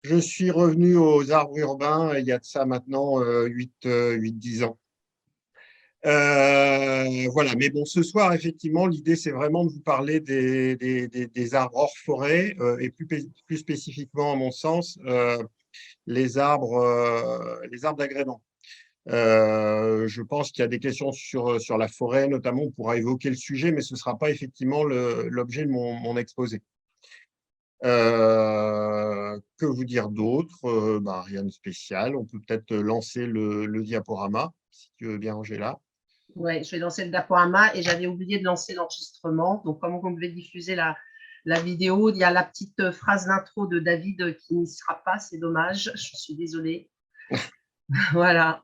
Je suis revenu aux arbres urbains il y a de ça maintenant 8-10 ans. Voilà, mais bon, ce soir, effectivement, l'idée, c'est vraiment de vous parler des arbres hors forêt et plus spécifiquement, à mon sens, les arbres d'agrément. Je pense qu'il y a des questions sur la forêt, notamment, on pourra évoquer le sujet, mais ce ne sera pas effectivement l'objet de mon exposé. Que vous dire d'autre? Rien de spécial. On peut peut-être lancer le diaporama, si tu veux bien, Angela. Oui, je vais lancer le diaporama et j'avais oublié de lancer l'enregistrement. Donc, comme on devait diffuser la vidéo, il y a la petite phrase d'intro de David qui n'y sera pas, c'est dommage, je suis désolée. Voilà.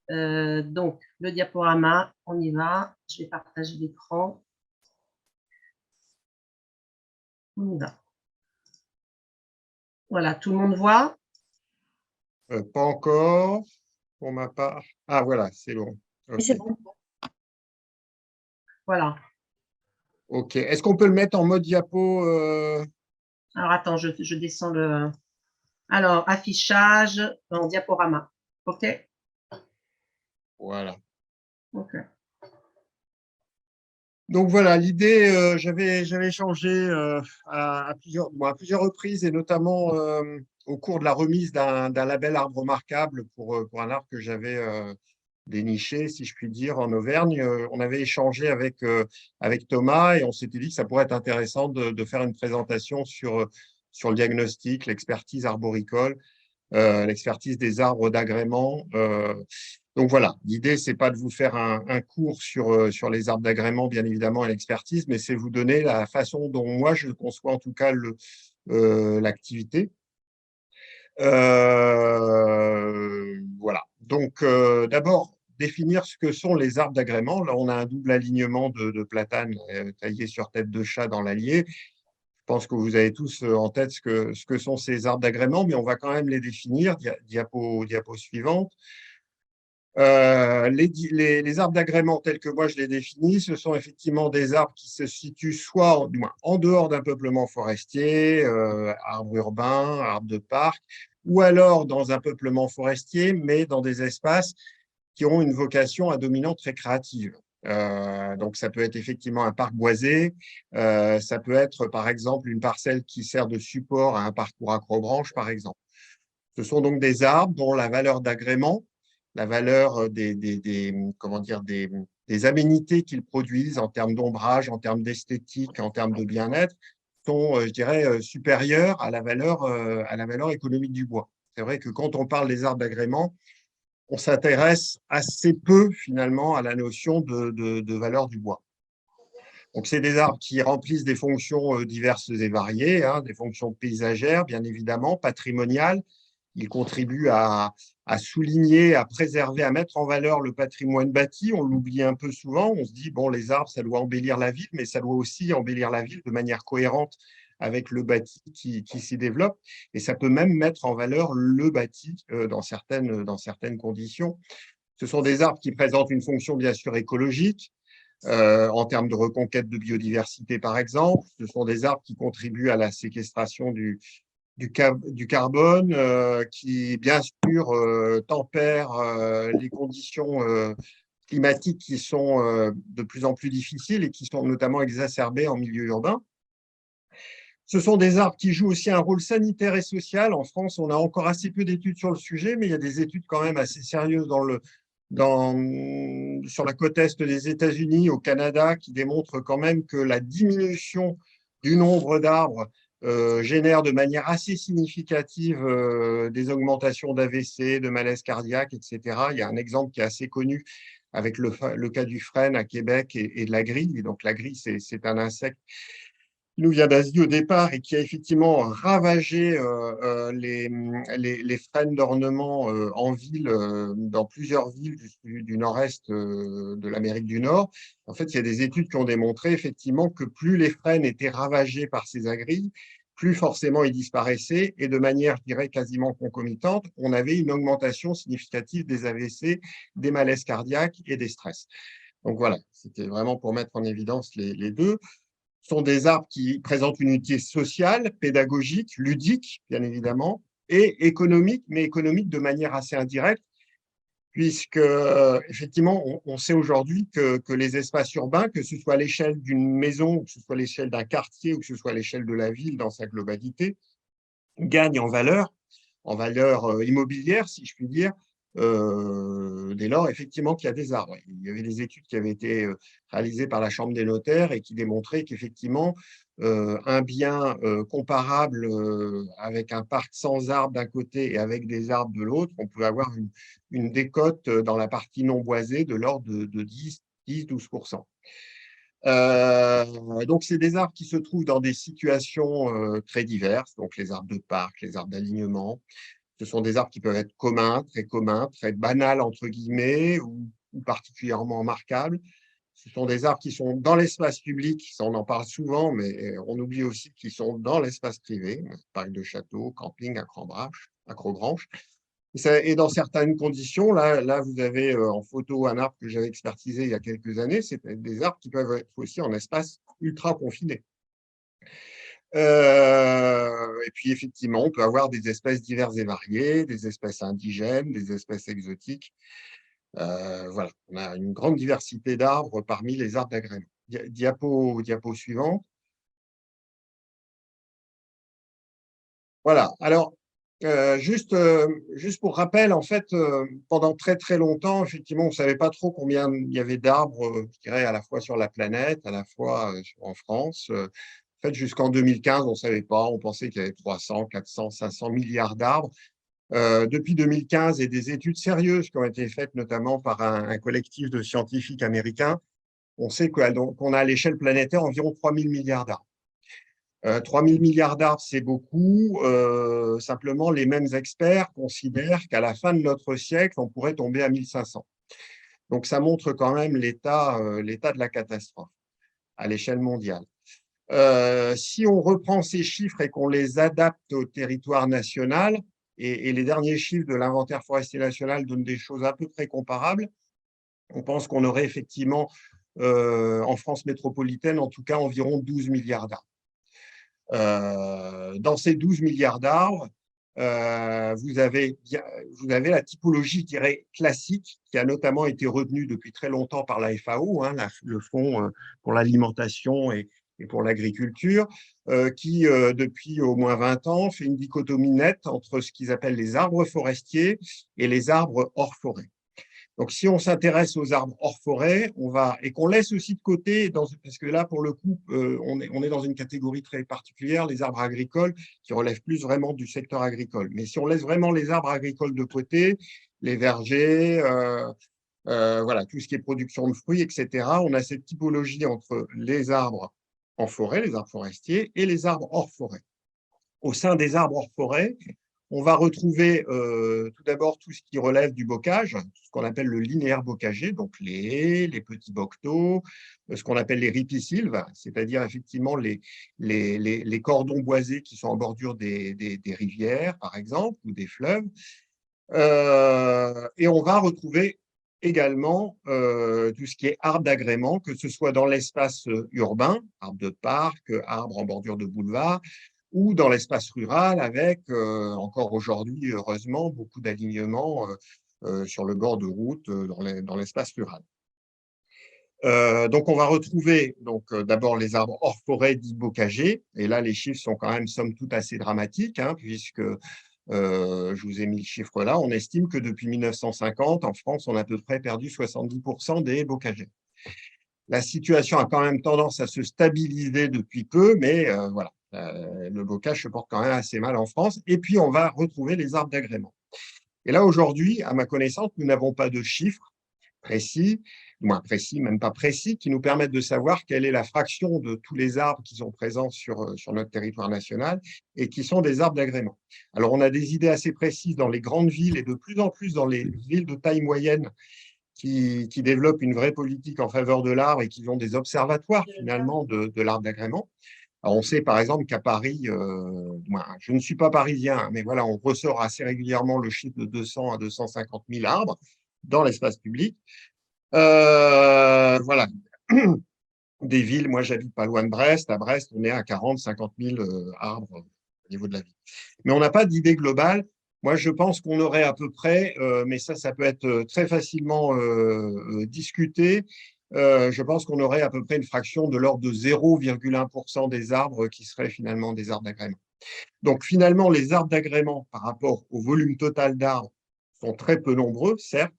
Donc, le diaporama, on y va. Je vais partager l'écran. On y va. Voilà, tout le monde voit? Pas encore, pour ma part. Ah, voilà, c'est bon. Oui, c'est OK. bon. Voilà. OK. Est-ce qu'on peut le mettre en mode diapo Alors, attends, je descends le… Alors, affichage en diaporama. OK? Voilà. OK. Donc voilà, l'idée, j'avais échangé à plusieurs reprises et notamment au cours de la remise d'un label arbre remarquable pour un arbre que j'avais déniché, si je puis dire, en Auvergne. On avait échangé avec Thomas et on s'était dit que ça pourrait être intéressant de faire une présentation sur le diagnostic, l'expertise arboricole, l'expertise des arbres d'agrément. Donc voilà, l'idée, c'est pas de vous faire un cours sur les arbres d'agrément, bien évidemment, et l'expertise, mais c'est vous donner la façon dont moi, je conçois en tout cas l'activité. Voilà. Donc, d'abord, définir ce que sont les arbres d'agrément. Là, on a un double alignement de platanes taillés sur tête de chat dans l'Allier. Je pense que vous avez tous en tête ce que sont ces arbres d'agrément, mais on va quand même les définir. Diapo suivante. Les arbres d'agrément tels que moi je les définis, ce sont effectivement des arbres qui se situent soit, du moins, en dehors d'un peuplement forestier, arbres urbains, arbres de parc, ou alors dans un peuplement forestier, mais dans des espaces qui ont une vocation à dominante récréative. Donc, ça peut être effectivement un parc boisé, ça peut être par exemple une parcelle qui sert de support à un parcours accrobranche, par exemple. Ce sont donc des arbres dont la valeur d'agrément, la valeur comment dire, des aménités qu'ils produisent en termes d'ombrage, en termes d'esthétique, en termes de bien-être, sont, je dirais, supérieures à la valeur économique du bois. C'est vrai que quand on parle des arbres d'agrément, on s'intéresse assez peu finalement à la notion de valeur du bois. Donc, c'est des arbres qui remplissent des fonctions diverses et variées, hein, des fonctions paysagères, bien évidemment, patrimoniales. Ils contribuent à souligner, à préserver, à mettre en valeur le patrimoine bâti. On l'oublie un peu souvent. On se dit, bon, les arbres, ça doit embellir la ville, mais ça doit aussi embellir la ville de manière cohérente avec le bâti qui s'y développe. Et ça peut même mettre en valeur le bâti dans certaines conditions. Ce sont des arbres qui présentent une fonction, bien sûr, écologique, en termes de reconquête de biodiversité, par exemple. Ce sont des arbres qui contribuent à la séquestration du carbone, qui, bien sûr, tempèrent les conditions climatiques qui sont de plus en plus difficiles et qui sont notamment exacerbées en milieu urbain. Ce sont des arbres qui jouent aussi un rôle sanitaire et social. En France, on a encore assez peu d'études sur le sujet, mais il y a des études quand même assez sérieuses sur la côte est des États-Unis, au Canada, qui démontrent quand même que la diminution du nombre d'arbres génère de manière assez significative des augmentations d'AVC, de malaise cardiaque, etc. Il y a un exemple qui est assez connu avec le cas du frêne à Québec et de la grille. Et donc la grille, c'est un insecte qui nous vient d'Asie au départ et qui a effectivement ravagé les frênes d'ornement en ville, dans plusieurs villes du nord-est de l'Amérique du Nord. En fait, il y a des études qui ont démontré effectivement que plus les frênes étaient ravagés par ces agrilles, plus forcément ils disparaissaient et de manière, je dirais, quasiment concomitante, on avait une augmentation significative des AVC, des malaises cardiaques et des stress. Donc voilà, c'était vraiment pour mettre en évidence les deux. Ce sont des arbres qui présentent une utilité sociale, pédagogique, ludique, bien évidemment. et économique, mais économique de manière assez indirecte, puisque effectivement, on sait aujourd'hui que les espaces urbains, que ce soit à l'échelle d'une maison, que ce soit à l'échelle d'un quartier ou que ce soit à l'échelle de la ville dans sa globalité, gagnent en valeur immobilière, si je puis dire, dès lors, effectivement, qu'il y a des arbres. Il y avait des études qui avaient été réalisées par la Chambre des notaires et qui démontraient qu'effectivement, un bien comparable avec un parc sans arbres d'un côté et avec des arbres de l'autre, on peut avoir une décote dans la partie non boisée de l'ordre de 10-12%. Donc, c'est des arbres qui se trouvent dans des situations très diverses, donc les arbres de parc, les arbres d'alignement. Ce sont des arbres qui peuvent être communs, très banals, entre guillemets, ou particulièrement remarquables. Ce sont des arbres qui sont dans l'espace public, ça on en parle souvent, mais on oublie aussi qu'ils sont dans l'espace privé, parc de château, camping, acrobranche. Et dans certaines conditions, là vous avez en photo un arbre que j'avais expertisé il y a quelques années, c'est des arbres qui peuvent être aussi en espace ultra confiné. Et puis effectivement, on peut avoir des espèces diverses et variées, des espèces indigènes, des espèces exotiques. Voilà, on a une grande diversité d'arbres parmi les arbres d'agrément. Diapo suivante. Voilà, alors juste pour rappel, en fait, pendant très très longtemps, effectivement, on ne savait pas trop combien il y avait d'arbres, je dirais, à la fois sur la planète, à la fois en France. En fait, jusqu'en 2015, on ne savait pas, on pensait qu'il y avait 300, 400, 500 milliards d'arbres. Depuis 2015, et des études sérieuses qui ont été faites notamment par un collectif de scientifiques américains, on sait qu'on a à l'échelle planétaire environ 3000 milliards d'arbres. 3000 milliards d'arbres, c'est beaucoup. Simplement, les mêmes experts considèrent qu'à la fin de notre siècle, on pourrait tomber à 1500. Donc, ça montre quand même l'état de la catastrophe à l'échelle mondiale. Si on reprend ces chiffres et qu'on les adapte au territoire national, et les derniers chiffres de l'inventaire forestier national donnent des choses à peu près comparables, on pense qu'on aurait effectivement, en France métropolitaine, en tout cas, environ 12 milliards d'arbres. Dans ces 12 milliards d'arbres, vous avez la typologie, je dirais, classique, qui a notamment été retenue depuis très longtemps par la FAO, hein, le Fonds pour l'alimentation et pour l'agriculture, qui, depuis au moins 20 ans, fait une dichotomie nette entre ce qu'ils appellent les arbres forestiers et les arbres hors forêt. Donc, si on s'intéresse aux arbres hors forêt, et qu'on laisse aussi de côté, parce que là, pour le coup, on est dans une catégorie très particulière, les arbres agricoles, qui relèvent plus vraiment du secteur agricole. Mais si on laisse vraiment les arbres agricoles de côté, les vergers, voilà, tout ce qui est production de fruits, etc., on a cette typologie entre les arbres en forêt, les arbres forestiers, et les arbres hors forêt. Au sein des arbres hors forêt, on va retrouver tout d'abord tout ce qui relève du bocage, ce qu'on appelle le linéaire bocager, donc les haies, les petits bocteaux, ce qu'on appelle les ripisylves, c'est-à-dire effectivement les cordons boisés qui sont en bordure des rivières, par exemple, ou des fleuves. Et on va retrouver également tout ce qui est arbres d'agrément, que ce soit dans l'espace urbain, arbres de parc, arbres en bordure de boulevard, ou dans l'espace rural avec, encore aujourd'hui, heureusement, beaucoup d'alignements sur le bord de route dans l'espace rural. Donc, on va retrouver d'abord les arbres hors forêt dits bocagers, et là, les chiffres sont quand même, somme toute, assez dramatiques, hein, puisque je vous ai mis le chiffre là, on estime que depuis 1950, en France, on a à peu près perdu 70% des bocagers. La situation a quand même tendance à se stabiliser depuis peu, mais voilà, le bocage se porte quand même assez mal en France. Et puis, on va retrouver les arbres d'agrément. Et là, aujourd'hui, à ma connaissance, nous n'avons pas de chiffres précis, moins précis, même pas précis, qui nous permettent de savoir quelle est la fraction de tous les arbres qui sont présents sur notre territoire national et qui sont des arbres d'agrément. Alors, on a des idées assez précises dans les grandes villes et de plus en plus dans les villes de taille moyenne qui développent une vraie politique en faveur de l'arbre et qui ont des observatoires finalement de l'arbre d'agrément. Alors, on sait par exemple qu'à Paris, je ne suis pas parisien, mais voilà, on ressort assez régulièrement le chiffre de 200 à 250 000 arbres dans l'espace public. Voilà, des villes, moi j'habite pas loin de Brest, à Brest, on est à 40 50 000 arbres niveau de la vie. Mais on n'a pas d'idée globale. Moi, je pense qu'on aurait à peu près, mais ça peut être très facilement discuté. Je pense qu'on aurait à peu près une fraction de l'ordre de 0,1% des arbres qui seraient finalement des arbres d'agrément. Donc finalement, les arbres d'agrément par rapport au volume total d'arbres sont très peu nombreux, certes,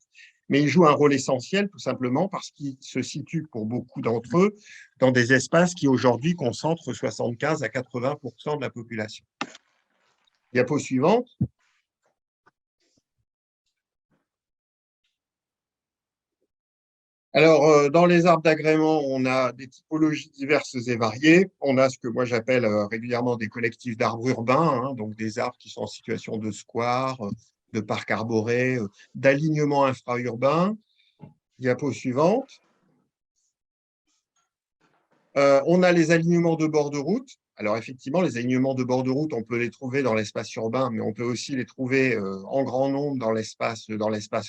mais ils jouent un rôle essentiel tout simplement parce qu'ils se situent pour beaucoup d'entre eux dans des espaces qui aujourd'hui concentrent 75 à 80% de la population. Diapo suivante. Alors, dans les arbres d'agrément, on a des typologies diverses et variées. On a ce que moi j'appelle régulièrement des collectifs d'arbres urbains, hein, donc des arbres qui sont en situation de square, de parcs arborés, d'alignement infra-urbain. Diapo suivante. On a les alignements de bord de route. Alors effectivement, les alignements de bord de route, on peut les trouver dans l'espace urbain, mais on peut aussi les trouver en grand nombre dans l'espace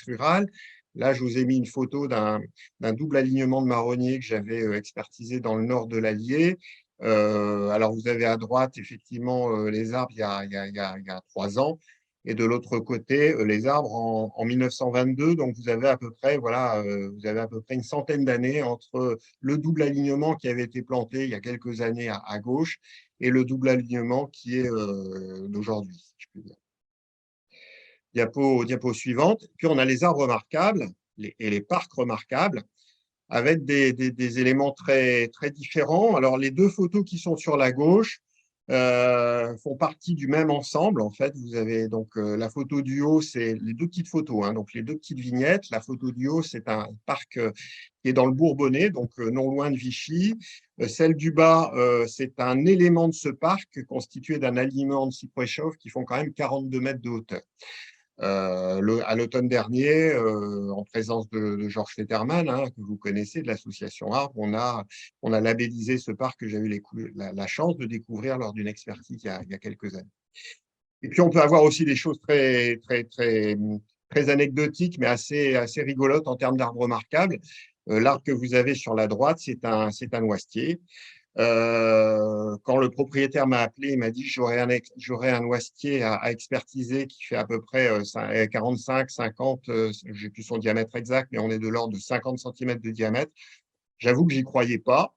rural. Là, je vous ai mis une photo d'un double alignement de marronniers que j'avais expertisé dans le nord de l'Allier. Alors, vous avez à droite, effectivement, les arbres il y a 3 ans, et de l'autre côté, les arbres en 1922. Donc, vous avez à peu près, voilà, vous avez à peu près une centaine d'années entre le double alignement qui avait été planté il y a quelques années à gauche et le double alignement qui est d'aujourd'hui, si je puis dire. Diapo suivante. Puis on a les arbres remarquables et les parcs remarquables avec des éléments très, très différents. Alors, les deux photos qui sont sur la gauche font partie du même ensemble. En fait, vous avez donc la photo du haut, c'est les deux petites photos, hein, donc les deux petites vignettes. La photo du haut, c'est un parc qui est dans le Bourbonnais, donc non loin de Vichy. Celle du bas, c'est un élément de ce parc constitué d'un alignement de cyprès chauve qui font quand même 42 mètres de hauteur. À l'automne dernier, en présence de Georges Fetterman, hein, que vous connaissez, de l'association Arbre, on a labellisé ce parc que j'ai eu la chance de découvrir lors d'une expertise il y a quelques années. Et puis, on peut avoir aussi des choses très, très, très, très anecdotiques, mais assez rigolotes en termes d'arbres remarquables. L'arbre que vous avez sur la droite, c'est un noisetier. Quand le propriétaire m'a appelé, il m'a dit j'aurais un noisetier à expertiser qui fait à peu près 45, 50, je n'ai plus son diamètre exact, mais on est de l'ordre de 50 cm de diamètre. J'avoue que j'y croyais pas,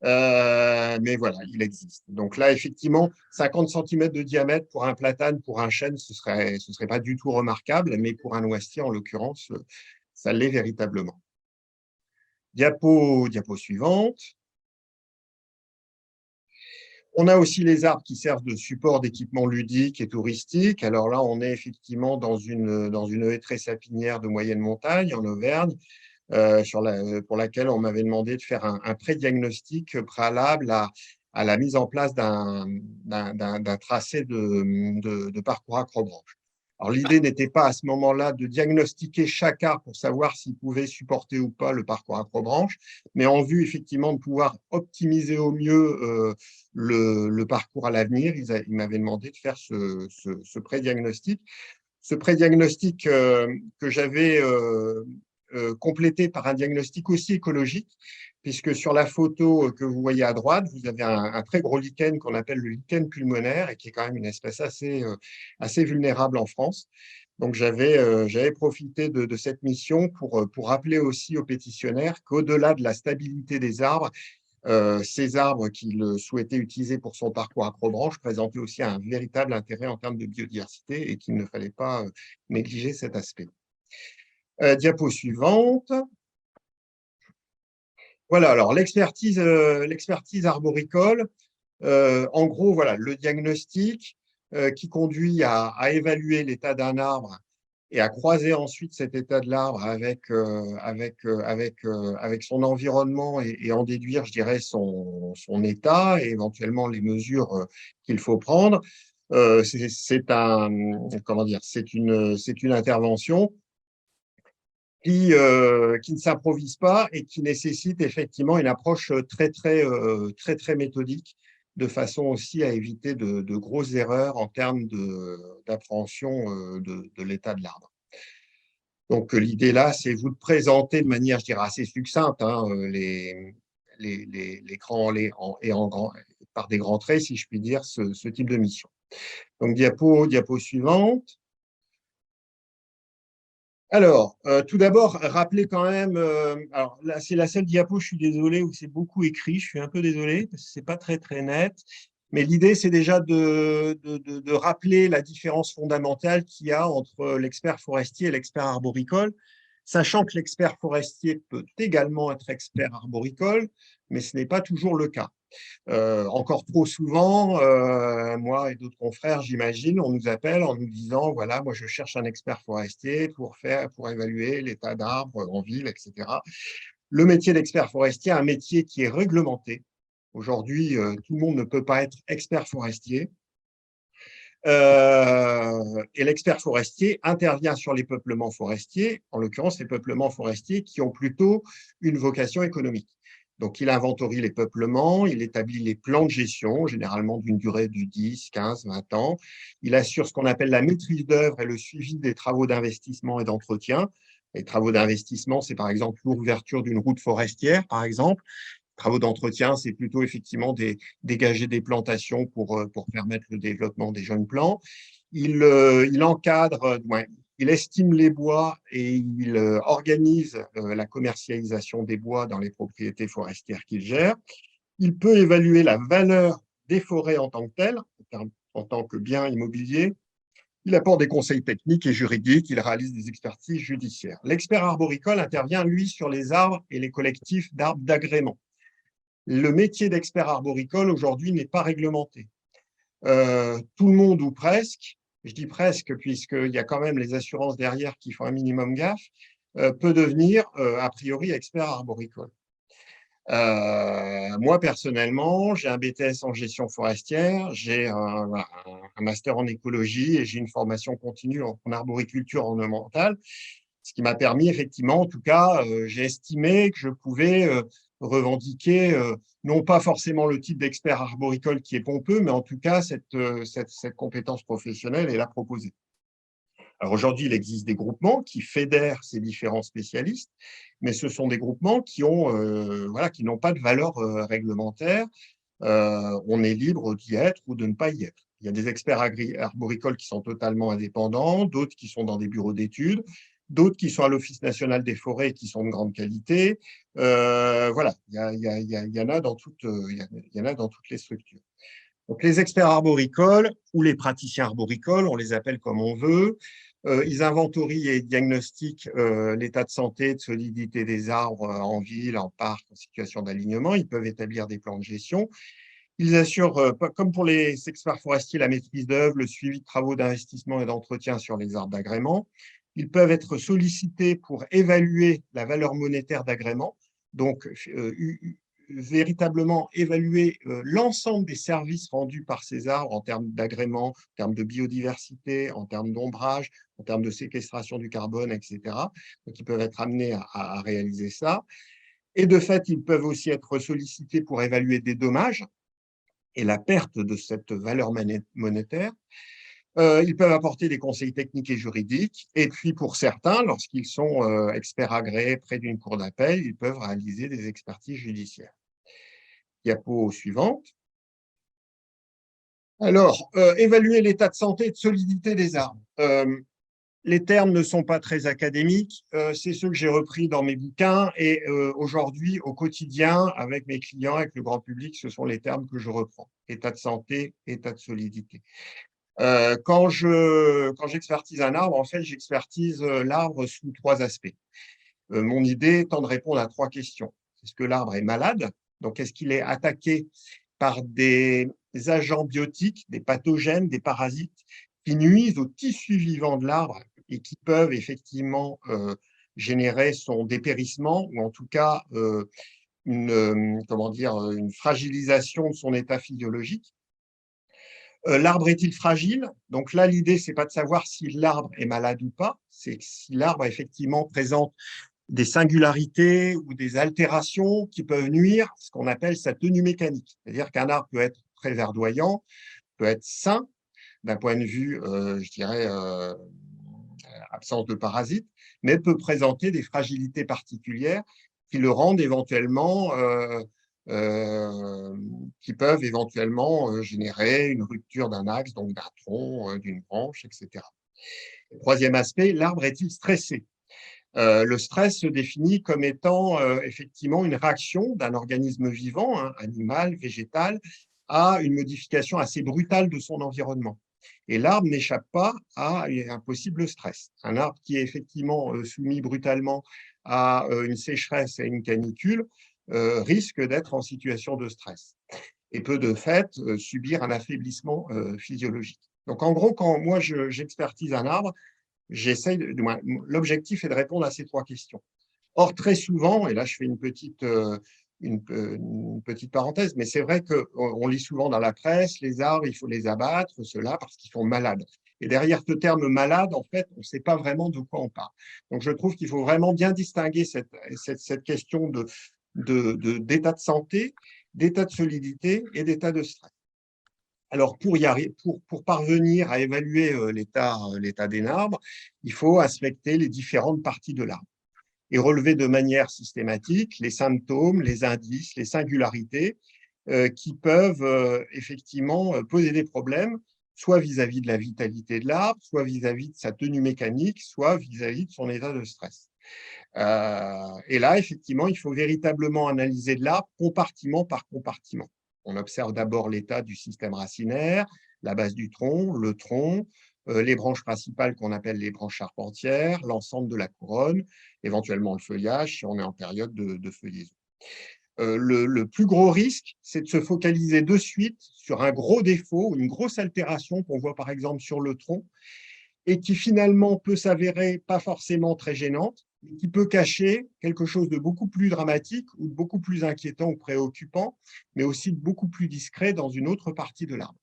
mais voilà, il existe. Donc là, effectivement, 50 cm de diamètre pour un platane, pour un chêne, ce serait pas du tout remarquable, mais pour un noisetier, en l'occurrence, ça l'est véritablement. Diapo suivante. On a aussi les arbres qui servent de support d'équipement ludique et touristique. Alors là, on est effectivement dans une haie très sapinière de moyenne montagne en Auvergne, pour laquelle on m'avait demandé de faire un pré-diagnostic préalable à la mise en place d'un tracé de parcours accrobranche. Alors, l'idée n'était pas à ce moment-là de diagnostiquer chaque arbre pour savoir s'il pouvait supporter ou pas le parcours accrobranche, mais en vue effectivement de pouvoir optimiser au mieux le parcours à l'avenir. Ils m'avaient demandé de faire ce pré-diagnostic. Ce pré-diagnostic que j'avais complété par un diagnostic aussi écologique, puisque sur la photo que vous voyez à droite, vous avez un très gros lichen qu'on appelle le lichen pulmonaire et qui est quand même une espèce assez vulnérable en France. Donc, j'avais profité de cette mission pour rappeler aussi aux pétitionnaires qu'au-delà de la stabilité des arbres, ces arbres qu'il souhaitait utiliser pour son parcours accrobranche présentaient aussi un véritable intérêt en termes de biodiversité et qu'il ne fallait pas négliger cet aspect. Diapo suivante. Voilà, alors l'expertise arboricole, en gros, voilà, le diagnostic qui conduit à évaluer l'état d'un arbre et à croiser ensuite cet état de l'arbre avec son environnement et en déduire, je dirais, son état et éventuellement les mesures qu'il faut prendre. Comment dire, c'est une intervention qui ne s'improvise pas et qui nécessite effectivement une approche très méthodique, de façon aussi à éviter de grosses erreurs en termes d'appréhension de l'état de l'arbre. Donc, l'idée là, c'est vous de présenter de manière, je dirais, assez succincte par des grands traits, si je puis dire, ce type de mission. Donc, diapo suivante. Alors, tout d'abord, rappeler quand même, alors là, c'est la seule diapo, je suis désolé, où c'est beaucoup écrit, je suis un peu désolé, parce que c'est pas très, très net. Mais l'idée, c'est déjà de rappeler la différence fondamentale qu'il y a entre l'expert forestier et l'expert arboricole, sachant que l'expert forestier peut également être expert arboricole, mais ce n'est pas toujours le cas. Encore trop souvent, moi et d'autres confrères, j'imagine, on nous appelle en nous disant, voilà, moi je cherche un expert forestier pour évaluer l'état d'arbres en ville, etc. Le métier d'expert forestier est un métier qui est réglementé. Aujourd'hui, tout le monde ne peut pas être expert forestier. Et l'expert forestier intervient sur les peuplements forestiers, en l'occurrence les peuplements forestiers qui ont plutôt une vocation économique. Donc, il inventorie les peuplements, il établit les plans de gestion, généralement d'une durée de 10, 15, 20 ans. Il assure ce qu'on appelle la maîtrise d'œuvre et le suivi des travaux d'investissement et d'entretien. Les travaux d'investissement, c'est par exemple l'ouverture d'une route forestière, par exemple. Travaux d'entretien, c'est plutôt effectivement dégager des plantations pour permettre le développement des jeunes plants. Il encadre, ouais, il estime les bois et il organise la commercialisation des bois dans les propriétés forestières qu'il gère. Il peut évaluer la valeur des forêts en tant que telles, en tant que bien immobilier. Il apporte des conseils techniques et juridiques, il réalise des expertises judiciaires. L'expert arboricole intervient, lui, sur les arbres et les collectifs d'arbres d'agrément. Le métier d'expert arboricole aujourd'hui n'est pas réglementé. Tout le monde ou presque, je dis presque puisqu'il y a quand même les assurances derrière qui font un minimum gaffe, peut devenir a priori expert arboricole. Moi, personnellement, j'ai un BTS en gestion forestière, j'ai un master en écologie et j'ai une formation continue en arboriculture ornementale, ce qui m'a permis effectivement, en tout cas, j'ai estimé que je pouvais revendiquer non pas forcément le titre d'expert arboricole qui est pompeux, mais en tout cas cette compétence professionnelle et la proposer. Alors aujourd'hui, il existe des groupements qui fédèrent ces différents spécialistes, mais ce sont des groupements qui voilà, qui n'ont pas de valeur réglementaire. On est libre d'y être ou de ne pas y être. Il y a des experts arboricoles qui sont totalement indépendants, d'autres qui sont dans des bureaux d'études, d'autres qui sont à l'Office national des forêts et qui sont de grande qualité. Voilà, il y en a dans il y en a dans toutes les structures. Donc, les experts arboricoles ou les praticiens arboricoles, on les appelle comme on veut, ils inventorient et diagnostiquent l'état de santé, de solidité des arbres en ville, en parc, en situation d'alignement. Ils peuvent établir des plans de gestion. Ils assurent, comme pour les experts forestiers, la maîtrise d'œuvre, le suivi de travaux d'investissement et d'entretien sur les arbres d'agrément. Ils peuvent être sollicités pour évaluer la valeur monétaire d'agrément, donc véritablement évaluer l'ensemble des services rendus par ces arbres en termes d'agrément, en termes de biodiversité, en termes d'ombrage, en termes de séquestration du carbone, etc. Donc, ils peuvent être amenés à réaliser ça. Et de fait, ils peuvent aussi être sollicités pour évaluer des dommages et la perte de cette valeur monétaire. Ils peuvent apporter des conseils techniques et juridiques. Et puis, pour certains, lorsqu'ils sont experts agréés près d'une cour d'appel, ils peuvent réaliser des expertises judiciaires. Diapo suivante. Alors, évaluer l'état de santé et de solidité des arbres. Les termes ne sont pas très académiques, c'est ceux que j'ai repris dans mes bouquins et aujourd'hui, au quotidien, avec mes clients, avec le grand public, ce sont les termes que je reprends. État de santé, état de solidité. Quand j'expertise un arbre, en fait, j'expertise l'arbre sous trois aspects. Mon idée étant de répondre à trois questions. Est-ce que l'arbre est malade? Donc, est-ce qu'il est attaqué par des agents biotiques, des pathogènes, des parasites qui nuisent au tissu vivant de l'arbre et qui peuvent effectivement générer son dépérissement ou en tout cas une fragilisation de son état physiologique. L'arbre est-il fragile? Donc là, l'idée, c'est pas de savoir si l'arbre est malade ou pas, c'est si l'arbre effectivement présente des singularités ou des altérations qui peuvent nuire à ce qu'on appelle sa tenue mécanique. C'est-à-dire qu'un arbre peut être très verdoyant, peut être sain d'un point de vue, je dirais, absence de parasites, mais peut présenter des fragilités particulières qui le rendent éventuellement qui peuvent éventuellement générer une rupture d'un axe, donc d'un tronc, d'une branche, etc. Troisième aspect, l'arbre est-il stressé? Le stress se définit comme étant effectivement une réaction d'un organisme vivant, hein, animal, végétal, à une modification assez brutale de son environnement. Et l'arbre n'échappe pas à un possible stress. Un arbre qui est effectivement soumis brutalement à une sécheresse et une canicule risque d'être en situation de stress et peut de fait subir un affaiblissement physiologique. Donc en gros, quand moi j'expertise un arbre, l'objectif est de répondre à ces trois questions. Or, très souvent, et là je fais une petite parenthèse, mais c'est vrai qu'on lit souvent dans la presse, les arbres, il faut les abattre, cela, parce qu'ils sont malades. Et derrière ce terme malade, en fait, on ne sait pas vraiment de quoi on parle. Donc, je trouve qu'il faut vraiment bien distinguer cette question d'état de santé, d'état de solidité et d'état de stress. Alors, pour parvenir à évaluer l'état d'un arbre, il faut inspecter les différentes parties de l'arbre et relever de manière systématique les symptômes, les indices, les singularités qui peuvent effectivement poser des problèmes, soit vis-à-vis de la vitalité de l'arbre, soit vis-à-vis de sa tenue mécanique, soit vis-à-vis de son état de stress. Et là, effectivement, il faut véritablement analyser de l'arbre compartiment par compartiment. On observe d'abord l'état du système racinaire, la base du tronc, le tronc, les branches principales qu'on appelle les branches charpentières, l'ensemble de la couronne, éventuellement le feuillage si on est en période de feuillaison. Le plus gros risque, c'est de se focaliser de suite sur un gros défaut, une grosse altération qu'on voit par exemple sur le tronc et qui finalement peut s'avérer pas forcément très gênante, mais qui peut cacher quelque chose de beaucoup plus dramatique ou de beaucoup plus inquiétant ou préoccupant, mais aussi de beaucoup plus discret dans une autre partie de l'arbre.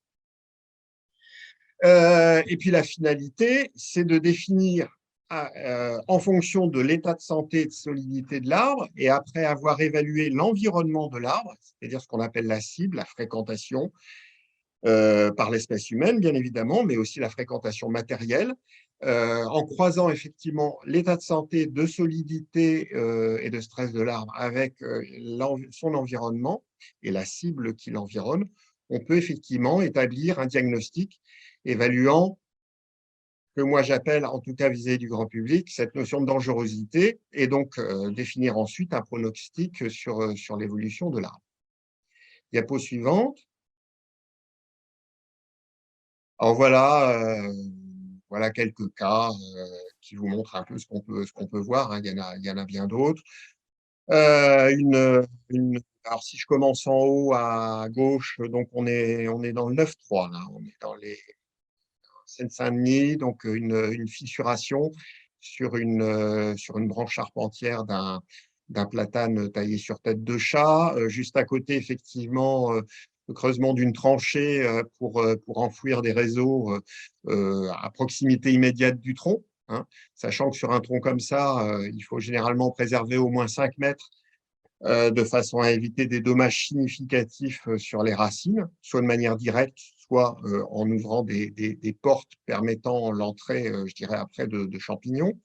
Et puis la finalité, c'est de définir en fonction de l'état de santé et de solidité de l'arbre, et après avoir évalué l'environnement de l'arbre, c'est-à-dire ce qu'on appelle la cible, la fréquentation, par l'espèce humaine, bien évidemment, mais aussi la fréquentation matérielle, en croisant effectivement l'état de santé, de solidité et de stress de l'arbre avec son environnement et la cible qui l'environne, on peut effectivement établir un diagnostic évaluant que moi j'appelle, en tout cas vis-à-vis du grand public, cette notion de dangerosité et donc définir ensuite un pronostic sur l'évolution de l'arbre. Diapo suivante. Alors voilà quelques cas qui vous montrent un peu ce qu'on peut voir, hein. Il y en a bien d'autres. Alors, si je commence en haut à gauche, donc on est dans le 9-3, là. On est dans les Seine-Saint-Denis, donc une fissuration sur une branche charpentière d'un platane taillé sur tête de chat. Juste à côté, effectivement, le creusement d'une tranchée pour enfouir des réseaux à proximité immédiate du tronc, hein, sachant que sur un tronc comme ça, il faut généralement préserver au moins 5 mètres de façon à éviter des dommages significatifs sur les racines, soit de manière directe, soit en ouvrant des portes permettant l'entrée, je dirais après, de champignons.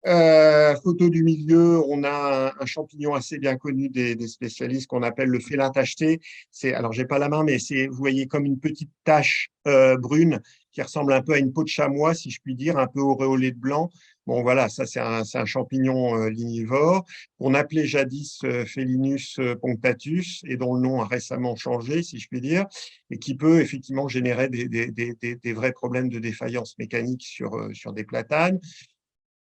Photo du milieu, on a un champignon assez bien connu des spécialistes qu'on appelle le félin tacheté. Alors, j'ai pas la main, mais vous voyez comme une petite tache brune qui ressemble un peu à une peau de chamois, si je puis dire, un peu auréolée de blanc. Bon, voilà, ça, c'est un champignon lignivore qu'on appelait jadis Felinus punctatus et dont le nom a récemment changé, si je puis dire, et qui peut effectivement générer des vrais problèmes de défaillance mécanique sur des platanes.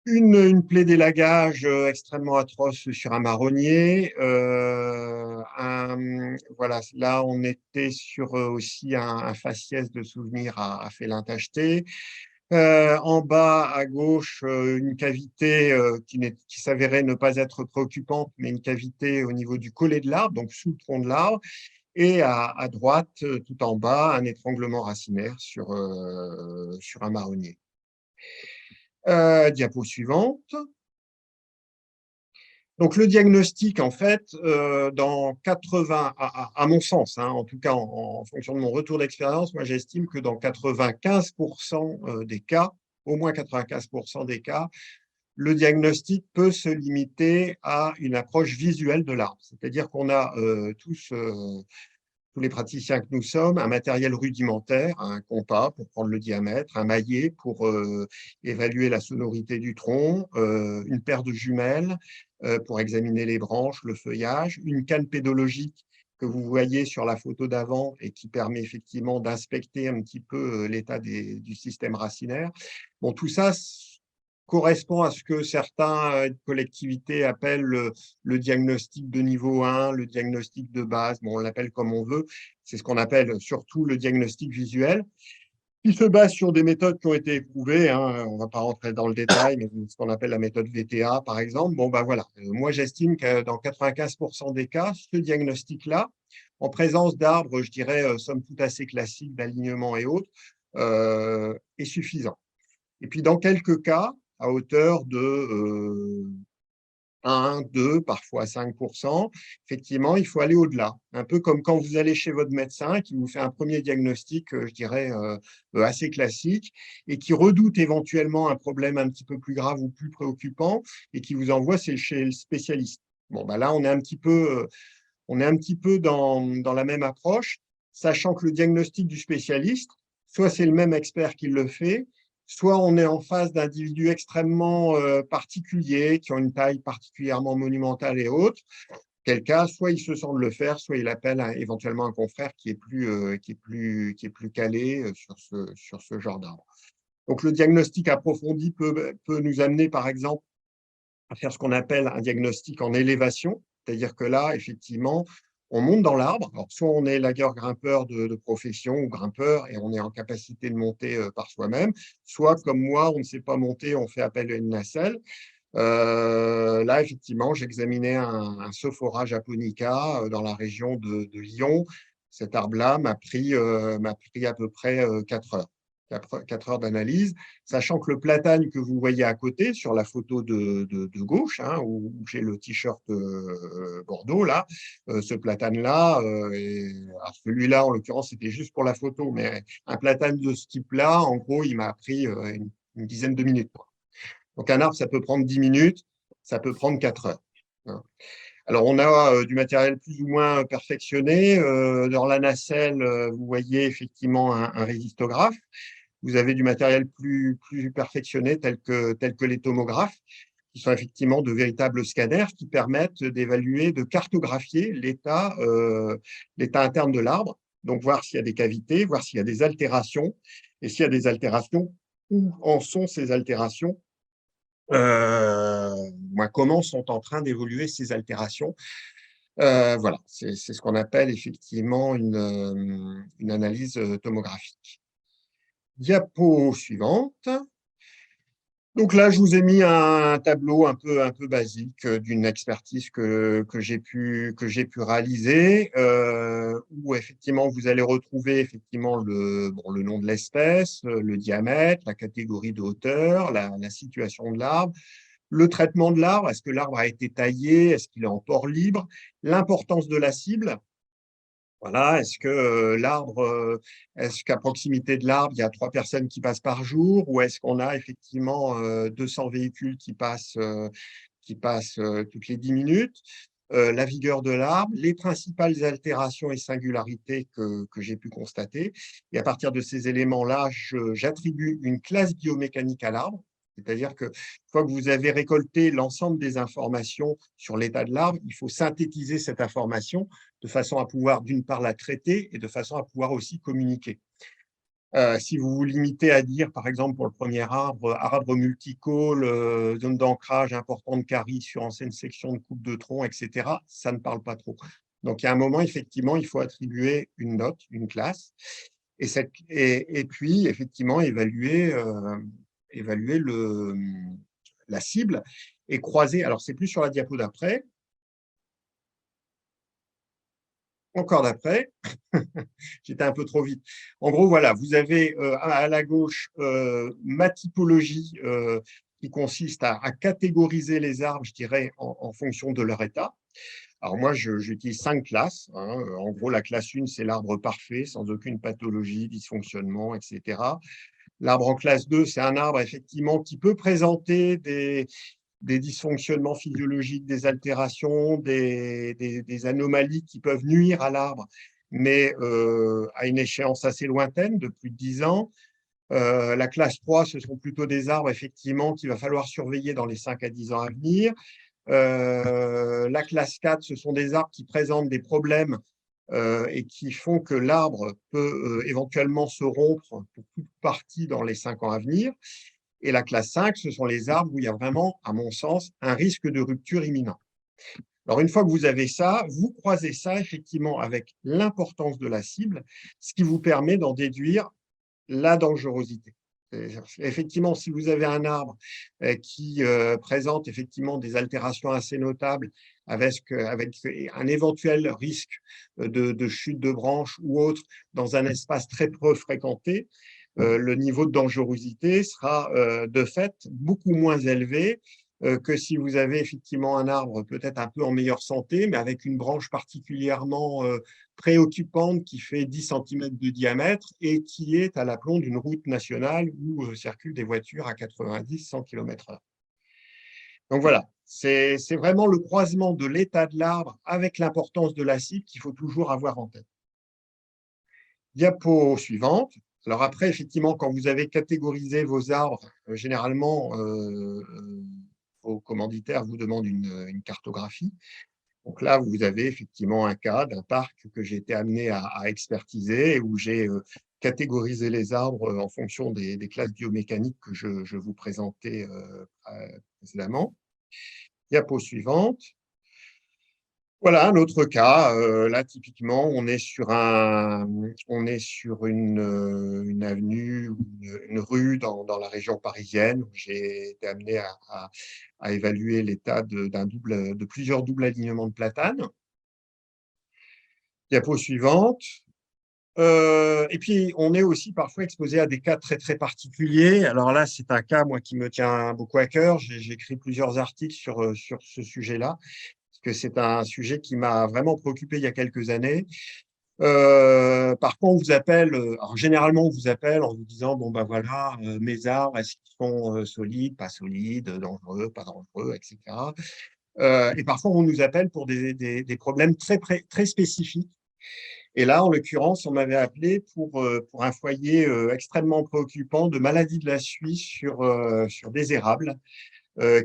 Une plaie d'élagage extrêmement atroce sur un marronnier. Voilà, là, on était sur aussi un faciès de souvenir à félin tacheté. En bas à gauche, une cavité qui s'avérait ne pas être préoccupante, mais une cavité au niveau du collet de l'arbre, donc sous le tronc de l'arbre. Et à droite, tout en bas, un étranglement racinaire sur un marronnier. Diapo suivante. Donc, le diagnostic, en fait, dans 80, à mon sens, hein, en tout cas en fonction de mon retour d'expérience, moi j'estime que dans 95% des cas, au moins 95% des cas, le diagnostic peut se limiter à une approche visuelle de l'arbre. C'est-à-dire qu'on a tous les praticiens que nous sommes, un matériel rudimentaire, un compas pour prendre le diamètre, un maillet pour évaluer la sonorité du tronc, une paire de jumelles pour examiner les branches, le feuillage, une canne pédologique que vous voyez sur la photo d'avant et qui permet effectivement d'inspecter un petit peu l'état du système racinaire. Bon, tout ça correspond à ce que certaines collectivités appellent le diagnostic de niveau 1, le diagnostic de base, bon, on l'appelle comme on veut, c'est ce qu'on appelle surtout le diagnostic visuel, qui se base sur des méthodes qui ont été éprouvées, hein, on ne va pas rentrer dans le détail, mais ce qu'on appelle la méthode VTA, par exemple. Bon, ben voilà, moi j'estime que dans 95% des cas, ce diagnostic-là, en présence d'arbres, je dirais, somme toute assez classiques, d'alignement et autres, est suffisant. Et puis dans quelques cas, à hauteur de 1, 2, parfois 5%, effectivement, il faut aller au-delà. Un peu comme quand vous allez chez votre médecin qui vous fait un premier diagnostic, je dirais, assez classique, et qui redoute éventuellement un problème un petit peu plus grave ou plus préoccupant, et qui vous envoie chez le spécialiste. Bon, ben là, on est un petit peu dans la même approche, sachant que le diagnostic du spécialiste, soit c'est le même expert qui le fait, soit on est en face d'individus extrêmement particuliers, qui ont une taille particulièrement monumentale et haute. Quel cas, soit il se sent de le faire, soit il appelle éventuellement un confrère qui est plus calé sur ce genre d'arbre. Donc le diagnostic approfondi peut nous amener, par exemple, à faire ce qu'on appelle un diagnostic en élévation, c'est-à-dire que là, effectivement, on monte dans l'arbre. Alors, soit on est lagueur-grimpeur de profession ou grimpeur et on est en capacité de monter par soi-même, soit comme moi, on ne sait pas monter, on fait appel à une nacelle. Là, effectivement, j'examinais un Sophora japonica dans la région de Lyon. Cet arbre-là m'a pris à peu près 4 heures. 4 heures d'analyse, sachant que le platane que vous voyez à côté sur la photo de gauche, hein, où j'ai le t-shirt Bordeaux, là, ce platane-là, celui-là, en l'occurrence, c'était juste pour la photo, mais un platane de ce type-là, en gros, il m'a pris une dizaine de minutes. Donc, un arbre, ça peut prendre 10 minutes, ça peut prendre 4 heures. Alors, on a du matériel plus ou moins perfectionné. Dans la nacelle, vous voyez effectivement un résistographe. Vous avez du matériel plus perfectionné, tel que les tomographes, qui sont effectivement de véritables scanners qui permettent d'évaluer, de cartographier l'état interne de l'arbre, donc voir s'il y a des cavités, voir s'il y a des altérations, et s'il y a des altérations, où en sont ces altérations, comment sont en train d'évoluer ces altérations. Voilà, c'est ce qu'on appelle effectivement une analyse tomographique. Diapo suivante. Donc là, je vous ai mis un tableau un peu basique d'une expertise que j'ai pu réaliser, où effectivement vous allez retrouver effectivement le nom de l'espèce, le diamètre, la catégorie de hauteur, la situation de l'arbre, le traitement de l'arbre, est-ce que l'arbre a été taillé, est-ce qu'il est en port libre, l'importance de la cible. Voilà, est-ce qu'à proximité de l'arbre, il y a 3 personnes qui passent par jour, ou est-ce qu'on a effectivement 200 véhicules qui passent toutes les 10 minutes, la vigueur de l'arbre, les principales altérations et singularités que j'ai pu constater. Et à partir de ces éléments-là, j'attribue une classe biomécanique à l'arbre. C'est-à-dire qu'une fois que vous avez récolté l'ensemble des informations sur l'état de l'arbre, il faut synthétiser cette information de façon à pouvoir, d'une part, la traiter et de façon à pouvoir aussi communiquer. Si vous vous limitez à dire, par exemple, pour le premier arbre multicôle, zone d'ancrage important de carie sur ancienne section de coupe de tronc, etc., ça ne parle pas trop. Donc, il y a un moment, effectivement, il faut attribuer une note, une classe, et puis, effectivement, évaluer la cible et croiser. Alors, c'est plus sur la diapo d'après. Encore d'après, j'étais un peu trop vite. En gros, voilà, vous avez à la gauche ma typologie qui consiste à catégoriser les arbres, je dirais, en fonction de leur état. Alors moi, j'utilise 5 classes. Hein. En gros, la classe 1, c'est l'arbre parfait, sans aucune pathologie, dysfonctionnement, etc. L'arbre en classe 2, c'est un arbre effectivement qui peut présenter des dysfonctionnements physiologiques, des altérations, des anomalies qui peuvent nuire à l'arbre, mais à une échéance assez lointaine, de plus de 10 ans. La classe 3, ce sont plutôt des arbres, effectivement, qu'il va falloir surveiller dans les 5 à 10 ans à venir. La classe 4, ce sont des arbres qui présentent des problèmes et qui font que l'arbre peut éventuellement se rompre pour toute partie dans les 5 ans à venir. Et la classe 5, ce sont les arbres où il y a vraiment, à mon sens, un risque de rupture imminent. Alors, une fois que vous avez ça, vous croisez ça effectivement avec l'importance de la cible, ce qui vous permet d'en déduire la dangerosité. Effectivement, si vous avez un arbre qui présente effectivement des altérations assez notables avec un éventuel risque de chute de branches ou autre dans un espace très peu fréquenté, le niveau de dangerosité sera de fait beaucoup moins élevé que si vous avez effectivement un arbre peut-être un peu en meilleure santé, mais avec une branche particulièrement préoccupante qui fait 10 cm de diamètre et qui est à l'aplomb d'une route nationale où circulent des voitures à 90-100 km/h. Donc voilà, c'est vraiment le croisement de l'état de l'arbre avec l'importance de la cible qu'il faut toujours avoir en tête. Diapo suivante. Alors après, effectivement, quand vous avez catégorisé vos arbres, généralement, vos commanditaires vous demandent une cartographie. Donc là, vous avez effectivement un cas d'un parc que j'ai été amené à expertiser et où j'ai catégorisé les arbres en fonction des classes biomécaniques que je vous présentais précédemment. Diapo suivante. Voilà un autre cas. Là, typiquement, on est sur une avenue, une rue dans la région parisienne où j'ai été amené à évaluer l'état de plusieurs doubles alignements de platanes. Diapo suivante. Et puis, on est aussi parfois exposé à des cas très, très particuliers. Alors là, c'est un cas, moi, qui me tient beaucoup à cœur. J'ai écrit plusieurs articles sur ce sujet-là, parce que c'est un sujet qui m'a vraiment préoccupé il y a quelques années. Parfois, on vous appelle, alors généralement, on vous appelle en vous disant, bon, ben voilà, mes arbres, est-ce qu'ils sont solides, pas solides, dangereux, pas dangereux, etc. Et parfois, on nous appelle pour des problèmes très spécifiques. Et là, en l'occurrence, on m'avait appelé pour un foyer extrêmement préoccupant de maladie de la suie sur des érables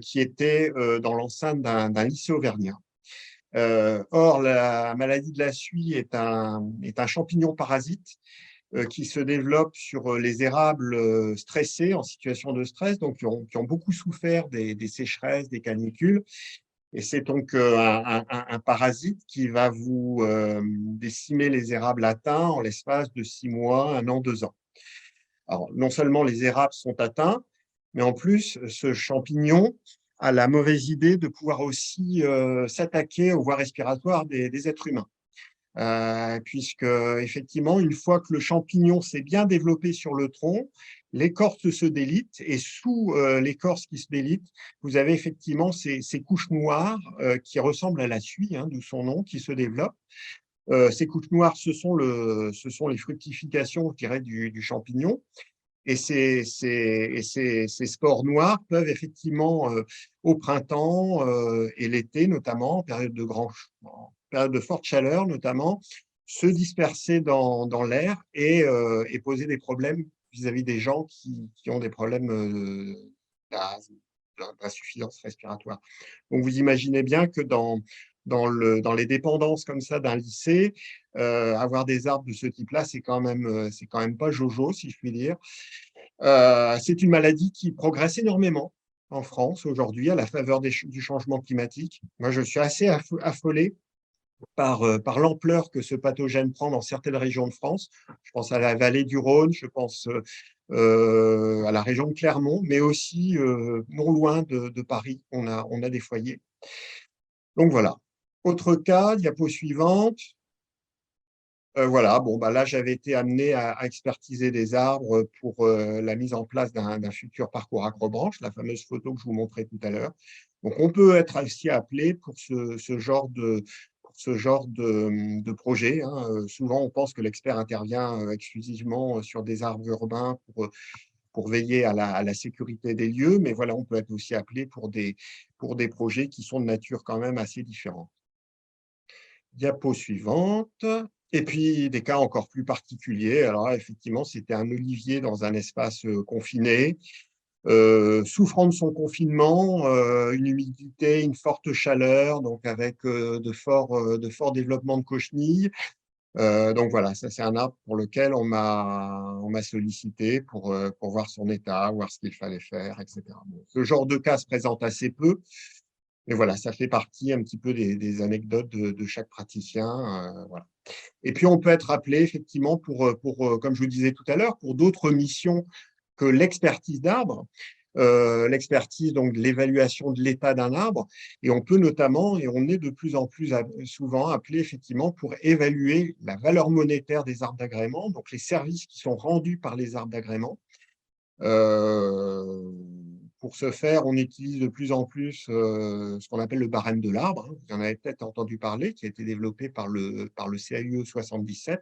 qui étaient dans l'enceinte d'un lycée auvergnat. Or, la maladie de la suie est un champignon parasite qui se développe sur les érables stressés, en situation de stress, donc qui ont beaucoup souffert des sécheresses, des canicules. Et c'est donc un parasite qui va vous décimer les érables atteints en l'espace de 6 mois, 1 an, 2 ans. Alors, non seulement les érables sont atteints, mais en plus, ce champignon a la mauvaise idée de pouvoir aussi s'attaquer aux voies respiratoires des êtres humains. Puisque, effectivement, une fois que le champignon s'est bien développé sur le tronc, l'écorce se délite et sous l'écorce qui se délite, vous avez effectivement ces couches noires qui ressemblent à la suie, hein, d'où son nom, qui se développent. Ces couches noires, ce sont les fructifications, je dirais, du champignon. Et ces spores noirs peuvent effectivement, au printemps et l'été notamment, en période de forte chaleur notamment, se disperser dans l'air et poser des problèmes vis-à-vis des gens qui ont des problèmes d'insuffisance respiratoire. Donc vous imaginez bien que dans les dépendances comme ça d'un lycée, avoir des arbres de ce type-là, c'est quand même pas jojo, si je puis dire. C'est une maladie qui progresse énormément en France aujourd'hui à la faveur du changement climatique. Moi, je suis assez affolé par l'ampleur que ce pathogène prend dans certaines régions de France. Je pense à la vallée du Rhône, je pense à la région de Clermont, mais aussi non loin de Paris, on a des foyers. Donc voilà. Autre cas, diapo suivante. Voilà, bon, bah là, j'avais été amené à expertiser des arbres pour la mise en place d'un futur parcours accrobranche, la fameuse photo que je vous montrais tout à l'heure. Donc, on peut être aussi appelé pour ce genre de projet, hein. Souvent, on pense que l'expert intervient exclusivement sur des arbres urbains pour pour veiller à la sécurité des lieux, mais voilà, on peut être aussi appelé pour des projets qui sont de nature quand même assez différente. Diapo suivante. Et puis, des cas encore plus particuliers. Alors là, effectivement, c'était un olivier dans un espace confiné, souffrant de son confinement, une humidité, une forte chaleur, donc avec de forts développements de cochenilles. Donc voilà, ça c'est un arbre pour lequel on m'a sollicité pour voir son état, voir ce qu'il fallait faire, etc. Bon, ce genre de cas se présente assez peu, mais voilà, ça fait partie un petit peu des anecdotes de chaque praticien. Voilà. Et puis on peut être appelé effectivement comme je vous disais tout à l'heure, pour d'autres missions que l'expertise d'arbre, l'expertise donc de l'évaluation de l'état d'un arbre, et on peut notamment, et on est de plus en plus souvent appelé effectivement pour évaluer la valeur monétaire des arbres d'agrément, donc les services qui sont rendus par les arbres d'agrément. Pour ce faire, on utilise de plus en plus ce qu'on appelle le barème de l'arbre. Vous en avez peut-être entendu parler, qui a été développé par le CAUE 77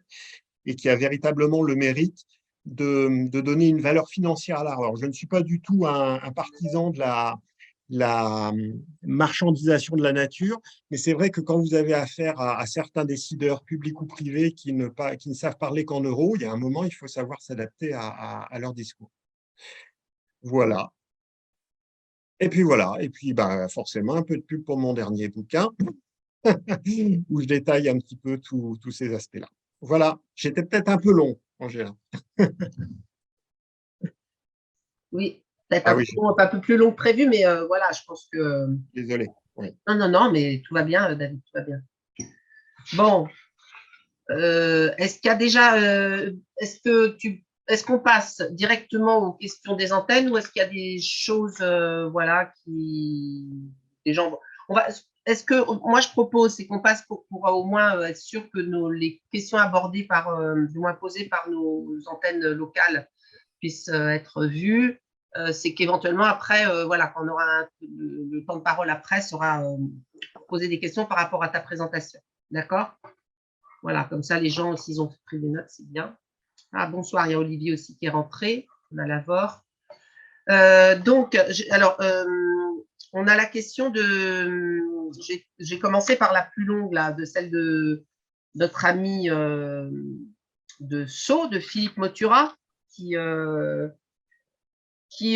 et qui a véritablement le mérite de donner une valeur financière à l'arbre. Alors, je ne suis pas du tout un partisan de la marchandisation de la nature, mais c'est vrai que quand vous avez affaire à certains décideurs publics ou privés qui ne savent parler qu'en euros, il y a un moment, il faut savoir s'adapter à leur discours. Voilà. Et puis voilà, et puis bah, forcément un peu de pub pour mon dernier bouquin, où je détaille un petit peu tous ces aspects-là. Voilà, j'étais peut-être un peu long, Angela. Oui, peut-être Ah oui, un peu plus long que prévu, mais voilà, je pense que… désolé. Oui. Non, non, non, mais tout va bien, David, tout va bien. Bon, est-ce qu'il y a déjà… est-ce qu'on passe directement aux questions des antennes ou est-ce qu'il y a des choses, voilà, des gens… est-ce que… Moi, je propose, c'est qu'on passe pour au moins être sûr que les questions abordées du moins posées par nos antennes locales puissent être vues. C'est qu'éventuellement, après, voilà, quand on aura le temps de parole après, sera poser des questions par rapport à ta présentation. D'accord? Voilà, comme ça, les gens, s'ils ont pris des notes, c'est bien. Ah, bonsoir, il y a Olivier aussi qui est rentré. On a Lavore. Donc, alors, on a la question de… J'ai commencé par la plus longue, là, de celle de notre ami de Sceaux, de Philippe Motura, qui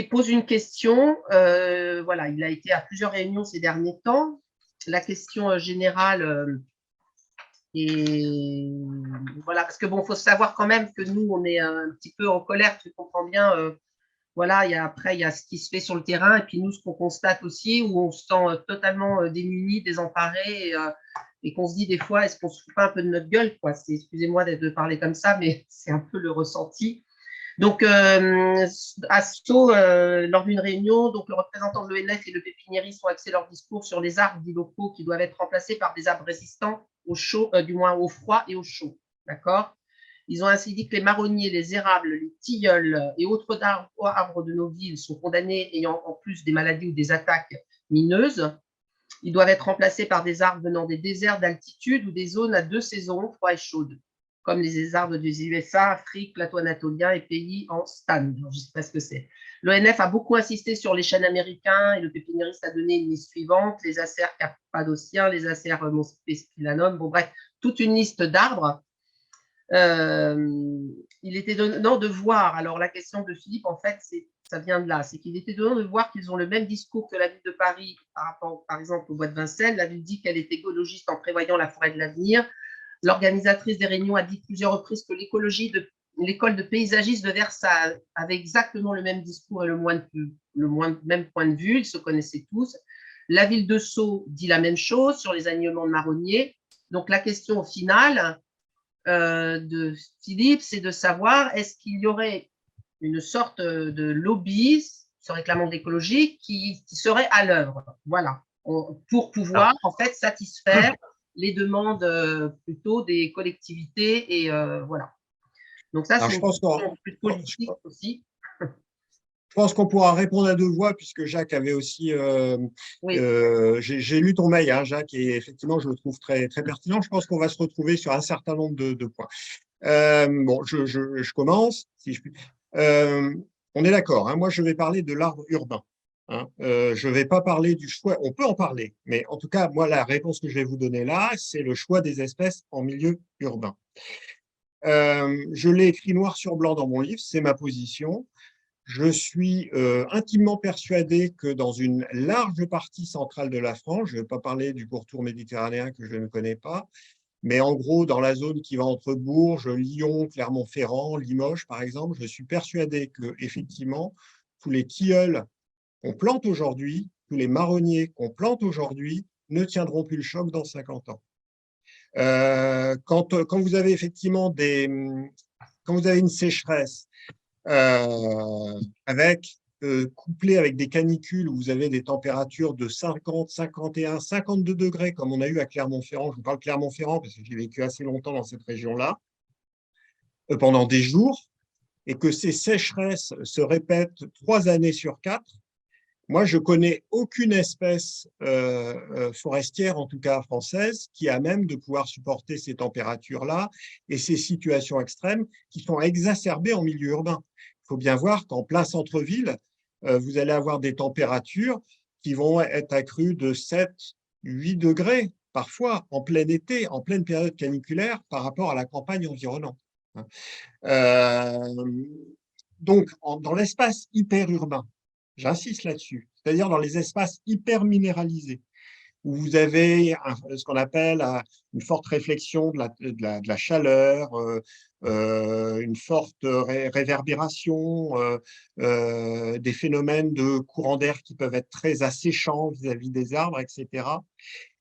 pose une question. Voilà, il a été à plusieurs réunions ces derniers temps. La question générale… et voilà, parce que bon, il faut savoir quand même que nous, on est un petit peu en colère, tu comprends bien. Voilà, après, il y a ce qui se fait sur le terrain, et puis nous, ce qu'on constate aussi, où on se sent totalement démunis, désemparés, et qu'on se dit des fois, est-ce qu'on se fout pas un peu de notre gueule, quoi. Excusez-moi de parler comme ça, mais c'est un peu le ressenti. Donc, à Sceaux, lors d'une réunion, donc le représentant de l'ONF et le pépiniériste ont axé leur discours sur les arbres dits locaux qui doivent être remplacés par des arbres résistants au chaud, du moins au froid et au chaud. D'accord? Ils ont ainsi dit que les marronniers, les érables, les tilleuls et autres arbres de nos villes sont condamnés ayant en plus des maladies ou des attaques mineuses. Ils doivent être remplacés par des arbres venant des déserts d'altitude ou des zones à deux saisons, froid et chaude, comme les arbres des USA, Afrique, plateau anatolien et pays en stan. Je ne sais pas ce que c'est. L'ONF a beaucoup insisté sur les chênes américains et le pépiniériste a donné une liste suivante, les acers cappadociens, les acers monspecilanum, bon bref, toute une liste d'arbres. Il était donnant de voir, alors la question de Philippe, en fait, ça vient de là, c'est qu'il était donnant de voir qu'ils ont le même discours que la ville de Paris par rapport, par exemple, au bois de Vincennes. La ville dit qu'elle est écologiste en prévoyant la forêt de l'avenir. L'organisatrice des réunions a dit plusieurs reprises que l'école de paysagistes de Versailles avait exactement le même discours et le même point de vue, ils se connaissaient tous. La ville de Sceaux dit la même chose sur les alignements de marronniers. Donc la question au final de Philippe, c'est de savoir est-ce qu'il y aurait une sorte de lobby se réclamant d'écologie qui serait à l'œuvre, voilà, pour pouvoir en fait satisfaire les demandes plutôt des collectivités et voilà. Donc ça, c'est une question plus politique aussi. Je pense qu'on pourra répondre à deux voix, puisque Jacques avait aussi… Oui. J'ai lu ton mail, hein, Jacques, et effectivement, je le trouve très, très pertinent. Je pense qu'on va se retrouver sur un certain nombre de points. Bon, je commence, si je puis. On est d'accord, hein, moi je vais parler de l'arbre urbain. Hein. Je ne vais pas parler du choix, on peut en parler, mais en tout cas, moi la réponse que je vais vous donner là, c'est le choix des espèces en milieu urbain. Je l'ai écrit noir sur blanc dans mon livre, c'est ma position. Je suis intimement persuadé que dans une large partie centrale de la France, je ne vais pas parler du pourtour méditerranéen que je ne connais pas, mais en gros, dans la zone qui va entre Bourges, Lyon, Clermont-Ferrand, Limoges, par exemple, je suis persuadé que effectivement, tous les tilleuls qu'on plante aujourd'hui, tous les marronniers qu'on plante aujourd'hui, ne tiendront plus le choc dans 50 ans. Quand vous avez effectivement quand vous avez une sécheresse couplée avec des canicules où vous avez des températures de 50, 51, 52 degrés, comme on a eu à Clermont-Ferrand, je vous parle de Clermont-Ferrand parce que j'ai vécu assez longtemps dans cette région-là, pendant des jours, et que ces sécheresses se répètent 3 années sur 4, moi, je connais aucune espèce forestière, en tout cas française, qui a même de pouvoir supporter ces températures-là et ces situations extrêmes qui sont exacerbées en milieu urbain. Il faut bien voir qu'en plein centre-ville, vous allez avoir des températures qui vont être accrues de 7, 8 degrés, parfois en plein été, en pleine période caniculaire, par rapport à la campagne environnante. Donc, dans l'espace hyperurbain, j'insiste là-dessus, c'est-à-dire dans les espaces hyper minéralisés, où vous avez ce qu'on appelle une forte réflexion de la chaleur, une forte réverbération, des phénomènes de courant d'air qui peuvent être très asséchants vis-à-vis des arbres, etc.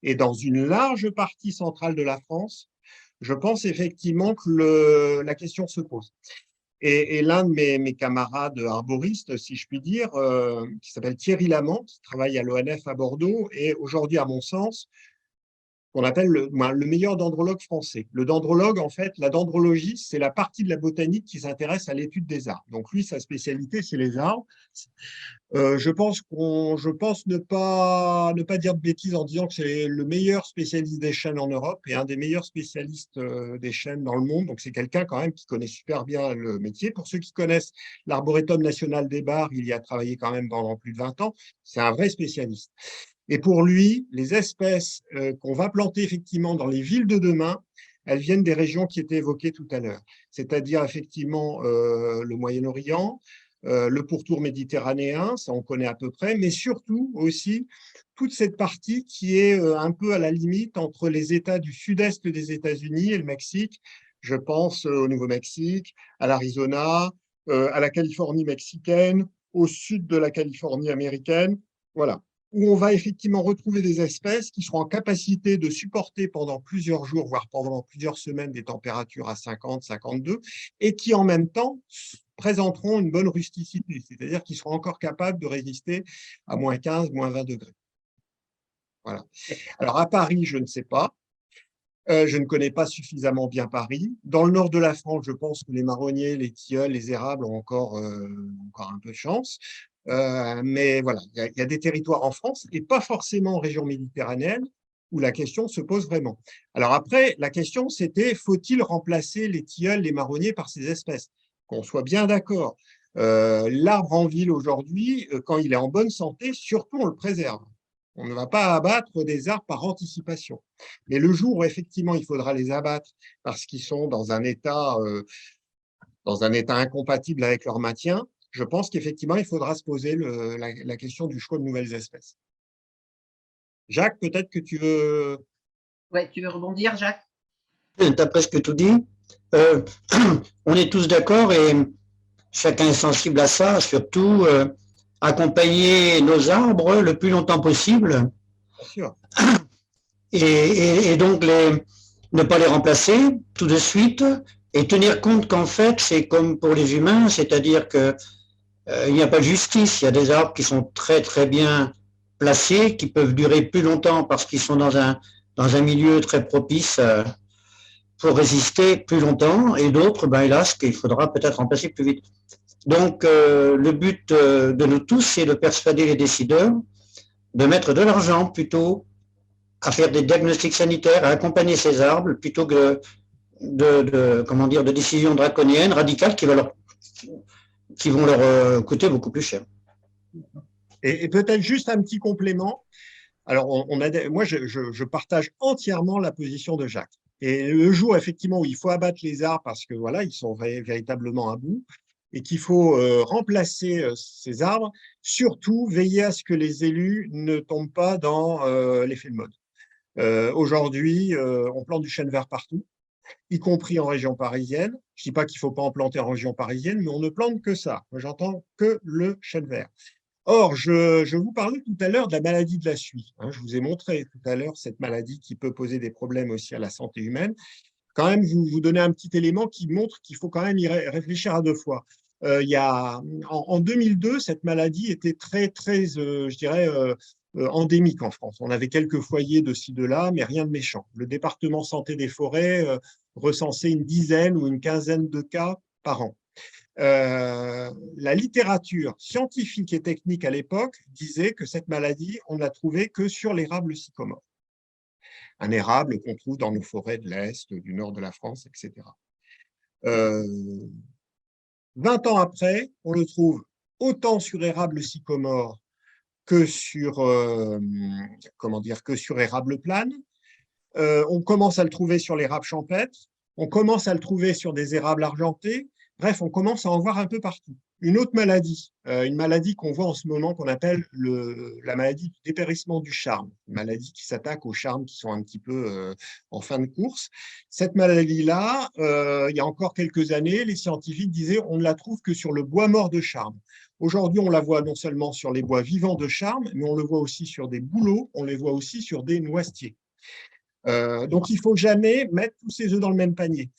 Et dans une large partie centrale de la France, je pense effectivement que la question se pose. Et l'un de mes camarades arboristes, si je puis dire, qui s'appelle Thierry Lamant, qui travaille à l'ONF à Bordeaux, est aujourd'hui, à mon sens, qu'on appelle le meilleur dendrologue français. Le dendrologue, en fait, la dendrologie, c'est la partie de la botanique qui s'intéresse à l'étude des arbres. Donc lui, sa spécialité, c'est les arbres. Je pense ne pas dire de bêtises en disant que c'est le meilleur spécialiste des chênes en Europe et un des meilleurs spécialistes des chênes dans le monde. Donc c'est quelqu'un quand même qui connaît super bien le métier. Pour ceux qui connaissent l'Arboretum national des Barres, il y a travaillé quand même pendant plus de 20 ans. C'est un vrai spécialiste. Et pour lui, les espèces qu'on va planter effectivement dans les villes de demain, elles viennent des régions qui étaient évoquées tout à l'heure, c'est-à-dire effectivement le Moyen-Orient, le pourtour méditerranéen, ça on connaît à peu près, mais surtout aussi toute cette partie qui est un peu à la limite entre les États du sud-est des États-Unis et le Mexique. Je pense au Nouveau-Mexique, à l'Arizona, à la Californie mexicaine, au sud de la Californie américaine. Voilà, où on va effectivement retrouver des espèces qui seront en capacité de supporter pendant plusieurs jours, voire pendant plusieurs semaines, des températures à 50, 52, et qui en même temps présenteront une bonne rusticité, c'est-à-dire qu'ils seront encore capables de résister à moins 15, moins 20 degrés. Voilà. Alors à Paris, je ne sais pas. Je ne connais pas suffisamment bien Paris. Dans le nord de la France, je pense que les marronniers, les tilleuls, les érables ont encore un peu de chance. Mais voilà, il y a des territoires en France et pas forcément en région méditerranéenne où la question se pose vraiment. Alors après, la question c'était, faut-il remplacer les tilleuls, les marronniers par ces espèces? Qu'on soit bien d'accord. L'arbre en ville aujourd'hui, quand il est en bonne santé, surtout on le préserve. On ne va pas abattre des arbres par anticipation. Mais le jour où effectivement il faudra les abattre parce qu'ils sont dans un état incompatible avec leur maintien, je pense qu'effectivement, il faudra se poser la question du choix de nouvelles espèces. Jacques, peut-être que tu veux… Ouais, tu veux rebondir, Jacques? Tu as presque tout dit. On est tous d'accord et chacun est sensible à ça, surtout accompagner nos arbres le plus longtemps possible. Bien sûr. Et donc ne pas les remplacer tout de suite et tenir compte qu'en fait, c'est comme pour les humains, c'est-à-dire que il n'y a pas de justice. Il y a des arbres qui sont très très bien placés, qui peuvent durer plus longtemps parce qu'ils sont dans un milieu très propice pour résister plus longtemps, et d'autres, ben, hélas, qu'il faudra peut-être remplacer plus vite. Donc le but de nous tous, c'est de persuader les décideurs de mettre de l'argent plutôt à faire des diagnostics sanitaires, à accompagner ces arbres, plutôt que de décisions draconiennes, radicales, qui va qui vont leur coûter beaucoup plus cher. Et peut-être juste un petit complément. Alors, moi, je partage entièrement la position de Jacques. Et le jour, effectivement, où il faut abattre les arbres parce que voilà, ils sont véritablement à bout et qu'il faut remplacer ces arbres, surtout veiller à ce que les élus ne tombent pas dans l'effet de mode. Aujourd'hui, on plante du chêne vert partout, y compris en région parisienne. Je ne dis pas qu'il ne faut pas en planter en région parisienne, mais on ne plante que ça. Moi, j'entends que le chêne vert. Or, je vous parlais tout à l'heure de la maladie de la suie. Je vous ai montré tout à l'heure cette maladie qui peut poser des problèmes aussi à la santé humaine. Quand même, vous donnez un petit élément qui montre qu'il faut quand même y réfléchir à deux fois. En 2002, cette maladie était très, très, je dirais, endémique en France. On avait quelques foyers de ci, de là, mais rien de méchant. Le département santé des forêts recensait une dizaine ou une quinzaine de cas par an. La littérature scientifique et technique à l'époque disait que cette maladie, on ne l'a trouvée que sur l'érable sycomore. Un érable qu'on trouve dans nos forêts de l'Est, du nord de la France, etc. 20 ans après, on le trouve autant sur érable sycomore que sur, que sur érable plane. On commence à le trouver sur l'érable champêtre. On commence à le trouver sur des érables argentés. Bref, on commence à en voir un peu partout. Une autre maladie, une maladie qu'on voit en ce moment, qu'on appelle la maladie du dépérissement du charme, une maladie qui s'attaque aux charmes qui sont un petit peu en fin de course. Cette maladie-là, il y a encore quelques années, les scientifiques disaient on ne la trouve que sur le bois mort de charme. Aujourd'hui, on la voit non seulement sur les bois vivants de charme, mais on le voit aussi sur des bouleaux, on les voit aussi sur des noisetiers. Donc, il ne faut jamais mettre tous ses œufs dans le même panier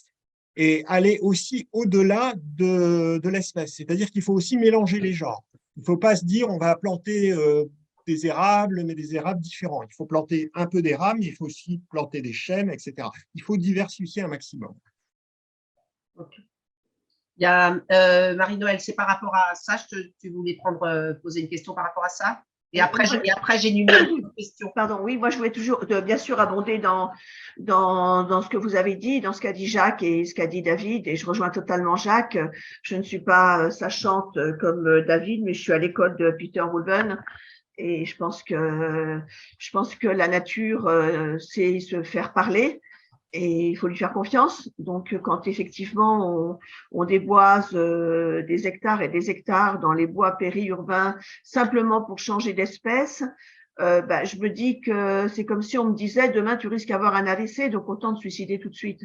et aller aussi au-delà de l'espèce. C'est-à-dire qu'il faut aussi mélanger les genres. Il ne faut pas se dire on va planter des érables, mais des érables différents. Il faut planter un peu d'érables, mais il faut aussi planter des chênes, etc. Il faut diversifier un maximum. Okay. Il y a Marie-Noël, c'est par rapport à ça, tu voulais poser une question par rapport à ça? Et après, j'énumère une question. Pardon, oui, moi je voulais toujours, bien sûr, abonder dans ce que vous avez dit, dans ce qu'a dit Jacques et ce qu'a dit David, et je rejoins totalement Jacques. Je ne suis pas sachante comme David, mais je suis à l'école de Peter Woolven, et je pense que la nature sait se faire parler. Et il faut lui faire confiance. Donc, quand effectivement on déboise des hectares et des hectares dans les bois périurbains simplement pour changer d'espèce, je me dis que c'est comme si on me disait demain tu risques d'avoir un AVC, donc autant te suicider tout de suite.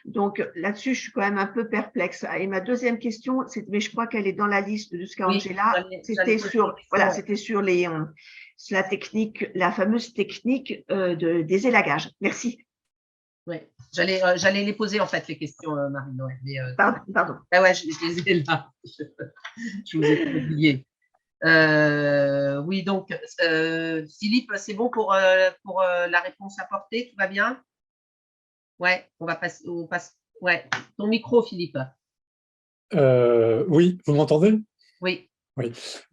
Donc là-dessus, je suis quand même un peu perplexe. Et ma deuxième question, mais je crois qu'elle est dans la liste de ce qu'a Angela. C'était sur la technique, la fameuse technique des élagages. Merci. Oui, j'allais les poser en fait les questions, Marie-Noël. Pardon. Ah ouais, je les ai là. Je vous ai oublié. Oui, donc Philippe, c'est bon pour la réponse apportée, tout va bien? Ouais, on passe. Ouais, ton micro, Philippe. Oui, vous m'entendez? Oui.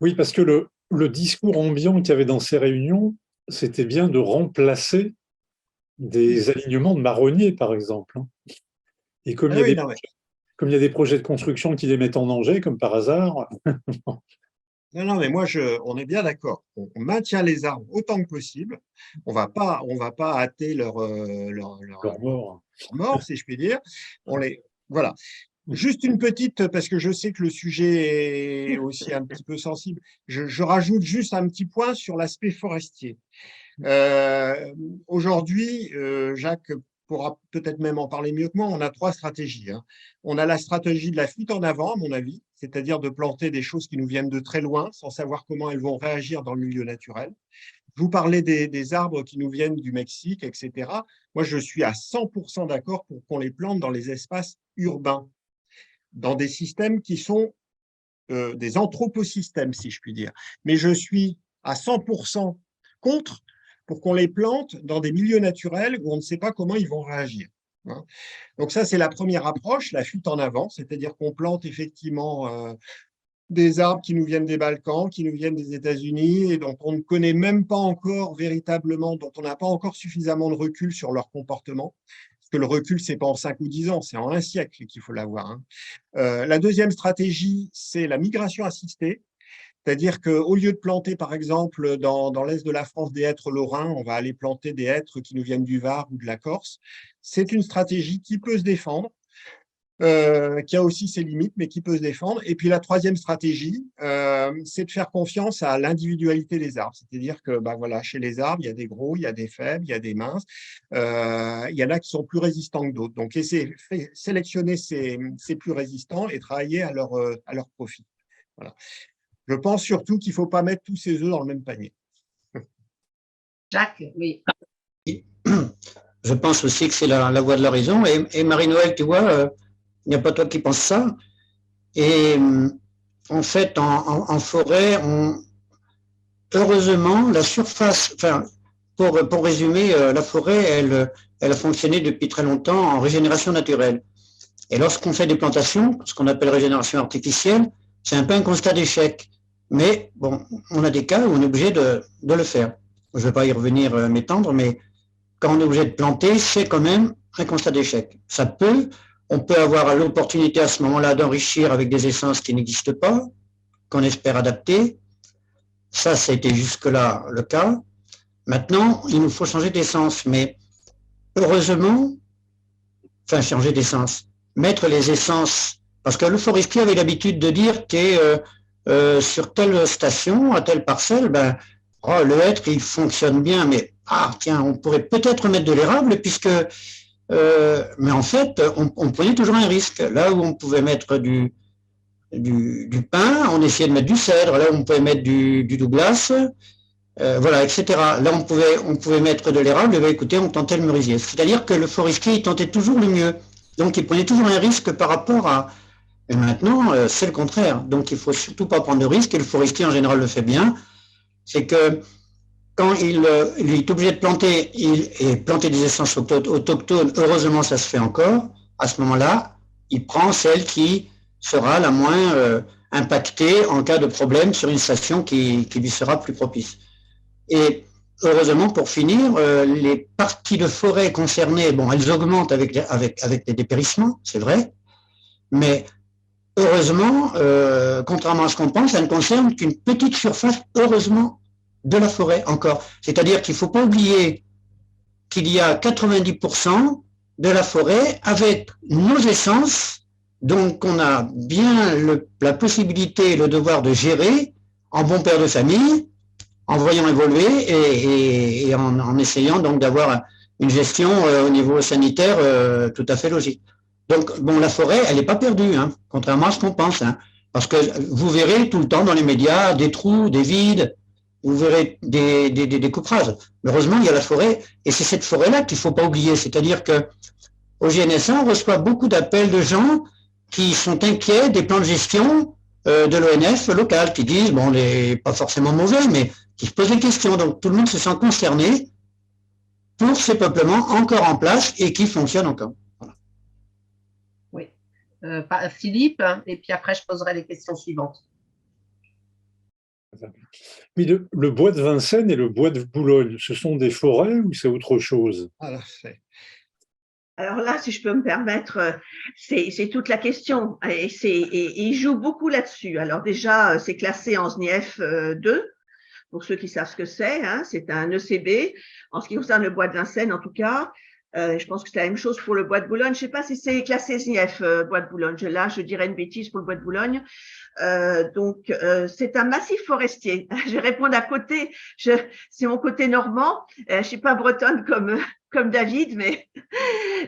Oui, parce que le discours ambiant qu'il y avait dans ces réunions, c'était bien de remplacer des alignements de marronniers, par exemple. Et comme il y a des projets de construction qui les mettent en danger, comme par hasard. Non, mais moi, on est bien d'accord. On maintient les arbres autant que possible. On va pas hâter leur mort, si je puis dire. Voilà. Juste une petite, parce que je sais que le sujet est aussi un petit peu sensible. Je rajoute juste un petit point sur l'aspect forestier. Aujourd'hui, Jacques pourra peut-être même en parler mieux que moi, on a 3 stratégies. On a la stratégie de la fuite en avant, à mon avis, c'est-à-dire de planter des choses qui nous viennent de très loin, sans savoir comment elles vont réagir dans le milieu naturel. Je vous parlais des arbres qui nous viennent du Mexique, etc. Moi, je suis à 100% d'accord pour qu'on les plante dans les espaces urbains, dans des systèmes qui sont des anthroposystèmes, si je puis dire. Mais je suis à 100% contre pour qu'on les plante dans des milieux naturels où on ne sait pas comment ils vont réagir. Donc ça, c'est la première approche, la fuite en avant, c'est-à-dire qu'on plante effectivement des arbres qui nous viennent des Balkans, qui nous viennent des États-Unis et dont on ne connaît même pas encore véritablement, dont on n'a pas encore suffisamment de recul sur leur comportement. que le recul, c'est pas en 5 ou 10 ans, c'est en un siècle qu'il faut l'avoir. Hein. La deuxième stratégie, c'est la migration assistée. C'est-à-dire qu'au lieu de planter, par exemple, dans l'est de la France, des hêtres lorrains, on va aller planter des hêtres qui nous viennent du Var ou de la Corse. C'est une stratégie qui peut se défendre, qui a aussi ses limites, mais qui peut se défendre. Et puis la troisième stratégie, c'est de faire confiance à l'individualité des arbres. C'est-à-dire que voilà, chez les arbres, il y a des gros, il y a des faibles, il y a des minces. Il y en a qui sont plus résistants que d'autres. Donc, sélectionner ces plus résistants et travailler à leur profit. Voilà. Je pense surtout qu'il ne faut pas mettre tous ses œufs dans le même panier. Jacques, oui. Je pense aussi que c'est la voie de la raison. Et Marie-Noël, tu vois, il n'y a pas toi qui penses ça. Et en fait, en forêt, heureusement, la surface, enfin, pour résumer, la forêt, elle a fonctionné depuis très longtemps en régénération naturelle. Et lorsqu'on fait des plantations, ce qu'on appelle régénération artificielle, c'est un peu un constat d'échec. Mais bon, on a des cas où on est obligé de le faire. Je ne vais pas y revenir m'étendre, mais quand on est obligé de planter, c'est quand même un constat d'échec. On peut avoir l'opportunité à ce moment-là d'enrichir avec des essences qui n'existent pas, qu'on espère adapter. Ça a été jusque-là le cas. Maintenant, il nous faut changer d'essence, mais heureusement, changer d'essence, mettre les essences, parce que le forestier avait l'habitude de dire que sur telle station, à telle parcelle, le hêtre, il fonctionne bien, mais tiens, on pourrait peut-être mettre de l'érable, puisque mais en fait, on prenait toujours un risque. Là où on pouvait mettre du pin, on essayait de mettre du cèdre. Là où on pouvait mettre du Douglas, voilà, etc. Là, on pouvait mettre de l'érable. Écoutez, on tentait le merisier. C'est-à-dire que le forestier, il tentait toujours le mieux. Donc, il prenait toujours un risque par rapport à... Et maintenant, c'est le contraire. Donc, il ne faut surtout pas prendre de risque. Et le forestier, en général, le fait bien. C'est que quand il est obligé de planter des essences autochtones, heureusement ça se fait encore, à ce moment-là, il prend celle qui sera la moins impactée en cas de problème sur une station qui lui sera plus propice. Et heureusement, pour finir, les parties de forêt concernées, elles augmentent avec les dépérissements, c'est vrai, mais heureusement, contrairement à ce qu'on pense, ça ne concerne qu'une petite surface, heureusement, de la forêt encore. C'est-à-dire qu'il ne faut pas oublier qu'il y a 90% de la forêt avec nos essences, donc on a bien la possibilité et le devoir de gérer en bon père de famille, en voyant évoluer et en essayant donc d'avoir une gestion au niveau sanitaire tout à fait logique. Donc, la forêt, elle n'est pas perdue, hein, contrairement à ce qu'on pense, hein, parce que vous verrez tout le temps dans les médias des trous, des vides, vous verrez des coupes rases. Heureusement, il y a la forêt, et c'est cette forêt-là qu'il ne faut pas oublier. C'est-à-dire qu'au GNSA, on reçoit beaucoup d'appels de gens qui sont inquiets des plans de gestion de l'ONF local, qui disent, pas forcément mauvais, mais qui se posent des questions. Donc, tout le monde se sent concerné pour ces peuplements encore en place et qui fonctionnent encore. Voilà. Oui. Philippe, et puis après, je poserai les questions suivantes. Oui, le bois de Vincennes et le bois de Boulogne, ce sont des forêts ou c'est autre chose? Alors là, si je peux me permettre, c'est toute la question et il joue beaucoup là-dessus. Alors déjà, c'est classé en SNIEF 2, pour ceux qui savent ce que c'est, hein, c'est un ECB. En ce qui concerne le bois de Vincennes, en tout cas, je pense que c'est la même chose pour le bois de Boulogne. Je ne sais pas si c'est classé SNIEF, bois de Boulogne. Là, je dirais une bêtise pour le bois de Boulogne. Donc, c'est un massif forestier. Je vais répondre à côté. C'est mon côté normand. Je suis pas bretonne comme David, mais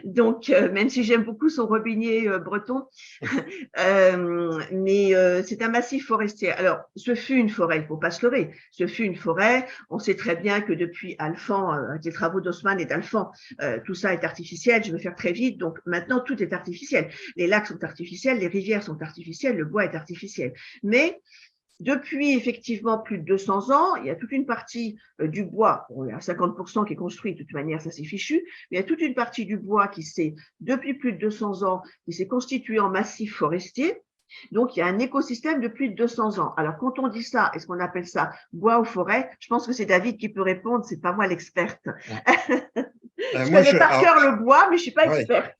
donc même si j'aime beaucoup son robinier breton, mais c'est un massif forestier. Alors, ce fut une forêt, il faut pas se leurrer. Ce fut une forêt. On sait très bien que depuis Alphand, avec les travaux d'Haussmann et d'Alphand, tout ça est artificiel. Je vais faire très vite. Donc maintenant, tout est artificiel. Les lacs sont artificiels, les rivières sont artificielles, le bois est artificiel. Mais depuis effectivement plus de 200 ans, il y a toute une partie du bois, il y a 50% qui est construit, de toute manière ça c'est fichu, mais il y a toute une partie du bois qui s'est, depuis plus de 200 ans, qui s'est constitué en massif forestier. Donc il y a un écosystème depuis 200 ans. Alors quand on dit ça, est-ce qu'on appelle ça bois ou forêt? Je pense que c'est David qui peut répondre, c'est pas moi l'experte. Je Moi, connais par cœur le bois, mais je ne suis pas ouais. expert.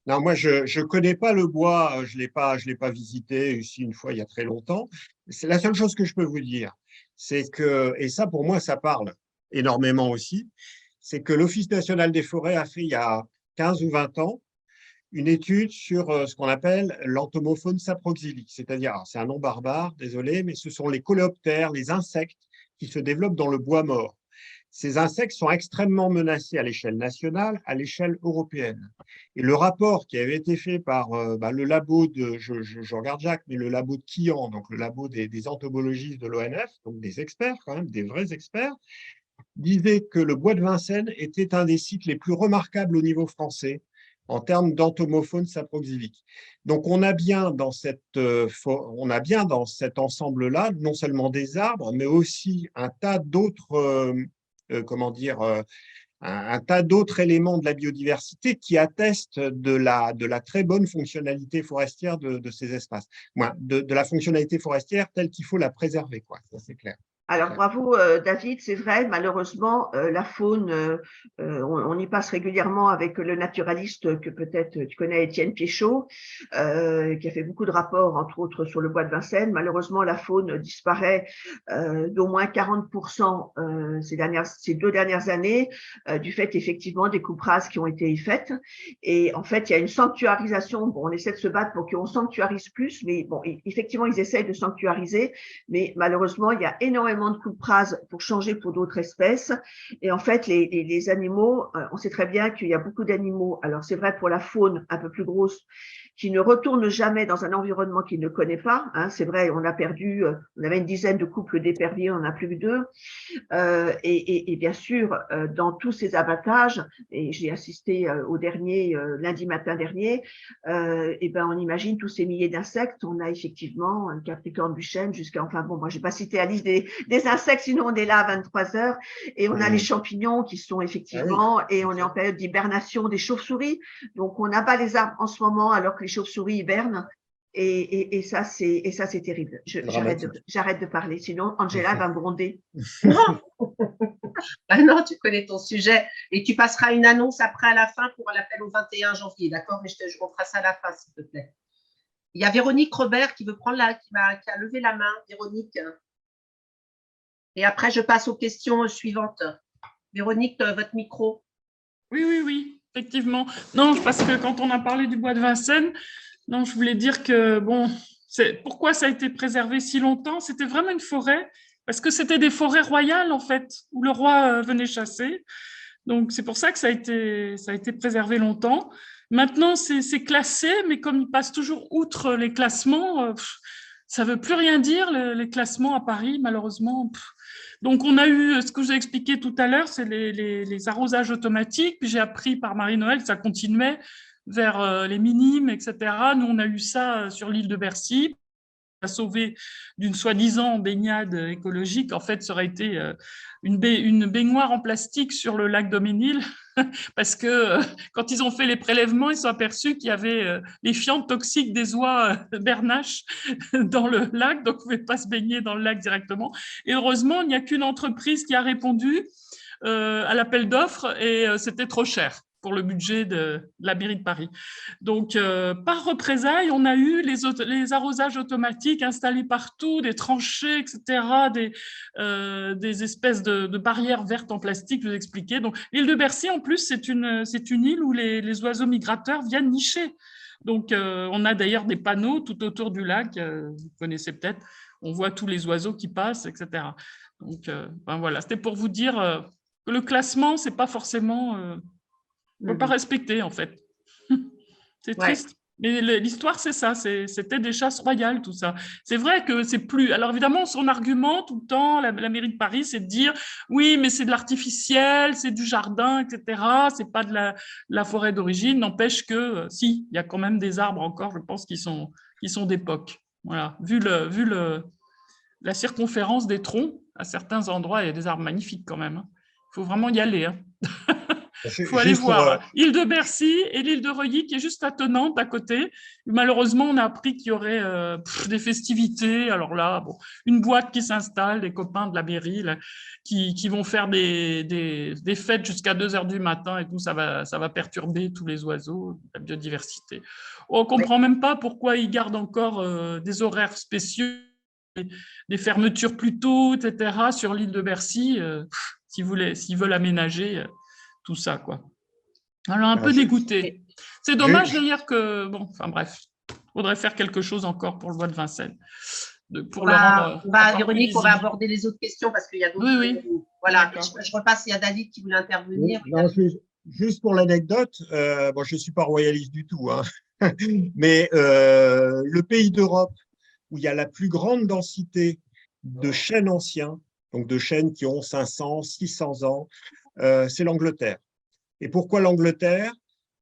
Non, moi, je connais pas le bois, je l'ai pas visité ici une fois il y a très longtemps. C'est la seule chose que je peux vous dire, c'est que, et ça pour moi, ça parle énormément aussi, c'est que l'Office national des forêts a fait il y a 15 ou 20 ans une étude sur ce qu'on appelle l'entomofaune saproxylique, c'est-à-dire, alors, c'est un nom barbare, désolé, mais ce sont les coléoptères, les insectes qui se développent dans le bois mort. Ces insectes sont extrêmement menacés à l'échelle nationale, à l'échelle européenne. Et le rapport qui avait été fait par le labo de, je regarde Jacques, mais le labo de Quillan, donc le labo des entomologistes de l'ONF, donc des experts quand même, des vrais experts, disait que le bois de Vincennes était un des sites les plus remarquables au niveau français en termes d'entomofaune saproxylique. Donc, on a bien dans cet ensemble-là, non seulement des arbres, mais aussi un tas d'autres, un tas d'autres éléments de la biodiversité qui attestent de la très bonne fonctionnalité forestière de ces espaces. De la fonctionnalité forestière telle qu'il faut la préserver, quoi. Ça, c'est clair. Alors bravo David, c'est vrai, malheureusement la faune, on y passe régulièrement avec le naturaliste que peut-être tu connais, Étienne Piéchaud, qui a fait beaucoup de rapports entre autres sur le bois de Vincennes. Malheureusement la faune disparaît d'au moins 40% ces 2 dernières années du fait effectivement des coupes rases qui ont été faites. Et en fait il y a une sanctuarisation. Bon, on essaie de se battre pour qu'on sanctuarise plus, mais bon effectivement ils essayent de sanctuariser, mais malheureusement il y a énormément de coupes rases pour changer pour d'autres espèces. Et en fait, les animaux, on sait très bien qu'il y a beaucoup d'animaux. Alors, c'est vrai pour la faune un peu plus grosse, qui ne retourne jamais dans un environnement qu'il ne connaît pas. Hein. C'est vrai, on avait une dizaine de couples d'éperviers, on n'en a plus que 2. Et bien sûr, dans tous ces abattages, et j'ai assisté au dernier, lundi matin dernier, et ben on imagine tous ces milliers d'insectes. On a effectivement un capricorne du chêne jusqu'à, enfin bon, moi j'ai pas cité la liste des insectes, sinon on est là à 23 heures. Et on a les champignons qui sont effectivement, et on est en période d'hibernation des chauves-souris. Donc on abat les arbres en ce moment alors que les chauves-souris hibernent. Et ça, c'est terrible. J'arrête de parler, sinon Angela va me gronder. Ah non, tu connais ton sujet. Et tu passeras une annonce après à la fin pour l'appel au 21 janvier, d'accord? Mais on fera ça à la fin, s'il te plaît. Il y a Véronique Robert qui veut prendre qui a levé la main. Véronique. Et après, je passe aux questions suivantes. Véronique, votre micro. Oui, effectivement. Non, parce que quand on a parlé du bois de Vincennes, non, je voulais dire que, bon, pourquoi ça a été préservé si longtemps? C'était vraiment une forêt, parce que c'était des forêts royales, en fait, où le roi venait chasser. Donc, c'est pour ça que ça a été préservé longtemps. Maintenant, c'est classé, mais comme il passe toujours outre les classements, ça ne veut plus rien dire, les classements à Paris, malheureusement. Donc, on a eu ce que j'ai expliqué tout à l'heure, c'est les arrosages automatiques. Puis j'ai appris par Marie-Noël que ça continuait vers les minimes, etc. Nous, on a eu ça sur l'île de Bercy. À sauver d'une soi-disant baignade écologique, en fait, ça aurait été une baignoire en plastique sur le lac Daumesnil, parce que quand ils ont fait les prélèvements, ils se sont aperçus qu'il y avait les fientes toxiques des oies bernaches dans le lac, donc on ne pouvait pas se baigner dans le lac directement. Et heureusement, il n'y a qu'une entreprise qui a répondu à l'appel d'offres et c'était trop cher pour le budget de la mairie de Paris. Donc, par représailles, on a eu les arrosages automatiques installés partout, des tranchées, etc., des espèces de barrières vertes en plastique, je vous expliquais. Donc, l'île de Bercy, en plus, c'est une île où les oiseaux migrateurs viennent nicher. Donc, on a d'ailleurs des panneaux tout autour du lac, vous connaissez peut-être, on voit tous les oiseaux qui passent, etc. Donc, voilà, c'était pour vous dire que le classement, c'est pas forcément... on ne peut pas respecter, en fait. C'est triste. Mais l'histoire, c'est ça. C'était des chasses royales, tout ça. C'est vrai que c'est plus... Alors, évidemment, son argument, tout le temps, la mairie de Paris, c'est de dire « Oui, mais c'est de l'artificiel, c'est du jardin, etc. C'est pas de la forêt d'origine. » N'empêche que, si, il y a quand même des arbres encore, je pense, qui sont d'époque. Voilà. Vu la circonférence des troncs, à certains endroits, il y a des arbres magnifiques quand même. Il faut vraiment y aller. Il faut aller voir. Île de Bercy et l'île de Reuilly qui est juste attenante à côté. Malheureusement, on a appris qu'il y aurait des festivités. Alors là, bon, une boîte qui s'installe, des copains de la mairie là, qui vont faire des fêtes jusqu'à 2 heures du matin et tout. Ça va perturber tous les oiseaux, la biodiversité. On ne comprend même pas pourquoi ils gardent encore des horaires spéciaux, des fermetures plus tôt, etc. sur l'île de Bercy, s'ils veulent aménager tout ça, quoi. Alors, un peu dégoûté. C'est dommage d'ailleurs que, bon, enfin bref, il faudrait faire quelque chose encore pour le bois de Vincennes. Véronique, on va aborder les autres questions parce qu'il y a d'autres. Oui. Voilà, je repasse, il y a David qui voulait intervenir. Non, juste pour l'anecdote, bon, je ne suis pas royaliste du tout, hein, mais le pays d'Europe où il y a la plus grande densité de chênes anciens, donc de chênes qui ont 500, 600 ans, c'est l'Angleterre. Et pourquoi l'Angleterre?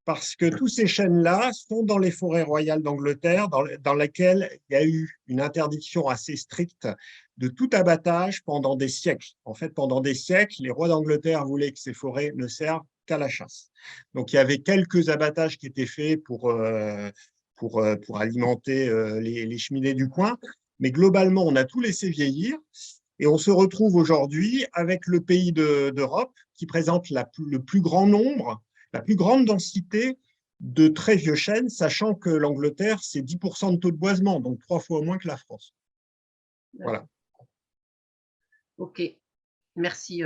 Parce que tous ces chênes-là sont dans les forêts royales d'Angleterre, dans lesquelles il y a eu une interdiction assez stricte de tout abattage pendant des siècles. En fait, pendant des siècles, les rois d'Angleterre voulaient que ces forêts ne servent qu'à la chasse. Donc, il y avait quelques abattages qui étaient faits pour alimenter les cheminées du coin. Mais globalement, on a tout laissé vieillir et on se retrouve aujourd'hui avec le pays d'Europe qui présente le plus grand nombre, la plus grande densité de très vieux chênes, sachant que l'Angleterre, c'est 10% de taux de boisement, donc 3 fois moins que la France. Voilà. OK, merci.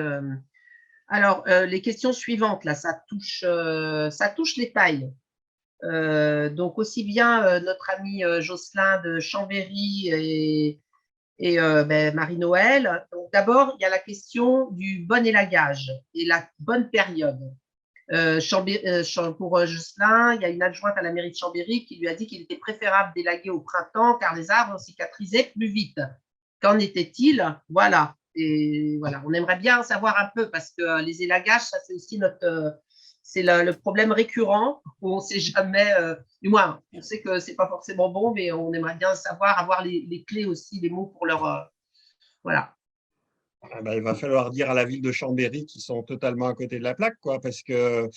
Alors, les questions suivantes, là, ça touche les tailles. Donc, aussi bien notre ami Jocelyn de Chambéry et Marie-Noël. Donc, d'abord, il y a la question du bon élagage et la bonne période. Pour Jocelyn, il y a une adjointe à la mairie de Chambéry qui lui a dit qu'il était préférable d'élaguer au printemps car les arbres cicatrisaient plus vite. Qu'en était-il? Voilà. Et voilà, on aimerait bien savoir un peu parce que les élagages, ça c'est aussi c'est le problème récurrent où on ne sait jamais, du moins, on sait que ce n'est pas forcément bon, mais on aimerait bien savoir, avoir les clés aussi, les mots pour leur… voilà. Il va falloir dire à la ville de Chambéry qu'ils sont totalement à côté de la plaque, quoi, parce que,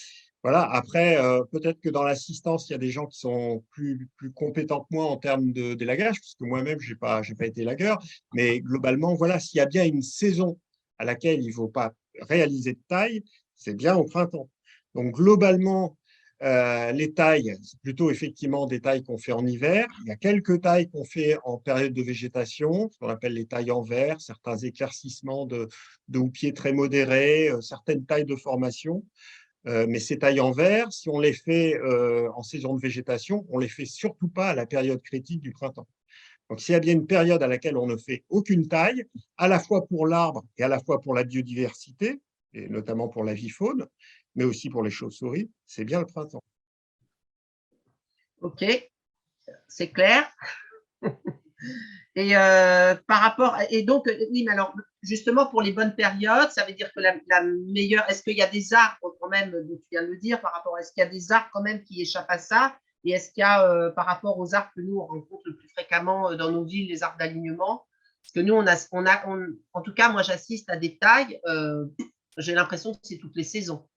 voilà, après, peut-être que dans l'assistance, il y a des gens qui sont plus compétents que moi en termes d'élagage, parce que moi-même, je n'ai pas été élagueur, mais globalement, voilà, s'il y a bien une saison à laquelle il ne faut pas réaliser de taille, c'est bien au printemps. Donc, globalement, les tailles, c'est plutôt effectivement des tailles qu'on fait en hiver. Il y a quelques tailles qu'on fait en période de végétation, ce qu'on appelle les tailles en verre, certains éclaircissements de houppiers très modérés, certaines tailles de formation. Mais ces tailles en verre, si on les fait en saison de végétation, on ne les fait surtout pas à la période critique du printemps. Donc, s'il y a bien une période à laquelle on ne fait aucune taille, à la fois pour l'arbre et à la fois pour la biodiversité, et notamment pour la vie faune, mais aussi pour les chauves-souris, c'est bien le printemps. OK, c'est clair. Et par rapport… Et donc, oui, mais alors, justement, pour les bonnes périodes, ça veut dire que la meilleure… Est-ce qu'il y a des arbres, quand même, tu viens de le dire, par rapport… Est-ce qu'il y a des arbres, quand même, qui échappent à ça? Et est-ce qu'il y a, par rapport aux arbres que nous, on rencontre le plus fréquemment dans nos villes, les arbres d'alignement? Parce que nous, en tout cas, moi, j'assiste à des tailles, j'ai l'impression que c'est toutes les saisons.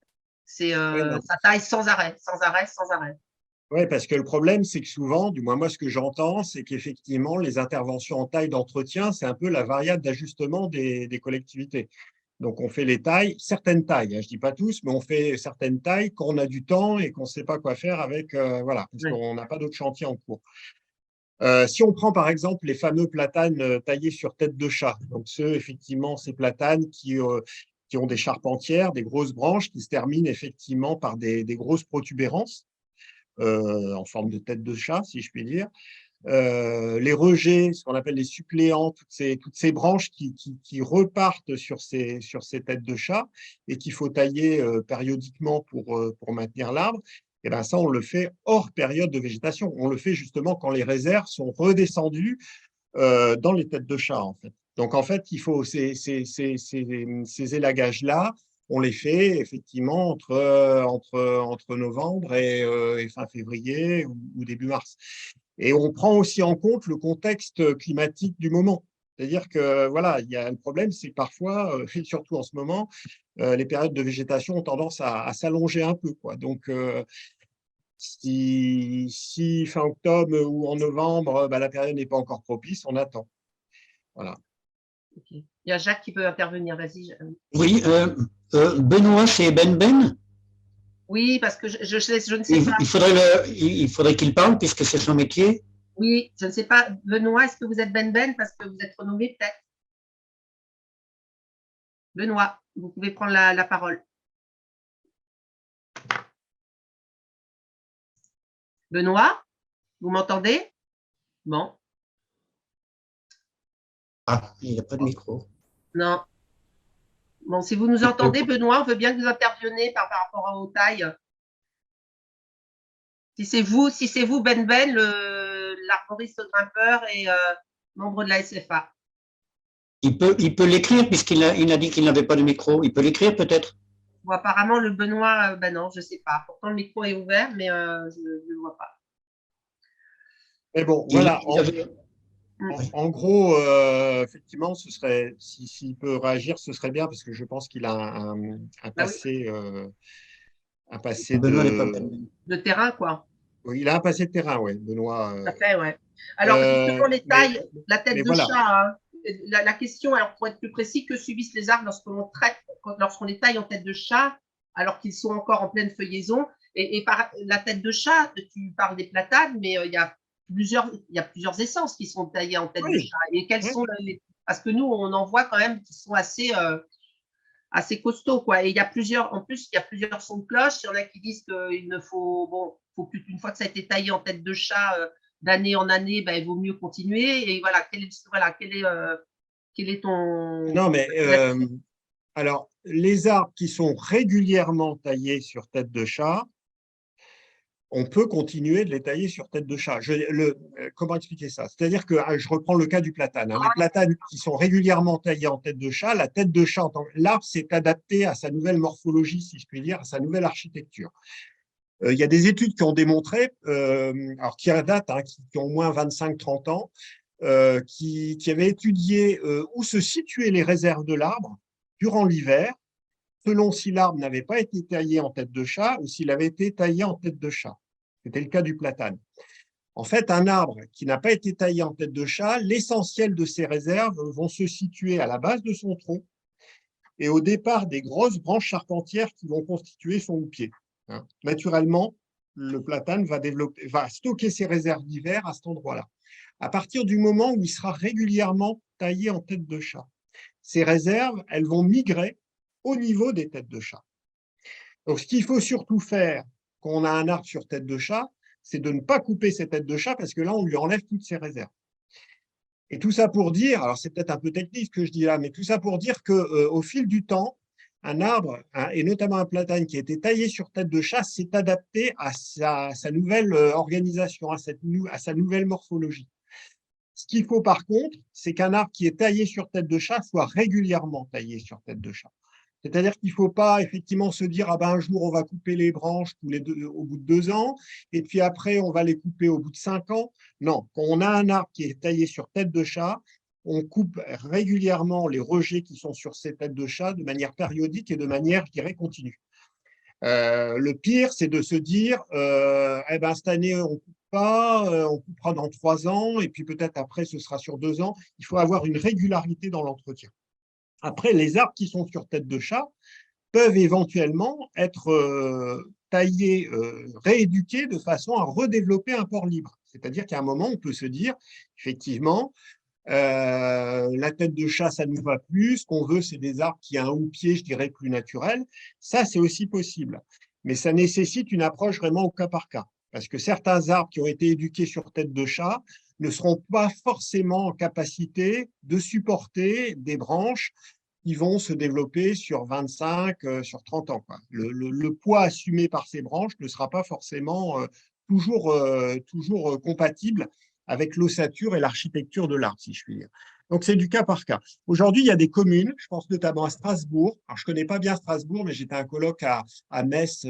Ça taille sans arrêt, sans arrêt, sans arrêt. Oui, parce que le problème, c'est que souvent, du moins moi, ce que j'entends, c'est qu'effectivement, les interventions en taille d'entretien, c'est un peu la variable d'ajustement des collectivités. Donc, on fait les tailles, certaines tailles, hein, je ne dis pas tous, mais on fait certaines tailles quand on a du temps et qu'on ne sait pas quoi faire avec, voilà, parce qu'on n'a pas d'autres chantiers en cours. Si on prend par exemple les fameux platanes taillés sur tête de chat, donc effectivement, ces platanes qui ont des charpentières, des grosses branches qui se terminent effectivement par des grosses protubérances en forme de tête de chat, si je puis dire. Les rejets, ce qu'on appelle les suppléants, toutes ces branches qui repartent sur ces têtes de chat et qu'il faut tailler périodiquement pour maintenir l'arbre, et bien ça, on le fait hors période de végétation. On le fait justement quand les réserves sont redescendues dans les têtes de chat, en fait. Donc, en fait, il faut ces élagages-là, on les fait effectivement entre novembre et fin février ou début mars. Et on prend aussi en compte le contexte climatique du moment. C'est-à-dire que voilà, il y a le problème, c'est que parfois, et surtout en ce moment, les périodes de végétation ont tendance à s'allonger un peu, quoi. Donc, si fin octobre ou en novembre, la période n'est pas encore propice, on attend. Voilà. Ok. Il y a Jacques qui peut intervenir, vas-y. Oui, Benoît, c'est Ben? Oui, parce que je ne sais pas. Il faudrait qu'il parle puisque c'est son métier. Oui, je ne sais pas. Benoît, est-ce que vous êtes Ben parce que vous êtes renommé peut-être? Benoît, vous pouvez prendre la parole. Benoît, vous m'entendez? Bon. Ah, il n'y a pas de micro. Non. Bon, si vous nous entendez, Benoît, on veut bien que vous interveniez par rapport aux tailles. Si c'est vous, Ben, l'arboriste grimpeur et membre de la SFA. Il peut l'écrire puisqu'il a dit qu'il n'avait pas de micro. Il peut l'écrire peut-être. Bon, apparemment, le Benoît, non, je ne sais pas. Pourtant, le micro est ouvert, mais je ne le vois pas. Mais bon, voilà. En gros, effectivement, ce serait, s'il peut réagir, ce serait bien parce que je pense qu'il a un passé, un passé de terrain, quoi. Oui, il a un passé de terrain, oui, Benoît. Tout à fait, ouais. Alors, justement, les tailles, la tête de voilà. chat, hein, la question, alors pour être plus précis, que subissent les arbres lorsqu'on les taille en tête de chat, alors qu'ils sont encore en pleine feuillaison? Et par la tête de chat, tu parles des platanes, mais il y a plusieurs essences qui sont taillées en tête de chat. Et quelles sont parce que nous, on en voit quand même qui sont assez costauds, quoi. Et en plus, il y a plusieurs sons de cloche. Il y en a qui disent qu'il ne faut plus, une fois que ça a été taillé en tête de chat, d'année en année, il vaut mieux continuer. Et voilà, quel est ton… Non, mais alors, les arbres qui sont régulièrement taillés sur tête de chat, on peut continuer de les tailler sur tête de chat. Comment expliquer ça? C'est-à-dire que, je reprends le cas du platane. Les platanes qui sont régulièrement taillés en tête de chat, la tête de chat, l'arbre s'est adapté à sa nouvelle morphologie, si je puis dire, à sa nouvelle architecture. Il y a des études qui ont démontré, alors qui datent, qui ont au moins 25-30 ans, qui avaient étudié où se situaient les réserves de l'arbre durant l'hiver, selon si l'arbre n'avait pas été taillé en tête de chat ou s'il avait été taillé en tête de chat. C'était le cas du platane. En fait, un arbre qui n'a pas été taillé en tête de chat, l'essentiel de ses réserves vont se situer à la base de son tronc et au départ des grosses branches charpentières qui vont constituer son houppier. Naturellement, le platane va stocker ses réserves d'hiver à cet endroit-là. À partir du moment où il sera régulièrement taillé en tête de chat, ces réserves, elles vont migrer au niveau des têtes de chat. Donc, ce qu'il faut surtout faire quand on a un arbre sur tête de chat, c'est de ne pas couper ses têtes de chat parce que là, on lui enlève toutes ses réserves. Et tout ça pour dire, alors c'est peut-être un peu technique ce que je dis là, mais tout ça pour dire qu'au fil du temps, un arbre, et notamment un platane qui a été taillé sur tête de chat, s'est adapté à sa nouvelle organisation, à sa nouvelle morphologie. Ce qu'il faut par contre, c'est qu'un arbre qui est taillé sur tête de chat soit régulièrement taillé sur tête de chat. C'est-à-dire qu'il ne faut pas effectivement se dire un jour on va couper les branches au bout de 2 ans, et puis après on va les couper au bout de 5 ans. Non, quand on a un arbre qui est taillé sur tête de chat, on coupe régulièrement les rejets qui sont sur ces têtes de chat de manière périodique et de manière, je dirais, continue. Le pire, c'est de se dire cette année on ne coupe pas, on coupera dans 3 ans, et puis peut-être après ce sera sur 2 ans. Il faut avoir une régularité dans l'entretien. Après, les arbres qui sont sur tête de chat peuvent éventuellement être taillés, rééduqués de façon à redévelopper un port libre. C'est-à-dire qu'à un moment, on peut se dire, effectivement, la tête de chat, ça ne nous va plus. Ce qu'on veut, c'est des arbres qui ont un houppier, je dirais, plus naturel. Ça, c'est aussi possible. Mais ça nécessite une approche vraiment au cas par cas. Parce que certains arbres qui ont été éduqués sur tête de chat ne seront pas forcément en capacité de supporter des branches qui vont se développer sur 25, sur 30 ans. Le poids assumé par ces branches ne sera pas forcément toujours compatible avec l'ossature et l'architecture de l'arbre, si je puis dire. Donc, c'est du cas par cas. Aujourd'hui, il y a des communes, je pense notamment à Strasbourg. Alors, je ne connais pas bien Strasbourg, mais j'étais à un colloque à Metz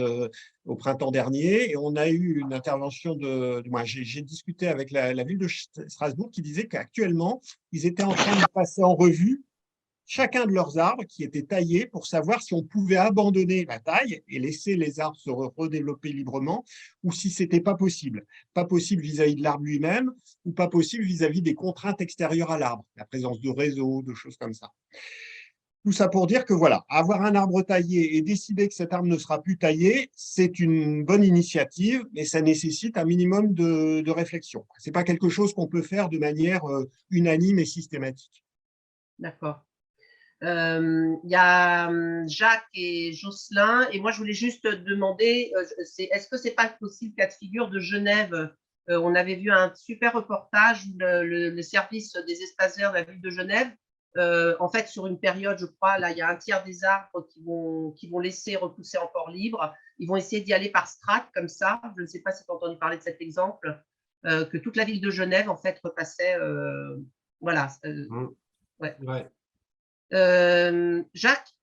au printemps dernier et on a eu une intervention moi, j'ai discuté avec la ville de Strasbourg qui disait qu'actuellement, ils étaient en train de passer en revue chacun de leurs arbres qui étaient taillés pour savoir si on pouvait abandonner la taille et laisser les arbres se redévelopper librement ou si ce n'était pas possible. Pas possible vis-à-vis de l'arbre lui-même ou pas possible vis-à-vis des contraintes extérieures à l'arbre, la présence de réseaux, de choses comme ça. Tout ça pour dire que voilà, avoir un arbre taillé et décider que cet arbre ne sera plus taillé, c'est une bonne initiative, mais ça nécessite un minimum de réflexion. Ce n'est pas quelque chose qu'on peut faire de manière unanime et systématique. D'accord. Il y a Jacques et Jocelyn, et moi je voulais juste demander, est-ce que c'est pas possible cas de figure de Genève? On avait vu un super reportage où le service des espaces verts de la ville de Genève, en fait sur une période, je crois, là il y a un tiers des arbres qui vont laisser repousser encore libre. Ils vont essayer d'y aller par strates comme ça. Je ne sais pas si tu as entendu parler de cet exemple, que toute la ville de Genève en fait repassait, voilà. Ouais. Ouais. Jacques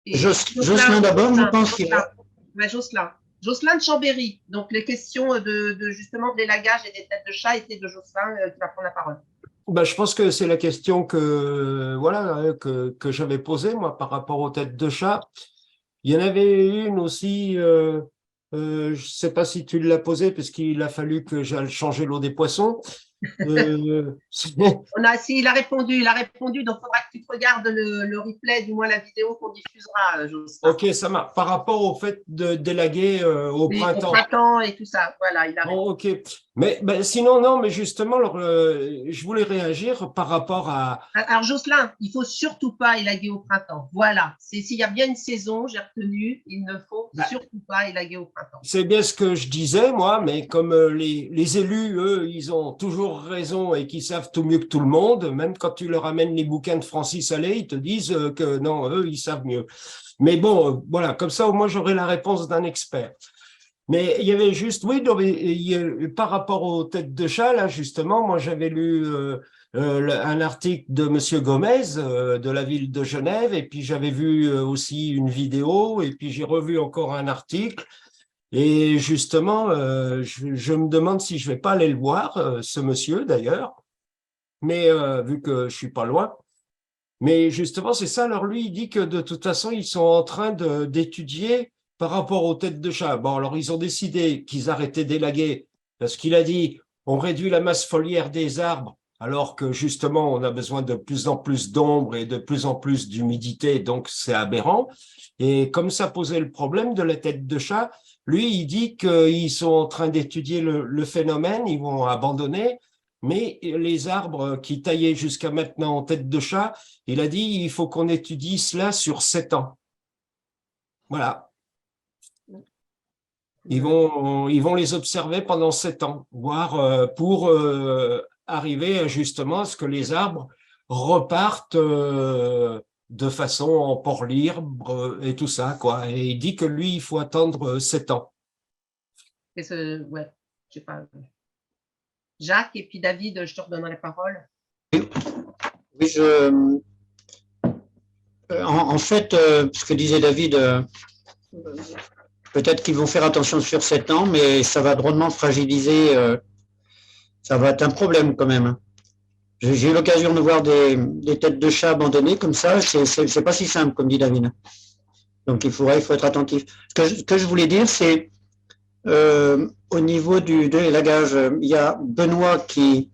et Jocelyn d'abord, je pense qu'il va. Ouais, Jocelyn de Chambéry. Donc, les questions de justement de l'élagage et des têtes de chat étaient de Jocelyn qui va prendre la parole. Ben, je pense que c'est la question que j'avais posée, moi, par rapport aux têtes de chat. Il y en avait une aussi, je ne sais pas si tu l'as posée, parce qu'il a fallu que j'aille changer l'eau des poissons. Il a répondu, donc il faudra que tu te regardes le replay, du moins la vidéo qu'on diffusera, Jocelyn. Ok, ça marche. Par rapport au fait d'élaguer au printemps. Au printemps et tout ça, voilà, il a répondu. Ok, mais sinon, non, mais justement, alors, je voulais réagir par rapport à… Alors, Jocelyn, il ne faut surtout pas élaguer au printemps. Voilà, s'il y a bien une saison, j'ai retenu, il ne faut surtout pas élaguer au printemps. C'est bien ce que je disais, moi, mais comme les élus, eux, ils ont toujours raison et qu'ils savent tout mieux que tout le monde, même quand tu leur amènes les bouquins de Francis Allais, ils te disent que non, eux, ils savent mieux. Mais bon, voilà, comme ça, au moins, j'aurai la réponse d'un expert. Mais il y avait juste, oui, par rapport aux têtes de chat, là, justement, moi, j'avais lu un article de Monsieur Gomez de la ville de Genève, et puis j'avais vu aussi une vidéo, et puis j'ai revu encore un article. Et justement, je me demande si je vais pas aller le voir, ce monsieur d'ailleurs, mais vu que je suis pas loin. Mais justement, c'est ça. Alors lui, il dit que de toute façon, ils sont en train d'étudier par rapport aux têtes de chat. Bon, alors ils ont décidé qu'ils arrêtaient d'élaguer parce qu'il a dit on réduit la masse foliaire des arbres, alors que justement, on a besoin de plus en plus d'ombre et de plus en plus d'humidité, donc c'est aberrant. Et comme ça posait le problème de la tête de chat, lui, il dit qu'ils sont en train d'étudier le phénomène, ils vont abandonner, mais les arbres qui taillaient jusqu'à maintenant en tête de chat, il a dit il faut qu'on étudie cela sur 7 ans. Voilà. Ils vont les observer pendant 7 ans, voire pour arriver justement à ce que les arbres repartent de façon en port libre et tout ça, quoi. Et il dit que lui, il faut attendre 7 ans. Ouais, je sais pas. Jacques et puis David, je te redonnerai la parole. Oui, en fait, ce que disait David, peut-être qu'ils vont faire attention sur 7 ans, mais ça va drôlement fragiliser, ça va être un problème quand même. J'ai eu l'occasion de voir des têtes de chat abandonnées comme ça, c'est pas si simple, comme dit David. Donc il faut être attentif. Ce que je voulais dire, c'est au niveau de l'élagage, il y a Benoît qui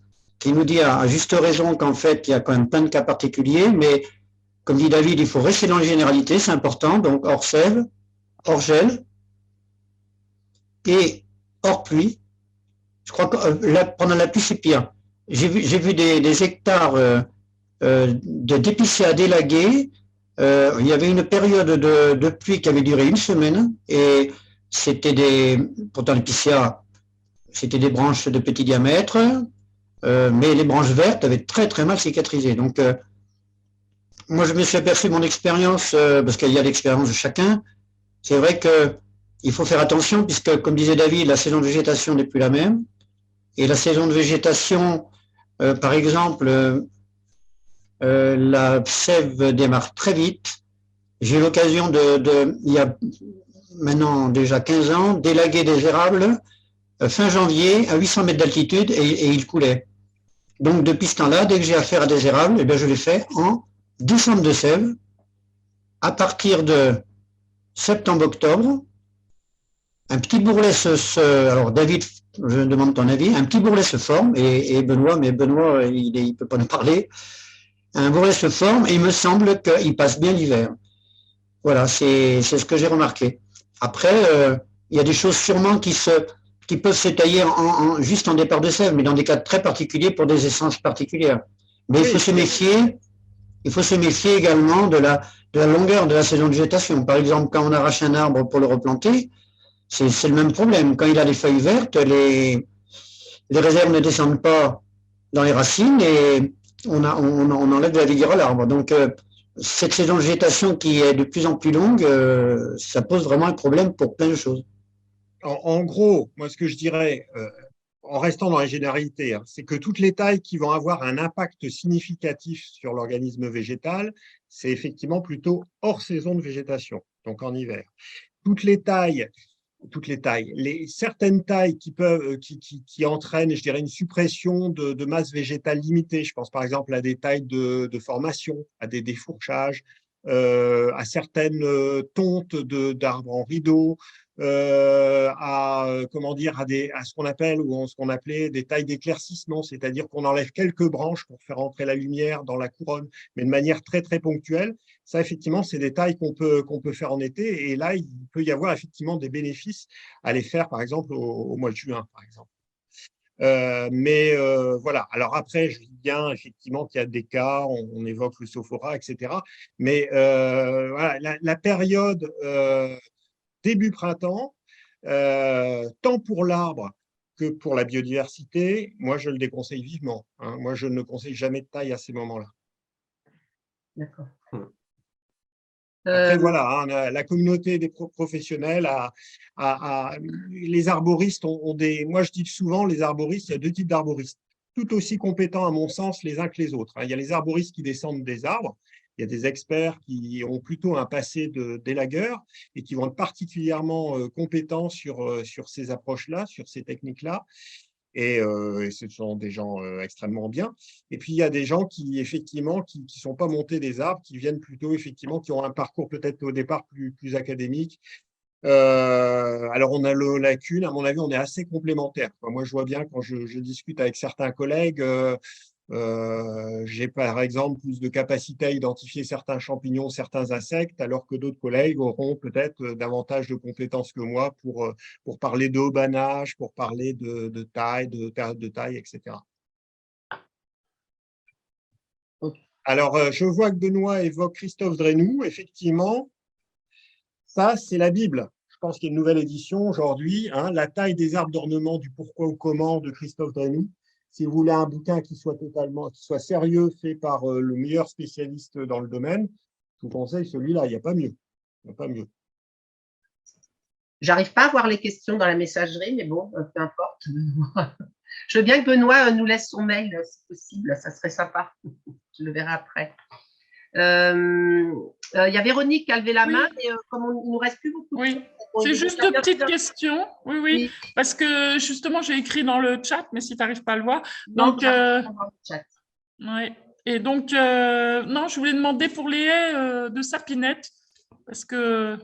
nous dit à juste raison qu'en fait, il y a quand même plein de cas particuliers, mais comme dit David, il faut rester dans les généralités, c'est important, donc hors sève, hors gel et hors pluie. Je crois que pendant la pluie, c'est pire. J'ai vu des hectares d'épicéas délagués. Il y avait une période de pluie qui avait duré 1 semaine et c'était pourtant l'épicéa, c'était des branches de petit diamètre, mais les branches vertes avaient très très mal cicatrisé. Donc moi je me suis aperçu de mon expérience, parce qu'il y a l'expérience de chacun, c'est vrai qu'il faut faire attention puisque comme disait David, la saison de végétation n'est plus la même. Et la saison de végétation, par exemple, la sève démarre très vite. J'ai eu l'occasion il y a maintenant déjà 15 ans, d'élaguer des érables fin janvier à 800 mètres d'altitude et ils coulaient. Donc depuis ce temps-là, dès que j'ai affaire à des érables, eh bien, je les fais en décembre de sève. À partir de septembre-octobre, un petit bourrelet alors David, je demande ton avis, un petit bourrelet se forme, et Benoît, mais Benoît, il ne peut pas nous parler. Un bourrelet se forme et il me semble qu'il passe bien l'hiver. Voilà, c'est ce que j'ai remarqué. Après, il y a des choses sûrement qui peuvent se tailler juste en départ de sève, mais dans des cas très particuliers pour des essences particulières. Mais il faut se méfier également de la longueur de la saison de végétation. Par exemple, quand on arrache un arbre pour le replanter, c'est le même problème. Quand il a les feuilles vertes, les réserves ne descendent pas dans les racines et on enlève de la vigueur à l'arbre. Donc, cette saison de végétation qui est de plus en plus longue, ça pose vraiment un problème pour plein de choses. En gros, moi, ce que je dirais, en restant dans les généralités, hein, c'est que toutes les tailles qui vont avoir un impact significatif sur l'organisme végétal, c'est effectivement plutôt hors saison de végétation, donc en hiver. Certaines tailles qui entraînent, je dirais, une suppression de masse végétale limitée. Je pense par exemple à des tailles de formation, à des défourchages, à certaines tontes d'arbres en rideau, à ce qu'on appelle ou ce qu'on appelait des tailles d'éclaircissement, c'est-à-dire qu'on enlève quelques branches pour faire entrer la lumière dans la couronne, mais de manière très très ponctuelle. Ça, effectivement, c'est des tailles qu'on peut faire en été, et là, il peut y avoir effectivement des bénéfices à les faire, par exemple, au mois de juin, par exemple. Voilà. Alors après, je dis bien effectivement qu'il y a des cas, on évoque le sophora, etc. Mais voilà, la période début printemps, tant pour l'arbre que pour la biodiversité, moi je le déconseille vivement. Hein. Moi, je ne conseille jamais de taille à ces moments-là. D'accord. Après, voilà, hein, la communauté des professionnels, les arboristes ont des. Moi, je dis souvent, les arboristes, il y a deux types d'arboristes, tout aussi compétents, à mon sens, les uns que les autres. Hein. Il y a les arboristes qui descendent des arbres. Il y a des experts qui ont plutôt un passé d'élagueurs et qui vont être particulièrement compétents sur ces approches-là, sur ces techniques-là. Et ce sont des gens extrêmement bien. Et puis, il y a des gens qui sont pas montés des arbres, qui viennent plutôt, effectivement, qui ont un parcours peut-être au départ plus académique. Alors, on a lacune, à mon avis, on est assez complémentaires. Moi, je vois bien quand je discute avec certains collègues, j'ai par exemple plus de capacité à identifier certains champignons, certains insectes, alors que d'autres collègues auront peut-être davantage de compétences que moi pour parler de haubanage, pour parler de taille, de période de taille, etc. Alors, je vois que Benoît évoque Christophe Drenou. Effectivement, ça, c'est la Bible. Je pense qu'il y a une nouvelle édition aujourd'hui, hein, La taille des arbres d'ornement du pourquoi au comment de Christophe Drenou. Si vous voulez un bouquin qui soit sérieux, fait par le meilleur spécialiste dans le domaine, je vous conseille celui-là. Il n'y a pas mieux. Il n'y a pas mieux. J'arrive pas à voir les questions dans la messagerie, mais bon, peu importe. Je veux bien que Benoît nous laisse son mail, si possible. Ça serait sympa. Je le verrai après. Il y a Véronique qui a levé la main, mais comme il ne nous reste plus beaucoup de temps. C'est juste deux petites questions. Oui, parce que justement, j'ai écrit dans le chat, mais si tu n'arrives pas à le voir. Donc, ouais. Et donc, non, je voulais demander pour les haies de sapinette, parce que,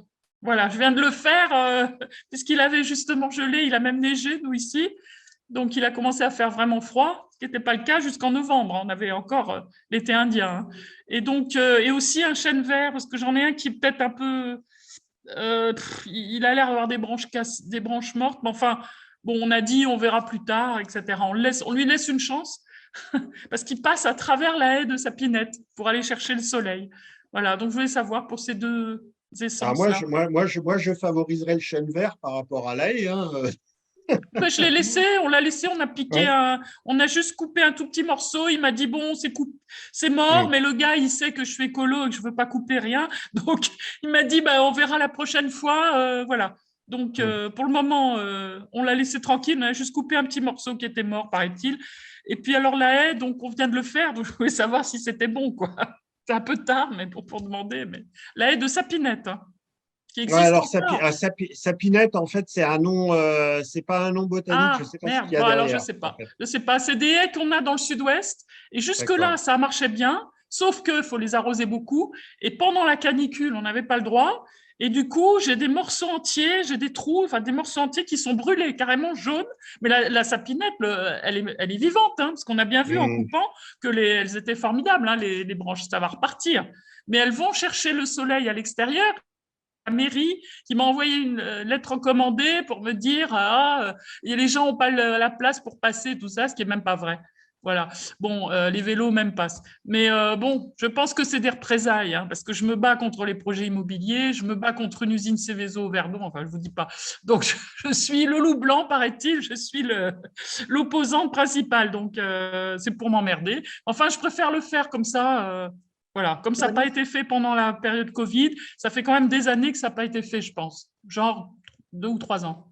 voilà, je viens de le faire, puisqu'il avait justement gelé, il a même neigé, nous, ici. Donc, il a commencé à faire vraiment froid, ce qui n'était pas le cas jusqu'en novembre. On avait encore l'été indien. Hein. Et donc, et aussi un chêne vert, parce que j'en ai un qui est peut-être un peu… il a l'air d'avoir des branches mortes. Mais enfin, bon, on a dit, on verra plus tard, etc. On lui laisse une chance, parce qu'il passe à travers la haie de sapinette pour aller chercher le soleil. Voilà, donc je voulais savoir pour ces deux essences-là. Moi, je favoriserais le chêne vert par rapport à la haie. Hein. Je l'ai laissé, on l'a laissé, on a piqué on a juste coupé un tout petit morceau. Il m'a dit bon, c'est mort, mais le gars il sait que je suis écolo et que je veux pas couper rien, donc il m'a dit on verra la prochaine fois, voilà. Donc, pour le moment, on l'a laissé tranquille. On a juste coupé un petit morceau qui était mort, paraît-il. Et puis, alors, la haie, donc, on vient de le faire. Donc, je voulais savoir si c'était bon, quoi. C'est un peu tard, mais pour demander. Mais la haie de sapinette, hein, qui existe alors, encore. sapinette, en fait, c'est un nom, c'est pas un nom botanique. Je Ah, ne sais pas ce merde. qu'il y a Bon, alors, derrière. je sais En pas. fait. Je sais pas. C'est des haies qu'on a dans le sud-ouest. Et jusque-là, D'accord. ça marchait bien. Sauf qu'il faut les arroser beaucoup. Et pendant la canicule, on n'avait pas le droit. Et du coup, j'ai des morceaux entiers, j'ai des trous, enfin des morceaux entiers qui sont brûlés, carrément jaunes. Mais la sapinette, elle est vivante, hein, parce qu'on a bien vu en Hmm. coupant que elles étaient formidables, hein, les branches. Ça va repartir. Mais elles vont chercher le soleil à l'extérieur. La mairie qui m'a envoyé une lettre recommandée pour me dire les gens n'ont pas la place pour passer, tout ça, ce qui n'est même pas vrai. Voilà. Bon, les vélos même passent. Mais bon, je pense que c'est des représailles, hein, parce que je me bats contre les projets immobiliers, je me bats contre une usine Céveso au Verdon, enfin, je ne vous dis pas. Donc, je suis le loup blanc, paraît-il, je suis l'opposant principal. Donc, c'est pour m'emmerder. Enfin, je préfère le faire comme ça. Voilà, comme ça n'a pas été fait pendant la période Covid, ça fait quand même des années que ça n'a pas été fait, je pense. Genre 2 ou 3 ans.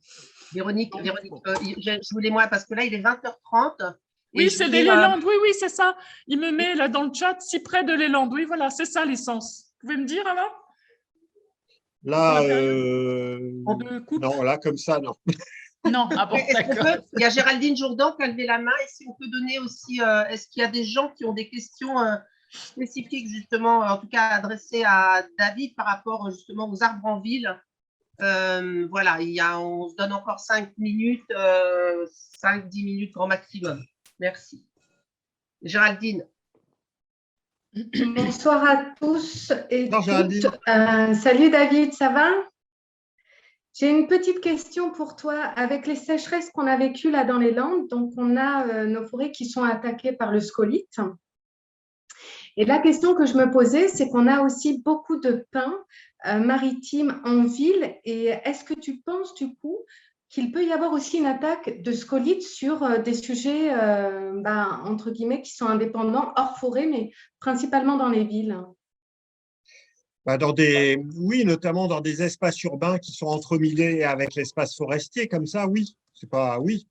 Véronique, je voulais moi, parce que là, il est 20h30. Oui, c'est des Lélandes, oui, c'est ça. Il me met là dans le chat, si près de Lélandes. Oui, voilà, c'est ça l'essence. Vous pouvez me dire alors? Là, non, là, comme ça, non. Non, ah bon, d'accord. Il y a Géraldine Jourdan qui a levé la main. Et si on peut donner aussi, est-ce qu'il y a des gens qui ont des questions spécifiques, justement, en tout cas adressées à David par rapport justement aux arbres en ville? Voilà, on se donne encore 5 minutes, 5-10 minutes grand maximum. Merci. Géraldine. Bonsoir à tous et Non, Géraldine. toutes. Salut David, ça va? J'ai une petite question pour toi. Avec les sécheresses qu'on a vécues là dans les Landes, donc on a nos forêts qui sont attaquées par le scolyte. Et la question que je me posais, c'est qu'on a aussi beaucoup de pins maritimes en ville. Et est-ce que tu penses du coup qu'il peut y avoir aussi une attaque de scolyte sur des sujets, entre guillemets, qui sont indépendants, hors forêt, mais principalement dans les villes? Oui, notamment dans des espaces urbains qui sont entremêlés avec l'espace forestier, comme ça, oui. C'est pas oui.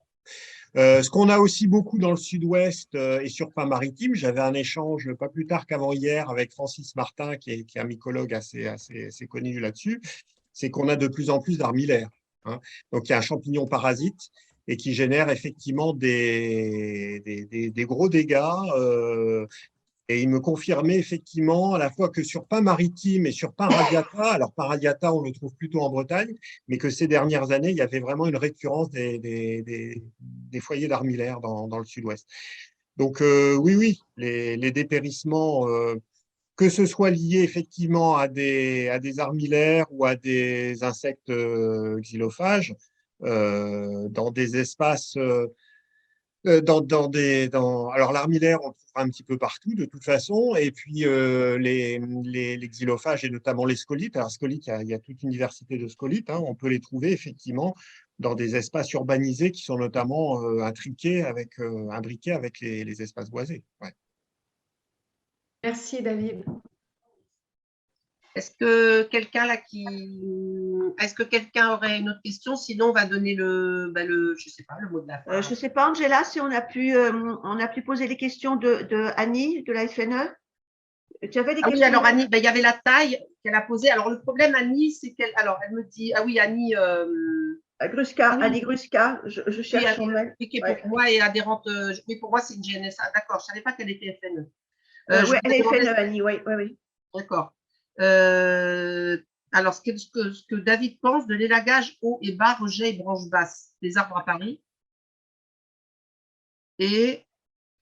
Ce qu'on a aussi beaucoup dans le sud-ouest et sur Pins-Maritimes, j'avais un échange pas plus tard qu'avant-hier avec Francis Martin, qui est un mycologue assez connu là-dessus, c'est qu'on a de plus en plus d'armillaires. Hein. Donc, il y a un champignon parasite et qui génère effectivement des gros dégâts. Et il me confirmait effectivement à la fois que sur Pins-Maritimes et sur Pins radiata, alors Pins radiata, on le trouve plutôt en Bretagne, mais que ces dernières années, il y avait vraiment une récurrence des foyers d'armillaires dans le sud-ouest. Donc oui, les dépérissements, que ce soit lié effectivement à des armillaires ou à des insectes xylophages, dans des espaces… alors l'armillaire, on le trouvera un petit peu partout de toute façon, et puis les xylophages et notamment les scolites. Alors scolites, il y a toute une diversité de scolites, hein, on peut les trouver effectivement dans des espaces urbanisés qui sont notamment imbriqués avec les espaces boisés. Ouais. Merci David. Est-ce que quelqu'un aurait une autre question? Sinon, on va donner je sais pas, le mot de la fin. Je sais pas, Angela, si on a pu poser les questions de Annie de la FNE. Tu avais des questions? Oui, alors Annie, il y avait la taille qu'elle a posée. Alors le problème, Annie, c'est qu'elle, alors elle me dit, ah oui, Annie. Gruska, oui. Annie Gruska, je cherche oui, son mail. Qui pour moi est adhérente. Oui, pour moi, c'est une GNSA. D'accord, je ne savais pas qu'elle était FNE. Oui, elle est FNE, Annie, oui. D'accord. Alors, ce que David pense de l'élagage haut et bas, rejet et branches basses des arbres à Paris, et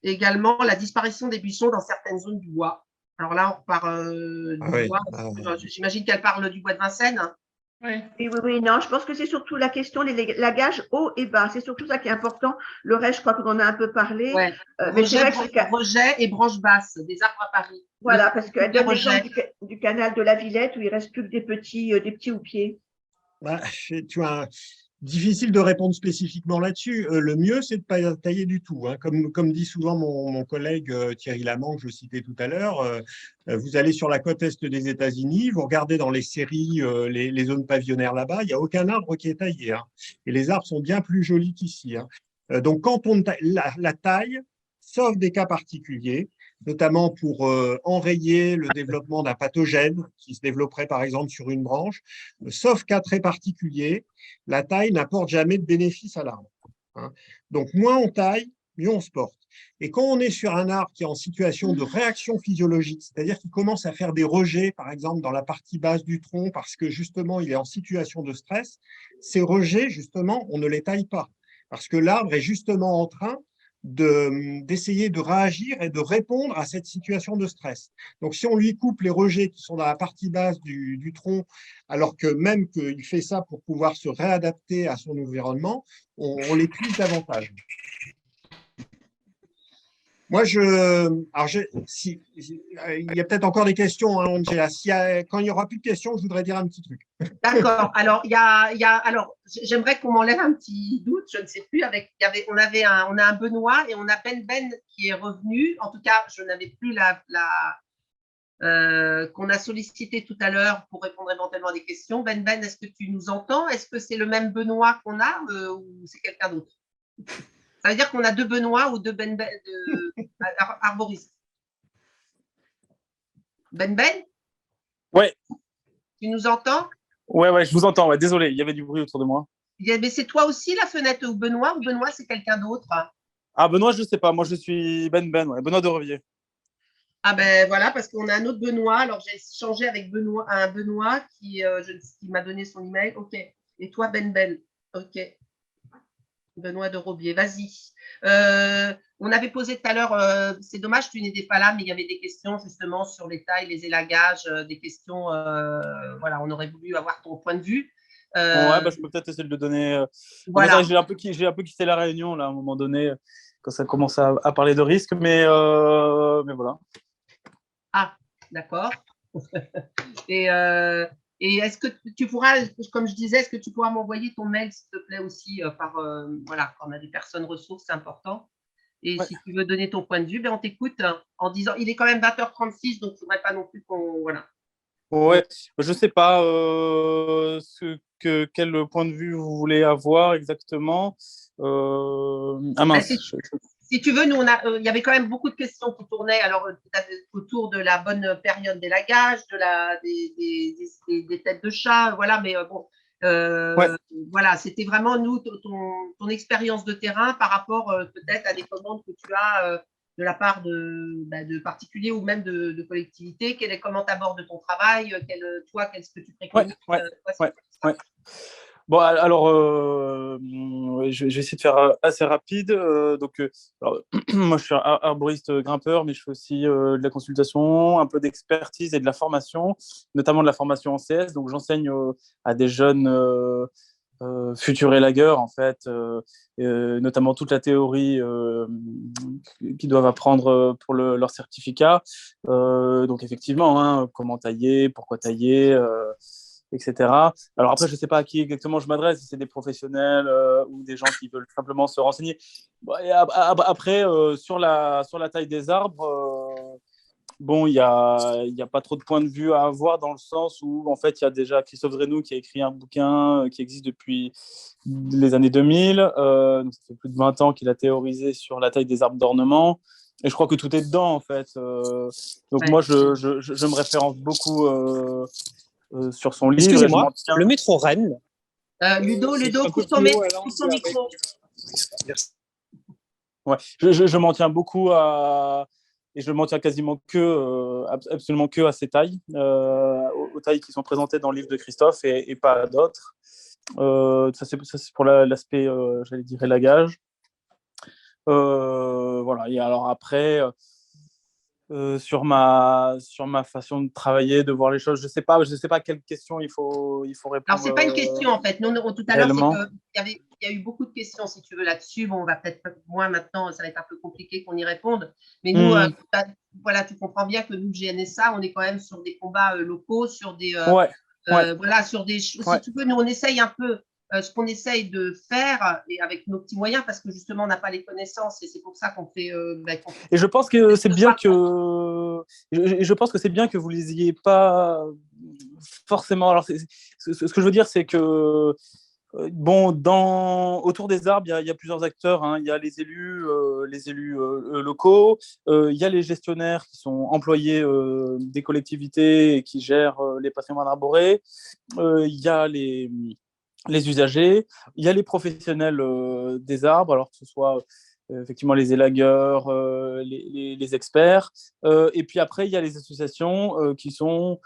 également la disparition des buissons dans certaines zones du bois. Alors là, on repart du bois. J'imagine qu'elle parle du bois de Vincennes. Oui, non, je pense que c'est surtout la question des lagages haut et bas. C'est surtout ça qui est important. Le reste, je crois qu'on en a un peu parlé. Ouais. Rejet et branches basses des arbres à Paris. Voilà, parce qu'elle donne l'exemple du canal de la Villette où il ne reste plus que des petits houppiers. Difficile de répondre spécifiquement là-dessus. Le mieux, c'est de ne pas tailler du tout, hein. Comme dit souvent mon collègue Thierry Lamant, que je citais tout à l'heure, vous allez sur la côte est des États-Unis, vous regardez dans les séries les zones pavillonnaires là-bas, il n'y a aucun arbre qui est taillé, hein. Et les arbres sont bien plus jolis qu'ici, hein. Donc, quand on la taille, sauf des cas particuliers, notamment pour enrayer le développement d'un pathogène qui se développerait par exemple sur une branche, sauf cas très particuliers, la taille n'apporte jamais de bénéfice à l'arbre, hein. Donc, moins on taille, mieux on se porte. Et quand on est sur un arbre qui est en situation de réaction physiologique, c'est-à-dire qu'il commence à faire des rejets, par exemple, dans la partie basse du tronc, parce que justement, il est en situation de stress, ces rejets, justement, on ne les taille pas, parce que l'arbre est justement en train d'essayer de réagir et de répondre à cette situation de stress. Donc, si on lui coupe les rejets qui sont dans la partie basse du tronc, alors que même qu'il fait ça pour pouvoir se réadapter à son environnement, on l'épuise davantage. Moi, il y a peut-être encore des questions, hein, Angela. Quand il n'y aura plus de questions, je voudrais dire un petit truc. D'accord. Alors, alors, j'aimerais qu'on m'enlève un petit doute. Je ne sais plus. On a un Benoît et on a Ben qui est revenu. En tout cas, je n'avais plus qu'on a sollicité tout à l'heure pour répondre éventuellement à des questions. Ben, est-ce que tu nous entends? Est-ce que c'est le même Benoît qu'on a ou c'est quelqu'un d'autre? Ça veut dire qu'on a deux Benoît ou deux arboristes. Ben? Ouais. Tu nous entends? Ouais, je vous entends. Ouais, désolé, il y avait du bruit autour de moi. Mais c'est toi aussi la fenêtre ou Benoît c'est quelqu'un d'autre? Ah, Benoît, je ne sais pas. Moi, je suis Ben, ouais. Benoît de Revier. Ah ben voilà, parce qu'on a un autre Benoît. Alors, j'ai échangé avec un Benoît qui m'a donné son email. OK. Et toi, Ben? OK. Benoît de Robier, vas-y. On avait posé tout à l'heure, c'est dommage, tu n'étais pas là, mais il y avait des questions justement sur les tailles, les élagages, des questions, voilà, on aurait voulu avoir ton point de vue. Ouais, je peux peut-être essayer de le donner. Voilà. J'ai un peu quitté la réunion là, à un moment donné, quand ça commence à parler de risque, mais voilà. Ah, d'accord. Et est-ce que tu pourras, comme je disais, est-ce que tu pourras m'envoyer ton mail, s'il te plaît, aussi, voilà, quand on a des personnes ressources, c'est important. Et si tu veux donner ton point de vue, ben on t'écoute en disant, il est quand même 20h36, donc il ne faudrait pas non plus qu'on… Voilà. Ouais, je ne sais pas quel point de vue vous voulez avoir exactement. Ah mince. Si tu veux, nous, il y avait quand même beaucoup de questions qui tournaient alors, autour de la bonne période d'élagage, des têtes de chat, voilà, mais bon, voilà, c'était vraiment, nous, ton expérience de terrain par rapport peut-être à des commandes que tu as de la part de particuliers ou même de collectivités. Comment tu abordes ton travail, qu'est-ce que tu préconises? Ouais. Bon, alors, je vais essayer de faire assez rapide. Moi, je suis arboriste grimpeur, mais je fais aussi de la consultation, un peu d'expertise et de la formation, notamment de la formation en CS. Donc, j'enseigne à des jeunes futurs élagueurs, en fait, notamment toute la théorie qu'ils doivent apprendre pour leur certificat. Donc, effectivement, hein, comment tailler, pourquoi tailler, etc. Alors après, je ne sais pas à qui exactement je m'adresse, si c'est des professionnels ou des gens qui veulent simplement se renseigner. Et après, sur la taille des arbres, bon, il n'y a pas trop de points de vue à avoir dans le sens où, en fait, il y a déjà Christophe Drenou qui a écrit un bouquin qui existe depuis les années 2000. Donc ça fait plus de 20 ans qu'il a théorisé sur la taille des arbres d'ornement. Et je crois que tout est dedans, en fait. Donc moi, je me référence beaucoup sur son livre. Excusez-moi, le métro Rennes. Ludo, coupe ton micro. Ouais, je m'en tiens beaucoup et je m'en tiens quasiment absolument que à ces tailles, aux tailles qui sont présentées dans le livre de Christophe et pas à d'autres. Ça c'est pour l'aspect, j'allais dire, élagage. Voilà. Et alors après, sur ma façon de travailler, de voir les choses, je sais pas à quelle question il faut répondre. Alors c'est pas une question en fait. Nous, tout à l'heure, il y a eu beaucoup de questions, si tu veux, là-dessus. Bon, on va peut-être moins maintenant, ça va être un peu compliqué qu'on y réponde. Mais nous, voilà, tu comprends bien que nous, GNSA, on est quand même sur des combats locaux, sur des voilà, sur des. Si tu veux, nous, on essaye un peu ce qu'on essaye de faire et avec nos petits moyens, parce que justement, on n'a pas les connaissances et c'est pour ça qu'on fait. Et je pense que c'est bien que je pense que c'est bien que vous les ayez pas forcément. Alors, ce que je veux dire, c'est que bon, autour des arbres, il y a plusieurs acteurs, hein. Il y a les élus locaux, il y a les gestionnaires qui sont employés des collectivités et qui gèrent les patrimoines arborés, il y a les usagers, il y a les professionnels des arbres, alors que ce soit effectivement les élagueurs, les experts, et puis après, il y a les associations qui sont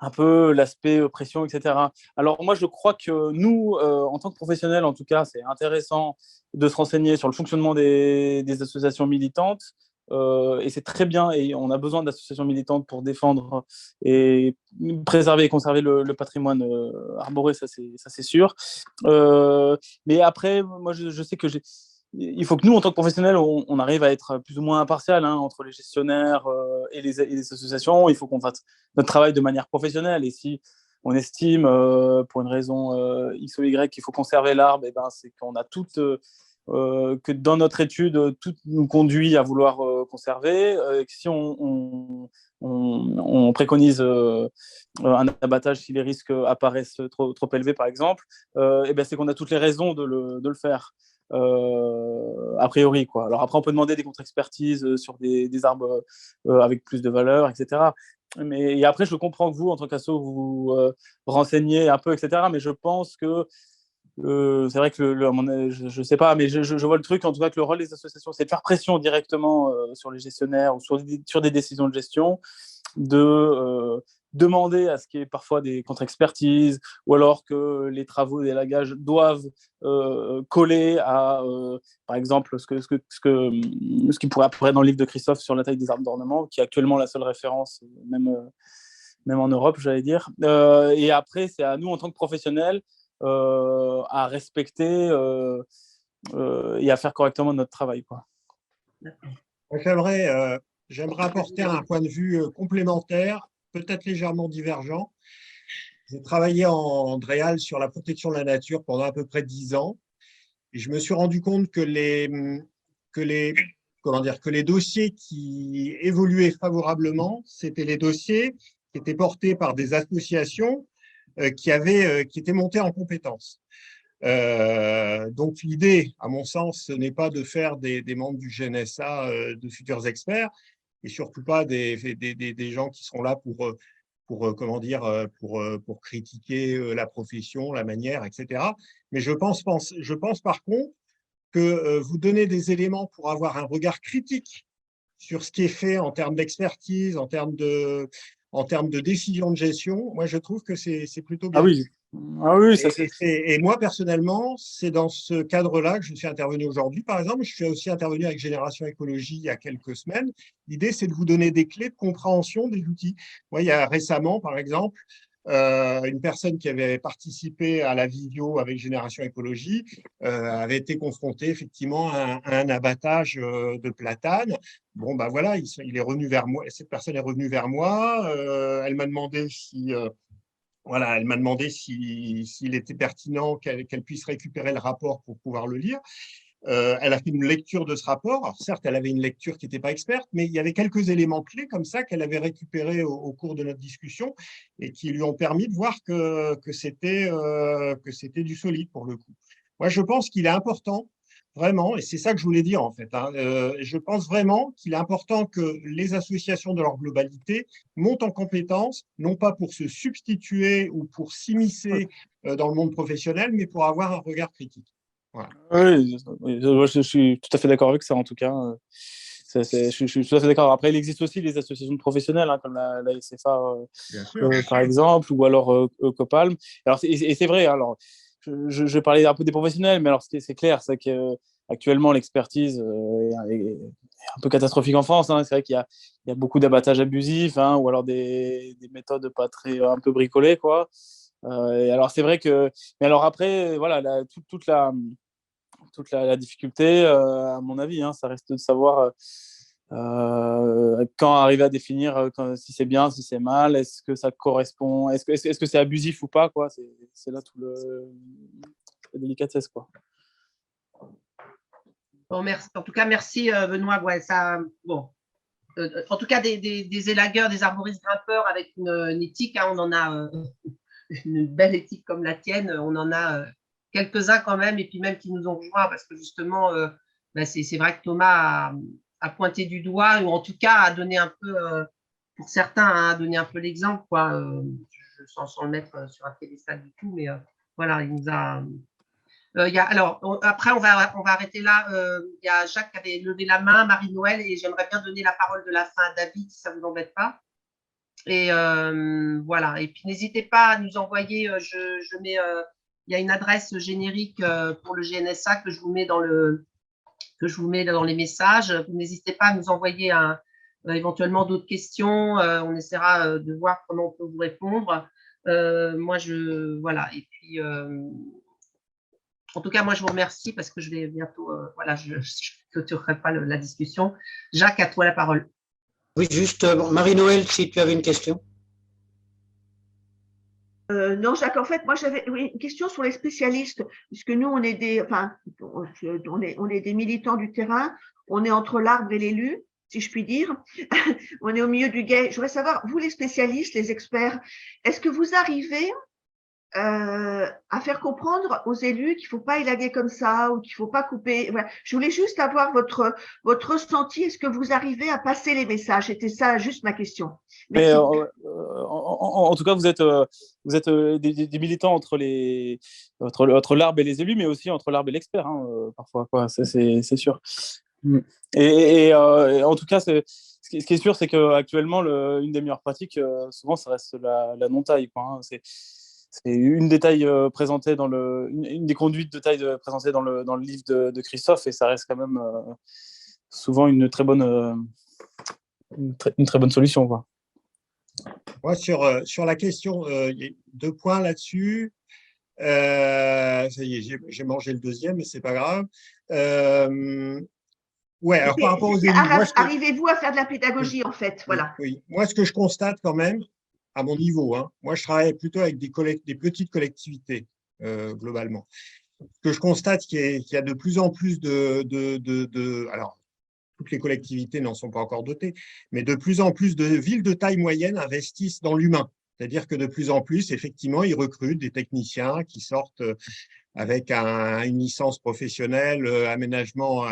un peu l'aspect pression, etc. Alors moi, je crois que nous, en tant que professionnels, en tout cas, c'est intéressant de se renseigner sur le fonctionnement des associations militantes. Et c'est très bien, et on a besoin d'associations militantes pour défendre et préserver et conserver le patrimoine arboré, ça c'est sûr. Mais après, moi, je sais que il faut que nous, en tant que professionnels, on arrive à être plus ou moins impartial, hein, entre les gestionnaires et les associations. Il faut qu'on fasse notre travail de manière professionnelle. Et si on estime, pour une raison X ou Y, qu'il faut conserver l'arbre, eh ben, c'est qu'on a que dans notre étude, tout nous conduit à vouloir conserver. Que si on préconise un abattage si les risques apparaissent trop élevés, par exemple, eh ben, c'est qu'on a toutes les raisons de le faire. A priori, quoi. Alors après, on peut demander des contre-expertises sur des arbres avec plus de valeur, etc. Et après, je comprends que vous, en tant qu'asso, vous renseignez un peu, etc. Mais je pense que c'est vrai que je sais pas, mais je vois le truc, en tout cas, que le rôle des associations, c'est de faire pression directement sur les gestionnaires ou sur des décisions de gestion, de demander à ce qu'il y ait parfois des contre-expertises, ou alors que les travaux d'élagage doivent coller à, par exemple, ce qui pourrait apparaître dans le livre de Christophe sur la taille des arbres d'ornement, qui est actuellement la seule référence, même en Europe, j'allais dire. Et après, c'est à nous, en tant que professionnels, à respecter et à faire correctement notre travail, quoi. J'aimerais apporter un point de vue complémentaire, peut-être légèrement divergent. J'ai travaillé en Dréal sur la protection de la nature pendant à peu près 10 ans. Et je me suis rendu compte que les dossiers qui évoluaient favorablement, c'était les dossiers qui étaient portés par des associations qui étaient montées en compétences. Donc l'idée, à mon sens, ce n'est pas de faire des membres du GNSA de futurs experts, et surtout pas des gens qui seront là pour critiquer la profession, la manière, etc. Mais je pense par contre que vous donnez des éléments pour avoir un regard critique sur ce qui est fait en termes d'expertise, en termes de décision de gestion. Moi, je trouve que c'est plutôt bien. Ah oui, ça et moi, personnellement, c'est dans ce cadre-là que je suis intervenu aujourd'hui. Par exemple, je suis aussi intervenu avec Génération Écologie il y a quelques semaines. L'idée, c'est de vous donner des clés de compréhension des outils. Moi, il y a récemment, par exemple, une personne qui avait participé à la vidéo avec Génération Écologie avait été confrontée effectivement à un abattage de platane. Bon, ben voilà, il est revenu vers moi. Cette personne est revenue vers moi. Elle m'a demandé s'il était pertinent qu'elle puisse récupérer le rapport pour pouvoir le lire. Elle a fait une lecture de ce rapport. Alors, certes, elle avait une lecture qui n'était pas experte, mais il y avait quelques éléments clés comme ça qu'elle avait récupérés au cours de notre discussion et qui lui ont permis de voir que c'était du solide pour le coup. Moi, je pense qu'il est important, vraiment, et c'est ça que je voulais dire en fait, je pense vraiment qu'il est important que les associations de leur globalité montent en compétences, non pas pour se substituer ou pour s'immiscer dans le monde professionnel, mais pour avoir un regard critique. Voilà. Oui, je suis tout à fait d'accord avec ça, en tout cas. Je suis tout à fait d'accord. Après, il existe aussi les associations de professionnels, hein, comme la SFA, par exemple, ou alors Copalm. Alors, et c'est vrai, alors, je parlais un peu des professionnels, mais alors, c'est clair, c'est qu'actuellement, l'expertise est un peu catastrophique en France, hein. C'est vrai qu'il y a beaucoup d'abattages abusifs, hein, ou alors des méthodes pas très, un peu bricolées, quoi. Et alors, c'est vrai que. Mais alors, après, voilà, toute la difficulté, à mon avis, hein, ça reste de savoir quand arriver à définir si c'est bien, si c'est mal, est-ce que ça correspond, est-ce que c'est abusif ou pas, quoi. C'est là tout délicatesse, quoi. Bon, merci. En tout cas, merci Benoît. Ouais, ça, bon. En tout cas, des élagueurs, des arboristes grimpeurs avec une éthique, hein, on en a une belle éthique comme la tienne, on en a quelques-uns quand même, et puis même qui nous ont rejoints, parce que justement, c'est vrai que Thomas a pointé du doigt, ou en tout cas a donné un peu, pour certains, a donné un peu l'exemple, quoi, sans le mettre sur un piédestal du tout, mais voilà, il nous a... alors, après, on va arrêter là. Il y a Jacques qui avait levé la main, Marie-Noël, et j'aimerais bien donner la parole de la fin à David, si ça ne vous embête pas. Et voilà. Et puis, n'hésitez pas à nous envoyer, je mets, il y a une adresse générique pour le GNSA que je vous mets dans les messages. N'hésitez pas à nous envoyer éventuellement d'autres questions. On essaiera de voir comment on peut vous répondre. Moi, voilà. Et puis... en tout cas, moi, je vous remercie parce que je vais bientôt, voilà, je ne clôturerai pas la discussion. Jacques, à toi la parole. Oui, juste, Marie-Noël, si tu avais une question. Non, Jacques, en fait, moi, j'avais une question sur les spécialistes, puisque nous, on est des militants du terrain, on est entre l'arbre et l'élu, si je puis dire. On est au milieu du guet. Je voudrais savoir, vous, les spécialistes, les experts, est-ce que vous arrivez à faire comprendre aux élus qu'il ne faut pas élaguer comme ça ou qu'il ne faut pas couper. Voilà. Je voulais juste avoir votre ressenti. Est-ce que vous arrivez à passer les messages? C'était ça juste ma question. Mais en tout cas, vous êtes des militants entre l'arbre et les élus, mais aussi entre l'arbre et l'expert, hein, parfois, quoi. C'est sûr. Et en tout cas, ce qui est sûr, c'est qu'actuellement, une des meilleures pratiques, souvent, ça reste la non-taille, quoi, hein. C'est une des tailles présentées une des conduites de taille présentées dans le livre de Christophe, et ça reste quand même souvent une très bonne solution, quoi. Moi, sur la question, il y a 2 points là-dessus. Ça y est, j'ai mangé le deuxième, mais c'est pas grave. Ouais, alors par rapport aux élus, arrivez-vous à faire de la pédagogie, en fait, voilà. Oui. Moi, ce que je constate quand même, à mon niveau, hein, moi, je travaille plutôt avec des petites collectivités, globalement. Ce que je constate, qu'il y a de plus en plus alors, toutes les collectivités n'en sont pas encore dotées, mais de plus en plus de villes de taille moyenne investissent dans l'humain. C'est-à-dire que de plus en plus, effectivement, ils recrutent des techniciens qui sortent avec une licence professionnelle, aménagement,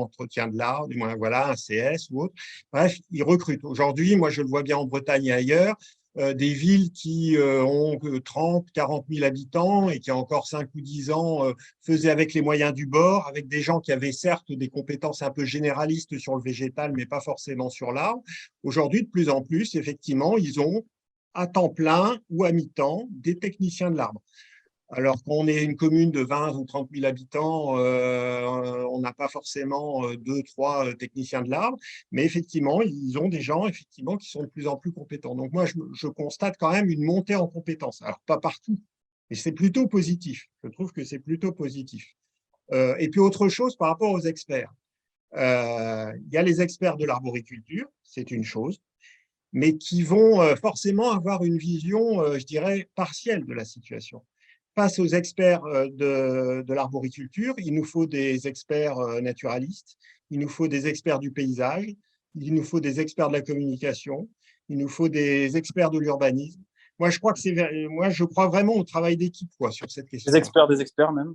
entretien de l'art, du moins, voilà, un CS ou autre. Bref, ils recrutent. Aujourd'hui, moi, je le vois bien en Bretagne et ailleurs, des villes qui ont 30, 40 000 habitants et qui, encore 5 ou 10 ans, faisaient avec les moyens du bord, avec des gens qui avaient certes des compétences un peu généralistes sur le végétal, mais pas forcément sur l'arbre. Aujourd'hui, de plus en plus, effectivement, ils ont à temps plein ou à mi-temps des techniciens de l'arbre. Alors qu'on est une commune de 20 ou 30 000 habitants, on n'a pas forcément 2, 3 techniciens de l'arbre, mais effectivement, ils ont des gens effectivement qui sont de plus en plus compétents. Donc moi, je constate quand même une montée en compétences. Alors pas partout, mais c'est plutôt positif. Je trouve que c'est plutôt positif. Et puis autre chose par rapport aux experts. Il y a les experts de l'arboriculture, c'est une chose, mais qui vont forcément avoir une vision, je dirais, partielle de la situation. Face aux experts de l'arboriculture, il nous faut des experts naturalistes, il nous faut des experts du paysage, il nous faut des experts de la communication, il nous faut des experts de l'urbanisme. Moi, je crois vraiment au travail d'équipe, quoi, sur cette question. Des experts même.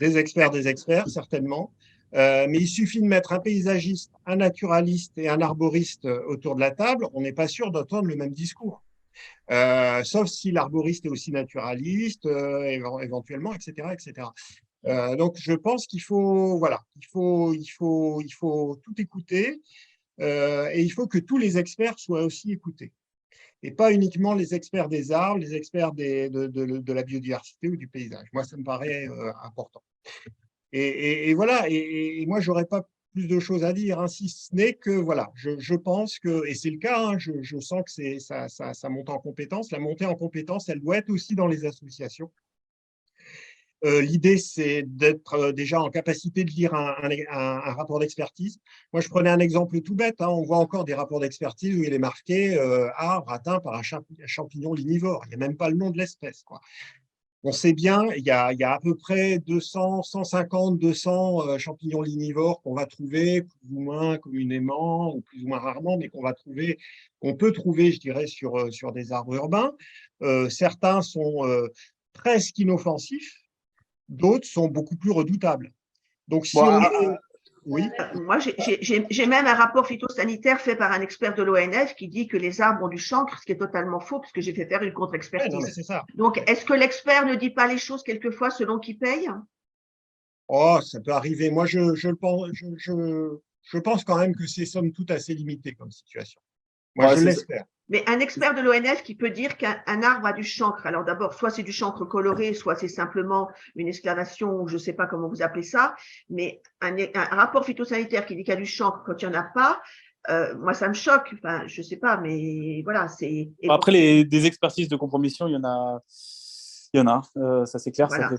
Des experts, certainement. Mais il suffit de mettre un paysagiste, un naturaliste et un arboriste autour de la table, on n'est pas sûr d'entendre le même discours. Sauf si l'arboriste est aussi naturaliste, éventuellement, etc., etc. Donc, je pense qu'il faut, voilà, il faut tout écouter et il faut que tous les experts soient aussi écoutés. Et pas uniquement les experts des arbres, les experts de la biodiversité ou du paysage. Moi, ça me paraît important. Et voilà, et moi, je n'aurais pas plus de choses à dire, hein, si ce n'est que, voilà, je pense que, et c'est le cas, hein, je sens que ça monte en compétence. La montée en compétence, elle doit être aussi dans les associations. L'idée, c'est d'être déjà en capacité de lire un rapport d'expertise. Moi, je prenais un exemple tout bête, hein, on voit encore des rapports d'expertise où il est marqué arbre atteint par un champignon linivore. Il n'y a même pas le nom de l'espèce, quoi. On sait bien, il y a à peu près 200, 150, 200 champignons lignivores qu'on va trouver plus ou moins communément ou plus ou moins rarement, mais qu'on peut trouver, je dirais, sur des arbres urbains. Certains sont presque inoffensifs, d'autres sont beaucoup plus redoutables. Donc, si on veut… Oui. Moi, j'ai même un rapport phytosanitaire fait par un expert de l'ONF qui dit que les arbres ont du chancre, ce qui est totalement faux, parce que j'ai fait faire une contre-expertise. Ouais, c'est ça. Donc, est-ce que l'expert ne dit pas les choses quelquefois selon qui paye? Oh, ça peut arriver. Moi, je pense quand même que c'est somme toute assez limité comme situation. Moi, je l'espère. Mais un expert de l'ONF qui peut dire qu'un arbre a du chancre, alors d'abord, soit c'est du chancre coloré, soit c'est simplement une esclavation, ou je ne sais pas comment vous appelez ça, mais un rapport phytosanitaire qui dit qu'il y a du chancre quand il n'y en a pas, moi, ça me choque. Enfin, je ne sais pas, mais voilà. Après, des expertises de compromission, il y en a. Ça c'est clair, voilà.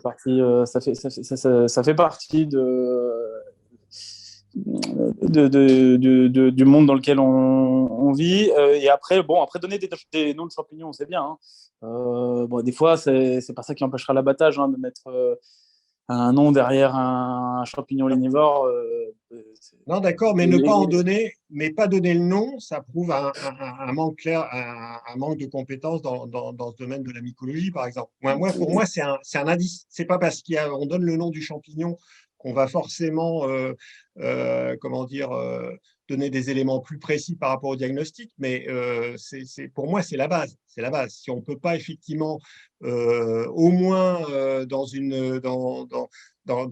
Ça fait partie du monde dans lequel on vit. Et après, donner des noms de champignons, c'est bien. Des fois, c'est pas ça qui empêchera l'abattage, de mettre un nom derrière un champignon lignivore. Non, d'accord, mais ne pas en donner, mais pas donner le nom, ça prouve un manque clair, un manque de compétences dans ce domaine de la mycologie, par exemple. Pour moi, c'est un indice. C'est pas parce qu'on donne le nom du champignon qu'on va forcément, donner des éléments plus précis par rapport au diagnostic, mais pour moi, c'est la base. C'est la base. Si on ne peut pas effectivement, au moins dans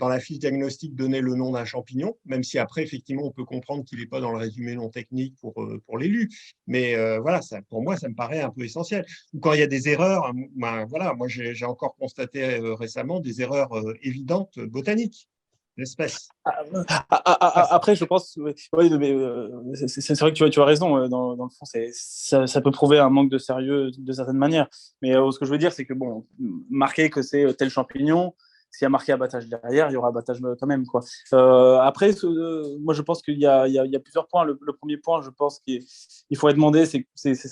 la fiche diagnostique, donner le nom d'un champignon, même si après, effectivement, on peut comprendre qu'il n'est pas dans le résumé non technique pour l'élu. Mais voilà, pour moi, ça me paraît un peu essentiel. Ou quand il y a des erreurs, moi, j'ai encore constaté récemment des erreurs évidentes botaniques. L'espèce. Après, je pense, c'est vrai que tu as raison. Dans le fond, ça peut prouver un manque de sérieux de certaines manières. Mais ce que je veux dire, c'est que marquer que c'est tel champignon, s'il y a marqué abattage derrière, il y aura abattage quand même, quoi. Après, moi, je pense qu'il y a plusieurs points. Le premier point, je pense qu'il faudrait demander, ça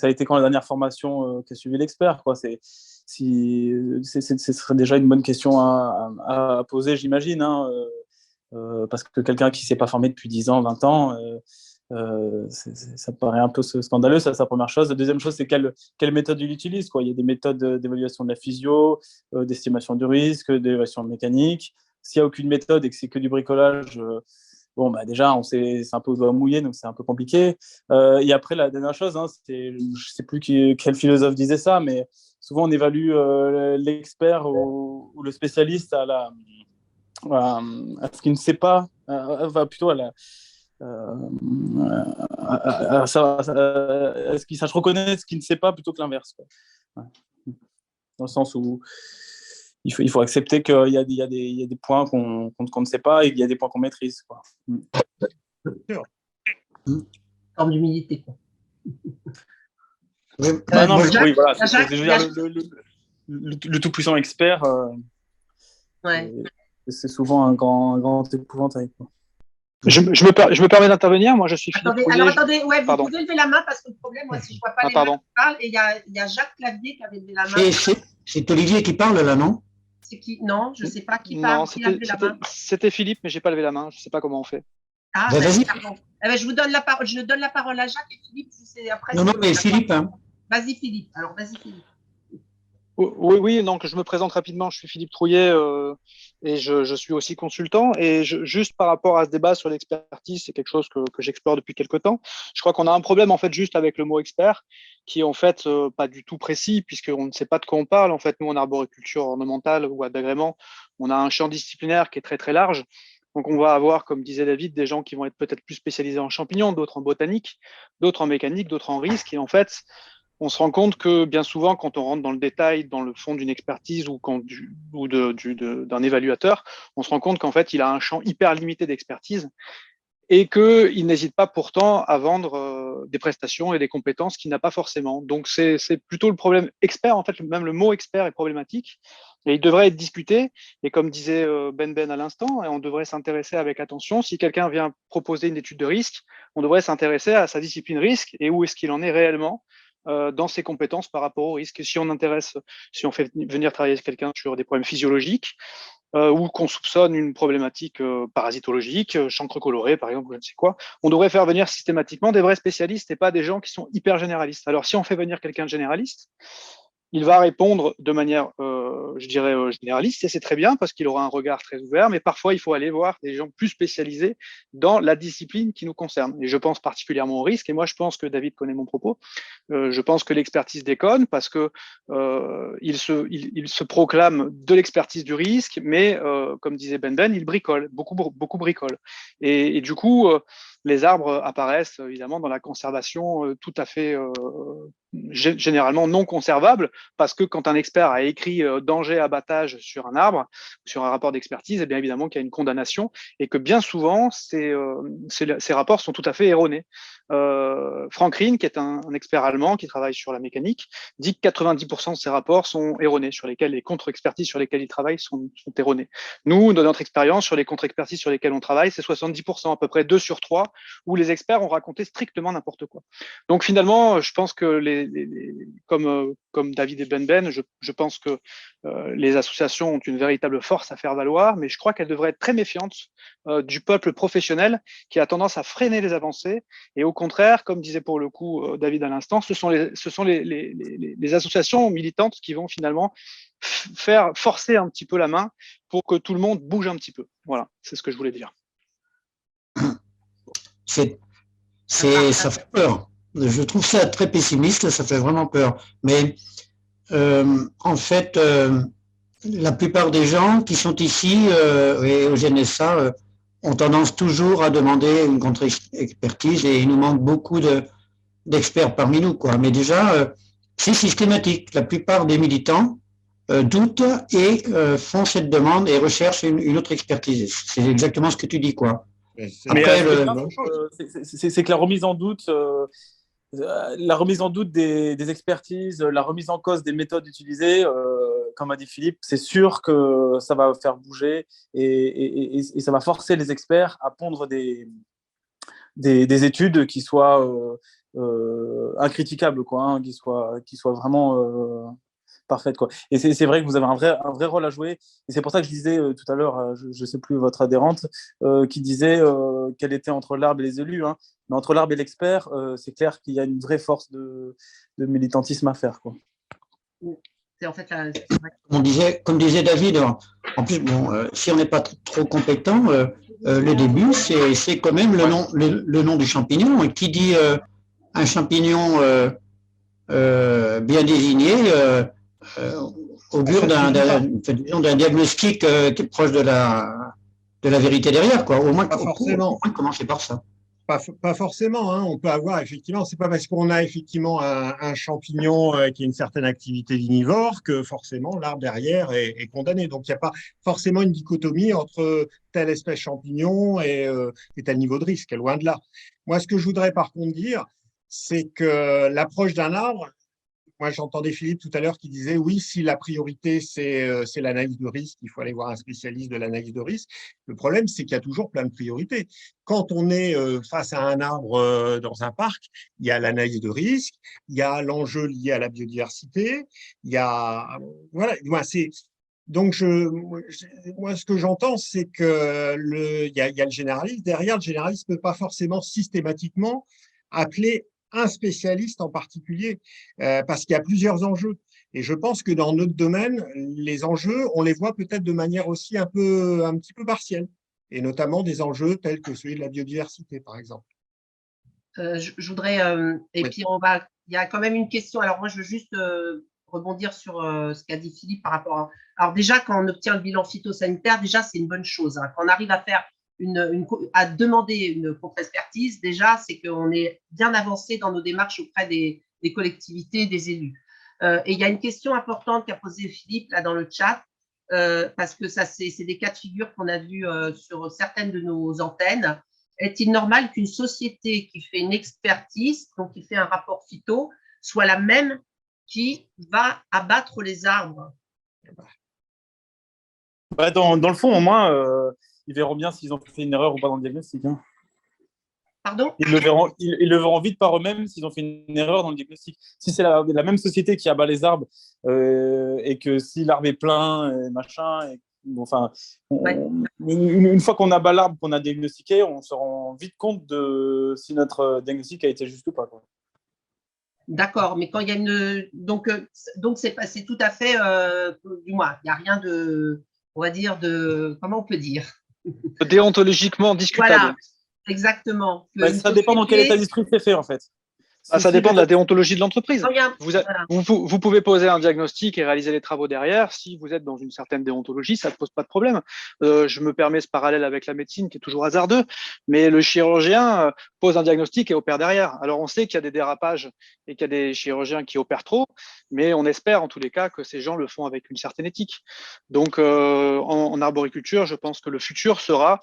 a été quand la dernière formation qu'a suivi l'expert, quoi. Ce serait déjà une bonne question à poser, j'imagine. Parce que quelqu'un qui ne s'est pas formé depuis 10 ans, 20 ans, ça paraît un peu scandaleux, ça, c'est la première chose. La deuxième chose, c'est quelle méthode il utilise, quoi. Il y a des méthodes d'évaluation de la physio, d'estimation du risque, d'évaluation mécanique. S'il n'y a aucune méthode et que c'est que du bricolage, déjà, c'est un peu au doigt mouillé, donc c'est un peu compliqué. Et après, la dernière chose, je ne sais plus quel philosophe disait ça, mais souvent on évalue l'expert ou le spécialiste à ce qu'il ne sait pas, plutôt à ce qu'il sache reconnaître ce qu'il ne sait pas plutôt que l'inverse. Ouais. Dans le sens où il faut accepter qu'il y a des points qu'on ne sait pas et qu'il y a des points qu'on maîtrise. Forme d'humilité. Oui, voilà. Le tout-puissant expert. Ouais. C'est souvent un grand épouvantail. Je me permets d'intervenir. Moi, je suis Philippe Trouillet. Attendez, vous pouvez lever la main parce que le problème, moi, si je ne vois pas les mains qui parlent, et il y a Jacques Clavier qui avait levé la main. C'est Olivier qui parle là, non? C'est qui? Non, je ne sais pas qui parle. C'était Philippe, mais je n'ai pas levé la main. Je ne sais pas comment on fait. Ah, vas-y. Je vous donne la parole. Je donne la parole à Jacques et Philippe. Après, non, mais Philippe. Vas-y, Philippe. Alors, vas-y, Philippe. Oui, donc je me présente rapidement, je suis Philippe Trouillet et je suis aussi consultant. Et juste par rapport à ce débat sur l'expertise, c'est quelque chose que j'explore depuis quelques temps. Je crois qu'on a un problème en fait juste avec le mot expert, qui est en fait pas du tout précis, puisqu'on ne sait pas de quoi on parle. En fait, nous en arboriculture ornementale ou d'agrément, on a un champ disciplinaire qui est très très large. Donc on va avoir, comme disait David, des gens qui vont être peut-être plus spécialisés en champignons, d'autres en botanique, d'autres en mécanique, d'autres en risque. Et en fait, on se rend compte que bien souvent, quand on rentre dans le détail, dans le fond d'une expertise ou d'un évaluateur, on se rend compte qu'en fait, il a un champ hyper limité d'expertise et qu'il n'hésite pas pourtant à vendre des prestations et des compétences qu'il n'a pas forcément. Donc, c'est plutôt le problème expert. En fait, même le mot expert est problématique et il devrait être discuté. Et comme disait Ben à l'instant, on devrait s'intéresser avec attention. Si quelqu'un vient proposer une étude de risque, on devrait s'intéresser à sa discipline risque et où est-ce qu'il en est réellement dans ses compétences par rapport au risque. Si on fait venir travailler quelqu'un sur des problèmes physiologiques, ou qu'on soupçonne une problématique parasitologique, chancre coloré par exemple, je ne sais quoi, on devrait faire venir systématiquement des vrais spécialistes et pas des gens qui sont hyper généralistes. Alors si on fait venir quelqu'un de généraliste, il va répondre de manière, je dirais, généraliste, et c'est très bien parce qu'il aura un regard très ouvert, mais parfois il faut aller voir des gens plus spécialisés dans la discipline qui nous concerne. Et je pense particulièrement au risque, et moi je pense que David connaît mon propos, je pense que l'expertise déconne parce que il se proclame de l'expertise du risque, mais comme disait Ben, il bricole, beaucoup bricole. Et du coup, les arbres apparaissent évidemment dans la conservation tout à fait généralement non conservables, parce que quand un expert a écrit danger abattage sur un arbre, sur un rapport d'expertise, et bien évidemment qu'il y a une condamnation, et que bien souvent ces rapports sont tout à fait erronés. Frank Rehn, qui est un expert allemand qui travaille sur la mécanique, dit que 90% de ces rapports sont erronés, sur lesquels les contre-expertises sur lesquelles il travaille sont erronées. Nous, dans notre expérience, sur les contre-expertises sur lesquelles on travaille, c'est 70%, à peu près 2 sur 3, où les experts ont raconté strictement n'importe quoi. Donc finalement, je pense que comme David et Ben, je pense que les associations ont une véritable force à faire valoir, mais je crois qu'elles devraient être très méfiantes du peuple professionnel qui a tendance à freiner les avancées. Et au contraire, comme disait pour le coup David à l'instant, ce sont les associations militantes qui vont finalement faire forcer un petit peu la main pour que tout le monde bouge un petit peu. Voilà, c'est ce que je voulais dire. Ça fait peur. Je trouve ça très pessimiste, ça fait vraiment peur. Mais en fait, la plupart des gens qui sont ici et au GNSA ont tendance toujours à demander une contre-expertise, et il nous manque beaucoup d'experts parmi nous, quoi. Mais déjà, c'est systématique. La plupart des militants doutent et font cette demande et recherchent une autre expertise. C'est exactement ce que tu dis, quoi. Après, c'est que la remise en doute, des expertises, la remise en cause des méthodes utilisées, comme a dit Philippe, c'est sûr que ça va faire bouger et ça va forcer les experts à pondre des études qui soient incritiquables, quoi, hein, qui soient vraiment parfaite, quoi. Et c'est vrai que vous avez un vrai rôle à jouer. Et c'est pour ça que je disais tout à l'heure, je ne sais plus votre adhérente, qui disait qu'elle était entre l'arbre et les élus. Hein. Mais entre l'arbre et l'expert, c'est clair qu'il y a une vraie force de militantisme à faire, quoi. C'est en fait comme disait David, en plus, bon, si on n'est pas trop compétent, le début, c'est quand même le nom du champignon. Et qui dit un champignon bien désigné augure d'un diagnostic qui est proche de la vérité derrière, quoi. Au moins commencer par ça. Pas forcément, hein. On peut avoir effectivement, c'est pas parce qu'on a effectivement un champignon qui a une certaine activité vinivore que forcément l'arbre derrière est condamné. Donc il n'y a pas forcément une dichotomie entre telle espèce champignon et tel niveau de risque, loin de là. Moi, ce que je voudrais par contre dire, c'est que l'approche d'un arbre, moi, j'entendais Philippe tout à l'heure qui disait oui, si la priorité, c'est l'analyse de risque, il faut aller voir un spécialiste de l'analyse de risque. Le problème, c'est qu'il y a toujours plein de priorités. Quand on est face à un arbre dans un parc, il y a l'analyse de risque, il y a l'enjeu lié à la biodiversité, il y a. Voilà, donc, moi, ce que j'entends, c'est qu'il y a le généraliste. Derrière, le généraliste ne peut pas forcément systématiquement appeler un spécialiste en particulier, parce qu'il y a plusieurs enjeux. Et je pense que dans notre domaine, les enjeux, on les voit peut-être de manière aussi un petit peu partielle, et notamment des enjeux tels que celui de la biodiversité, par exemple. Je voudrais, et puis il y a quand même une question. Alors moi, je veux juste rebondir sur ce qu'a dit Philippe par rapport à. Alors déjà, quand on obtient le bilan phytosanitaire, déjà c'est une bonne chose. Hein. Quand on arrive à faire à demander une contre-expertise, déjà, c'est qu'on est bien avancé dans nos démarches auprès des collectivités, des élus. Et il y a une question importante qu'a posée Philippe là dans le chat, parce que ça, c'est des cas de figure qu'on a vus sur certaines de nos antennes. Est-il normal qu'une société qui fait une expertise, donc qui fait un rapport phyto, soit la même qui va abattre les arbres? Dans le fond, au moins, ils verront bien s'ils ont fait une erreur ou pas dans le diagnostic. Hein. Pardon? Ils le verront vite par eux-mêmes s'ils ont fait une erreur dans le diagnostic. Si c'est la même société qui abat les arbres et que si l'arbre est plein, et machin, enfin, une fois qu'on abat l'arbre, qu'on a diagnostiqué, on se rend vite compte de si notre diagnostic a été juste ou pas, quoi. D'accord, mais quand il y a une… Donc c'est tout à fait… du moins, il n'y a rien de… On va dire de… Comment on peut dire? Déontologiquement discutable. Voilà, exactement. Ça dépend dans quel état d'esprit c'est fait, en fait. Ça dépend de la déontologie de l'entreprise. Voilà. Vous pouvez poser un diagnostic et réaliser les travaux derrière. Si vous êtes dans une certaine déontologie, ça ne pose pas de problème. Je me permets ce parallèle avec la médecine qui est toujours hasardeux, mais le chirurgien pose un diagnostic et opère derrière. Alors on sait qu'il y a des dérapages et qu'il y a des chirurgiens qui opèrent trop, mais on espère en tous les cas que ces gens le font avec une certaine éthique. Donc en arboriculture, je pense que le futur sera…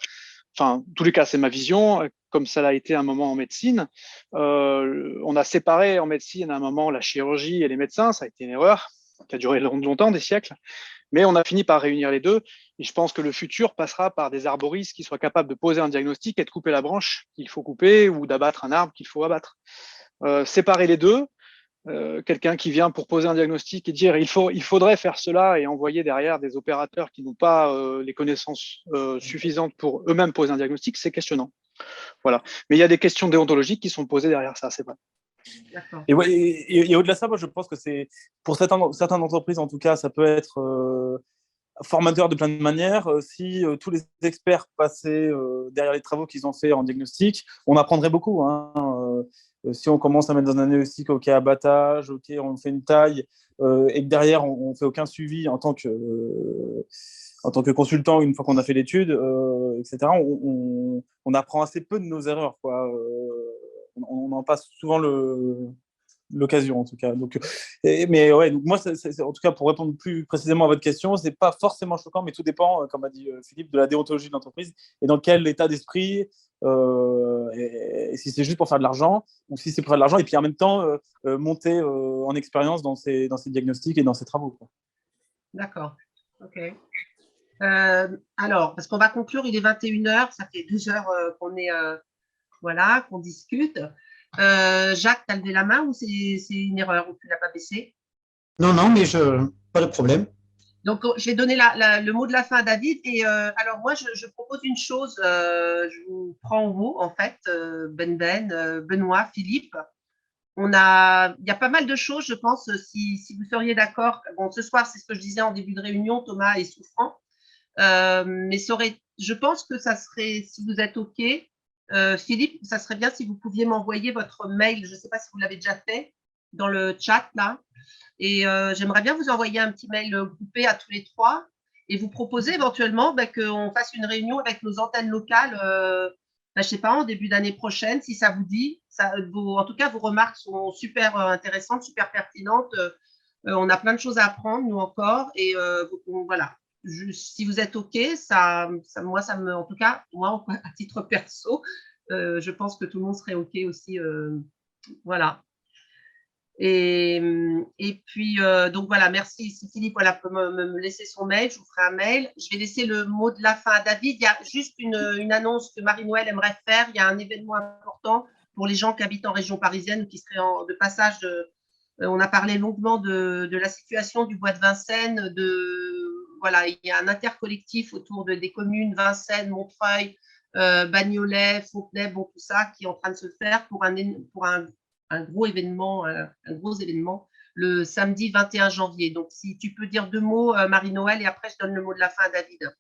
Enfin, en tous les cas, c'est ma vision, comme ça l'a été un moment en médecine. On a séparé en médecine à un moment la chirurgie et les médecins, ça a été une erreur qui a duré longtemps, des siècles, mais on a fini par réunir les deux. Et je pense que le futur passera par des arboristes qui soient capables de poser un diagnostic et de couper la branche qu'il faut couper ou d'abattre un arbre qu'il faut abattre. Séparer les deux, quelqu'un qui vient pour poser un diagnostic et dire il faudrait faire cela et envoyer derrière des opérateurs qui n'ont pas les connaissances suffisantes pour eux-mêmes poser un diagnostic, c'est questionnant. Voilà. Mais il y a des questions déontologiques qui sont posées derrière ça, c'est vrai. Et au-delà de ça, moi, je pense que c'est pour certaines entreprises, en tout cas, ça peut être formateur de plein de manières. Si tous les experts passaient derrière les travaux qu'ils ont fait en diagnostic, on apprendrait beaucoup, hein. Si on commence à mettre dans un diagnostic, OK, abattage, OK, on fait une taille, et que derrière, on ne fait aucun suivi en tant que consultant, une fois qu'on a fait l'étude, etc., on apprend assez peu de nos erreurs, quoi. On en passe souvent l'occasion, en tout cas. Donc, mais ouais, donc moi, en tout cas, pour répondre plus précisément à votre question, c'est pas forcément choquant, mais tout dépend, comme a dit Philippe, de la déontologie de l'entreprise et dans quel état d'esprit, et si c'est juste pour faire de l'argent ou si c'est pour faire de l'argent et puis en même temps monter en expérience dans ces diagnostics et dans ces travaux, quoi. D'accord, ok. Alors, parce qu'on va conclure, il est 21h, ça fait 2 heures qu'on est… voilà, qu'on discute. Jacques, tu as levé la main ou c'est une erreur ou tu ne l'as pas baissé? Non, mais pas de problème. Donc, je vais donner le mot de la fin à David. Et alors, moi, je propose une chose. Je vous prends au mot, en fait, Benoît, Philippe. Il y a pas mal de choses, je pense, si vous seriez d'accord. Bon, ce soir, c'est ce que je disais en début de réunion, Thomas est souffrant. Mais je pense que ça serait, si vous êtes OK, Philippe, ça serait bien si vous pouviez m'envoyer votre mail, je ne sais pas si vous l'avez déjà fait, dans le chat là, et j'aimerais bien vous envoyer un petit mail groupé à tous les trois et vous proposer éventuellement qu'on fasse une réunion avec nos antennes locales, je ne sais pas, en début d'année prochaine, si ça vous dit. En tout cas, vos remarques sont super intéressantes, super pertinentes. On a plein de choses à apprendre, nous encore, et voilà. Si vous êtes OK, moi, en tout cas, moi, à titre perso, je pense que tout le monde serait OK aussi. Voilà. Et puis, donc voilà, merci. Si Philippe peut me laisser son mail, je vous ferai un mail. Je vais laisser le mot de la fin à David. Il y a juste une annonce que Marie-Noël aimerait faire. Il y a un événement important pour les gens qui habitent en région parisienne ou qui seraient de passage. On a parlé longuement de la situation du bois de Vincennes, voilà, il y a un intercollectif autour des communes Vincennes, Montreuil, Bagnolet, Fontenay, tout ça qui est en train de se faire pour un gros événement, le samedi 21 janvier. Donc, si tu peux dire 2 mots, Marie-Noël, et après, je donne le mot de la fin à David.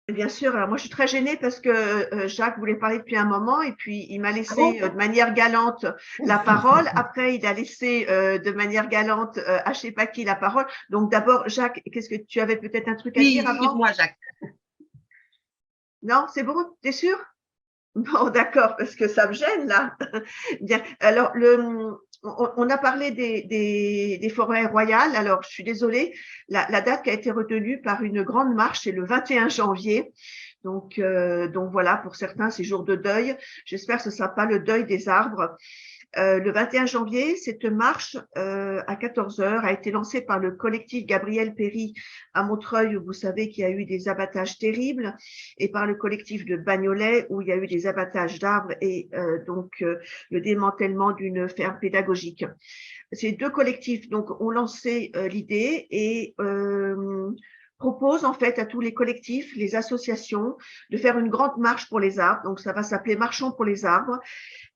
Bien sûr. Alors moi, je suis très gênée parce que Jacques voulait parler depuis un moment et puis il m'a laissé de manière galante la parole. Après, il a laissé de manière galante à je sais pas qui la parole. Donc d'abord, Jacques, qu'est-ce que tu avais peut-être un truc à dire avant? Excuse-moi, Jacques. Non, c'est bon? T'es sûr? Bon, d'accord, parce que ça me gêne là. Bien. Alors, on a parlé des forêts royales. Alors, je suis désolée, la date qui a été retenue par une grande marche, c'est le 21 janvier. Donc voilà, pour certains, c'est jour de deuil. J'espère que ce ne sera pas le deuil des arbres. Le 21 janvier, cette marche à 14 h a été lancée par le collectif Gabriel Péry à Montreuil, où vous savez qu'il y a eu des abattages terribles, et par le collectif de Bagnolet, où il y a eu des abattages d'arbres et le démantèlement d'une ferme pédagogique. Ces deux collectifs donc ont lancé l'idée et propose en fait à tous les collectifs, les associations, de faire une grande marche pour les arbres. Donc ça va s'appeler Marchons pour les arbres.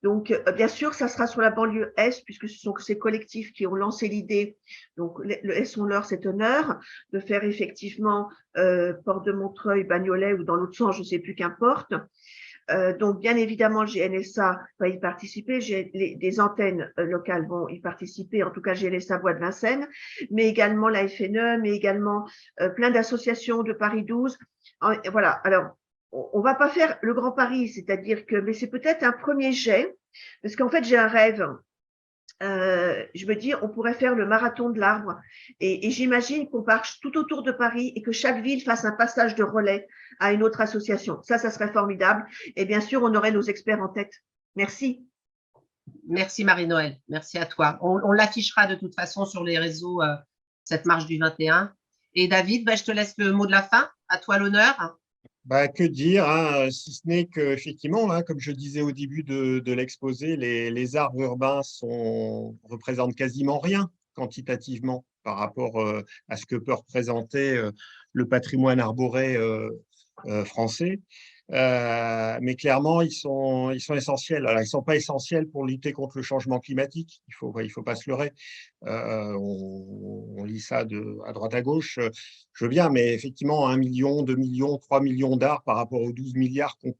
Donc bien sûr, ça sera sur la banlieue Est, puisque ce sont ces collectifs qui ont lancé l'idée. Donc le Est ont leur cet honneur de faire effectivement Porte de Montreuil, Bagnolet ou dans l'autre sens, je ne sais plus, qu'importe. Donc, bien évidemment, le GNSA va y participer, des antennes locales vont y participer, en tout cas GNSA Bois de Vincennes, mais également la FNE, mais également plein d'associations de Paris 12. Voilà, alors, on va pas faire le Grand Paris, c'est-à-dire que, mais c'est peut-être un premier jet, parce qu'en fait, j'ai un rêve. Je me dis, on pourrait faire le marathon de l'arbre et j'imagine qu'on marche tout autour de Paris et que chaque ville fasse un passage de relais à une autre association. Ça serait formidable. Et bien sûr, on aurait nos experts en tête. Merci. Merci Marie-Noël. Merci à toi. On l'affichera de toute façon sur les réseaux, cette marche du 21. Et David, je te laisse le mot de la fin. À toi l'honneur. Que dire, hein, si ce n'est qu'effectivement, hein, comme je disais au début de l'exposé, les arbres urbains représentent quasiment rien quantitativement par rapport à ce que peut représenter le patrimoine arboré français. Mais clairement, ils sont essentiels. Alors, ils ne sont pas essentiels pour lutter contre le changement climatique. Il faut pas se leurrer. On lit ça à droite à gauche. Je veux bien, mais effectivement, 1 million, 2 millions, 3 millions d'arbres par rapport aux 12 milliards qu'on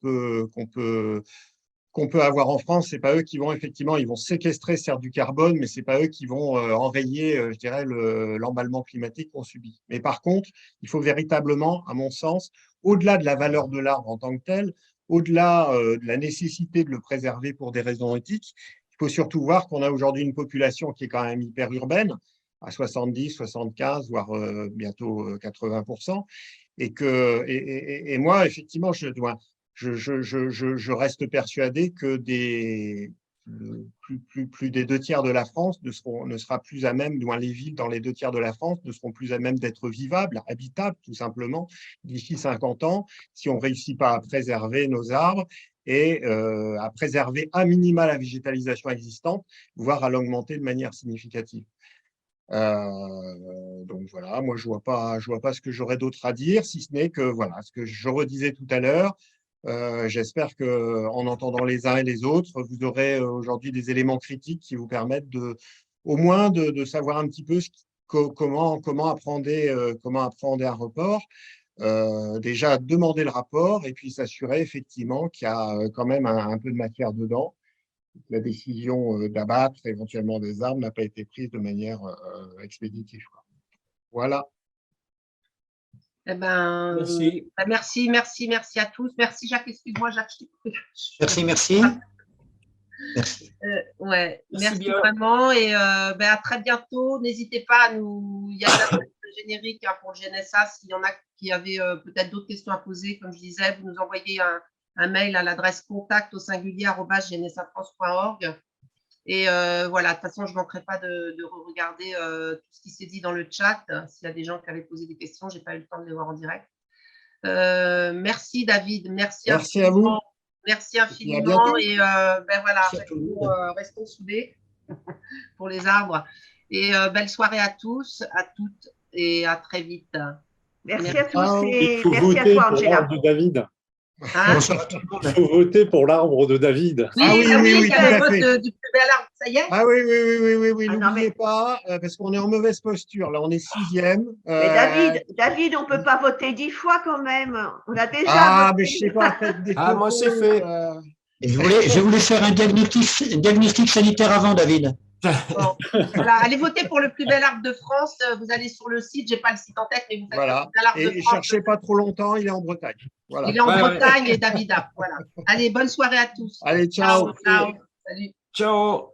peut avoir en France, c'est pas eux qui vont effectivement, ils vont séquestrer certes du carbone, mais c'est pas eux qui vont enrayer, je dirais, l'emballement climatique qu'on subit. Mais par contre, il faut véritablement, à mon sens, au-delà de la valeur de l'arbre en tant que tel, au-delà de la nécessité de le préserver pour des raisons éthiques, il faut surtout voir qu'on a aujourd'hui une population qui est quand même hyper urbaine, à 70, 75, voire bientôt 80%, et moi, effectivement, je reste persuadé que plus des 2/3 de la France ne sera plus à même, du moins les villes dans les 2/3 de la France ne seront plus à même d'être vivables, habitables tout simplement, d'ici 50 ans, si on ne réussit pas à préserver nos arbres et à préserver à minima la végétalisation existante, voire à l'augmenter de manière significative. Donc voilà, moi je vois pas ce que j'aurais d'autre à dire, si ce n'est que voilà, ce que je redisais tout à l'heure. J'espère qu'en entendant les uns et les autres, vous aurez aujourd'hui des éléments critiques qui vous permettent au moins de savoir un petit peu comment appréhender un report. Déjà, demander le rapport et puis s'assurer effectivement qu'il y a quand même un peu de matière dedans. La décision d'abattre éventuellement des arbres n'a pas été prise de manière expéditive. Voilà. Eh ben, merci à tous. Merci Jacques, excuse-moi Jacques. Merci. Ouais, merci vraiment et à très bientôt. N'hésitez pas à nous. Il y a le générique pour le GNSA. S'il y en a qui avaient peut-être d'autres questions à poser, comme je disais, vous nous envoyez un mail à l'adresse contact@gnsaFrance.org. Et voilà, de toute façon, je ne manquerai pas de regarder tout ce qui s'est dit dans le chat. S'il y a des gens qui avaient posé des questions, je n'ai pas eu le temps de les voir en direct. Merci David, merci à vous. Merci infiniment. Et voilà, restons soudés pour les arbres. Et belle soirée à tous, à toutes et à très vite. Merci à tous et merci à toi, Angela. David. Hein? Il faut voter pour l'arbre de David. Oui, il y a le vote du plus bel arbre, ça y est. Ah oui, n'oubliez pas, parce qu'on est en mauvaise posture. Là, on est 6e. Mais David, on ne peut pas voter 10 fois quand même. On a déjà voté. Mais je ne sais pas. Moi, c'est fait. Je voulais faire un diagnostic sanitaire avant, David. Bon, voilà, allez voter pour le plus bel arbre de France. Vous allez sur le site, j'ai pas le site en tête, mais vous faites le plus bel arbre de France. Et cherchez pas trop longtemps, il est en Bretagne. Voilà. Il est en Bretagne et David. Voilà. Allez, bonne soirée à tous. Allez, ciao. Salut. Ciao.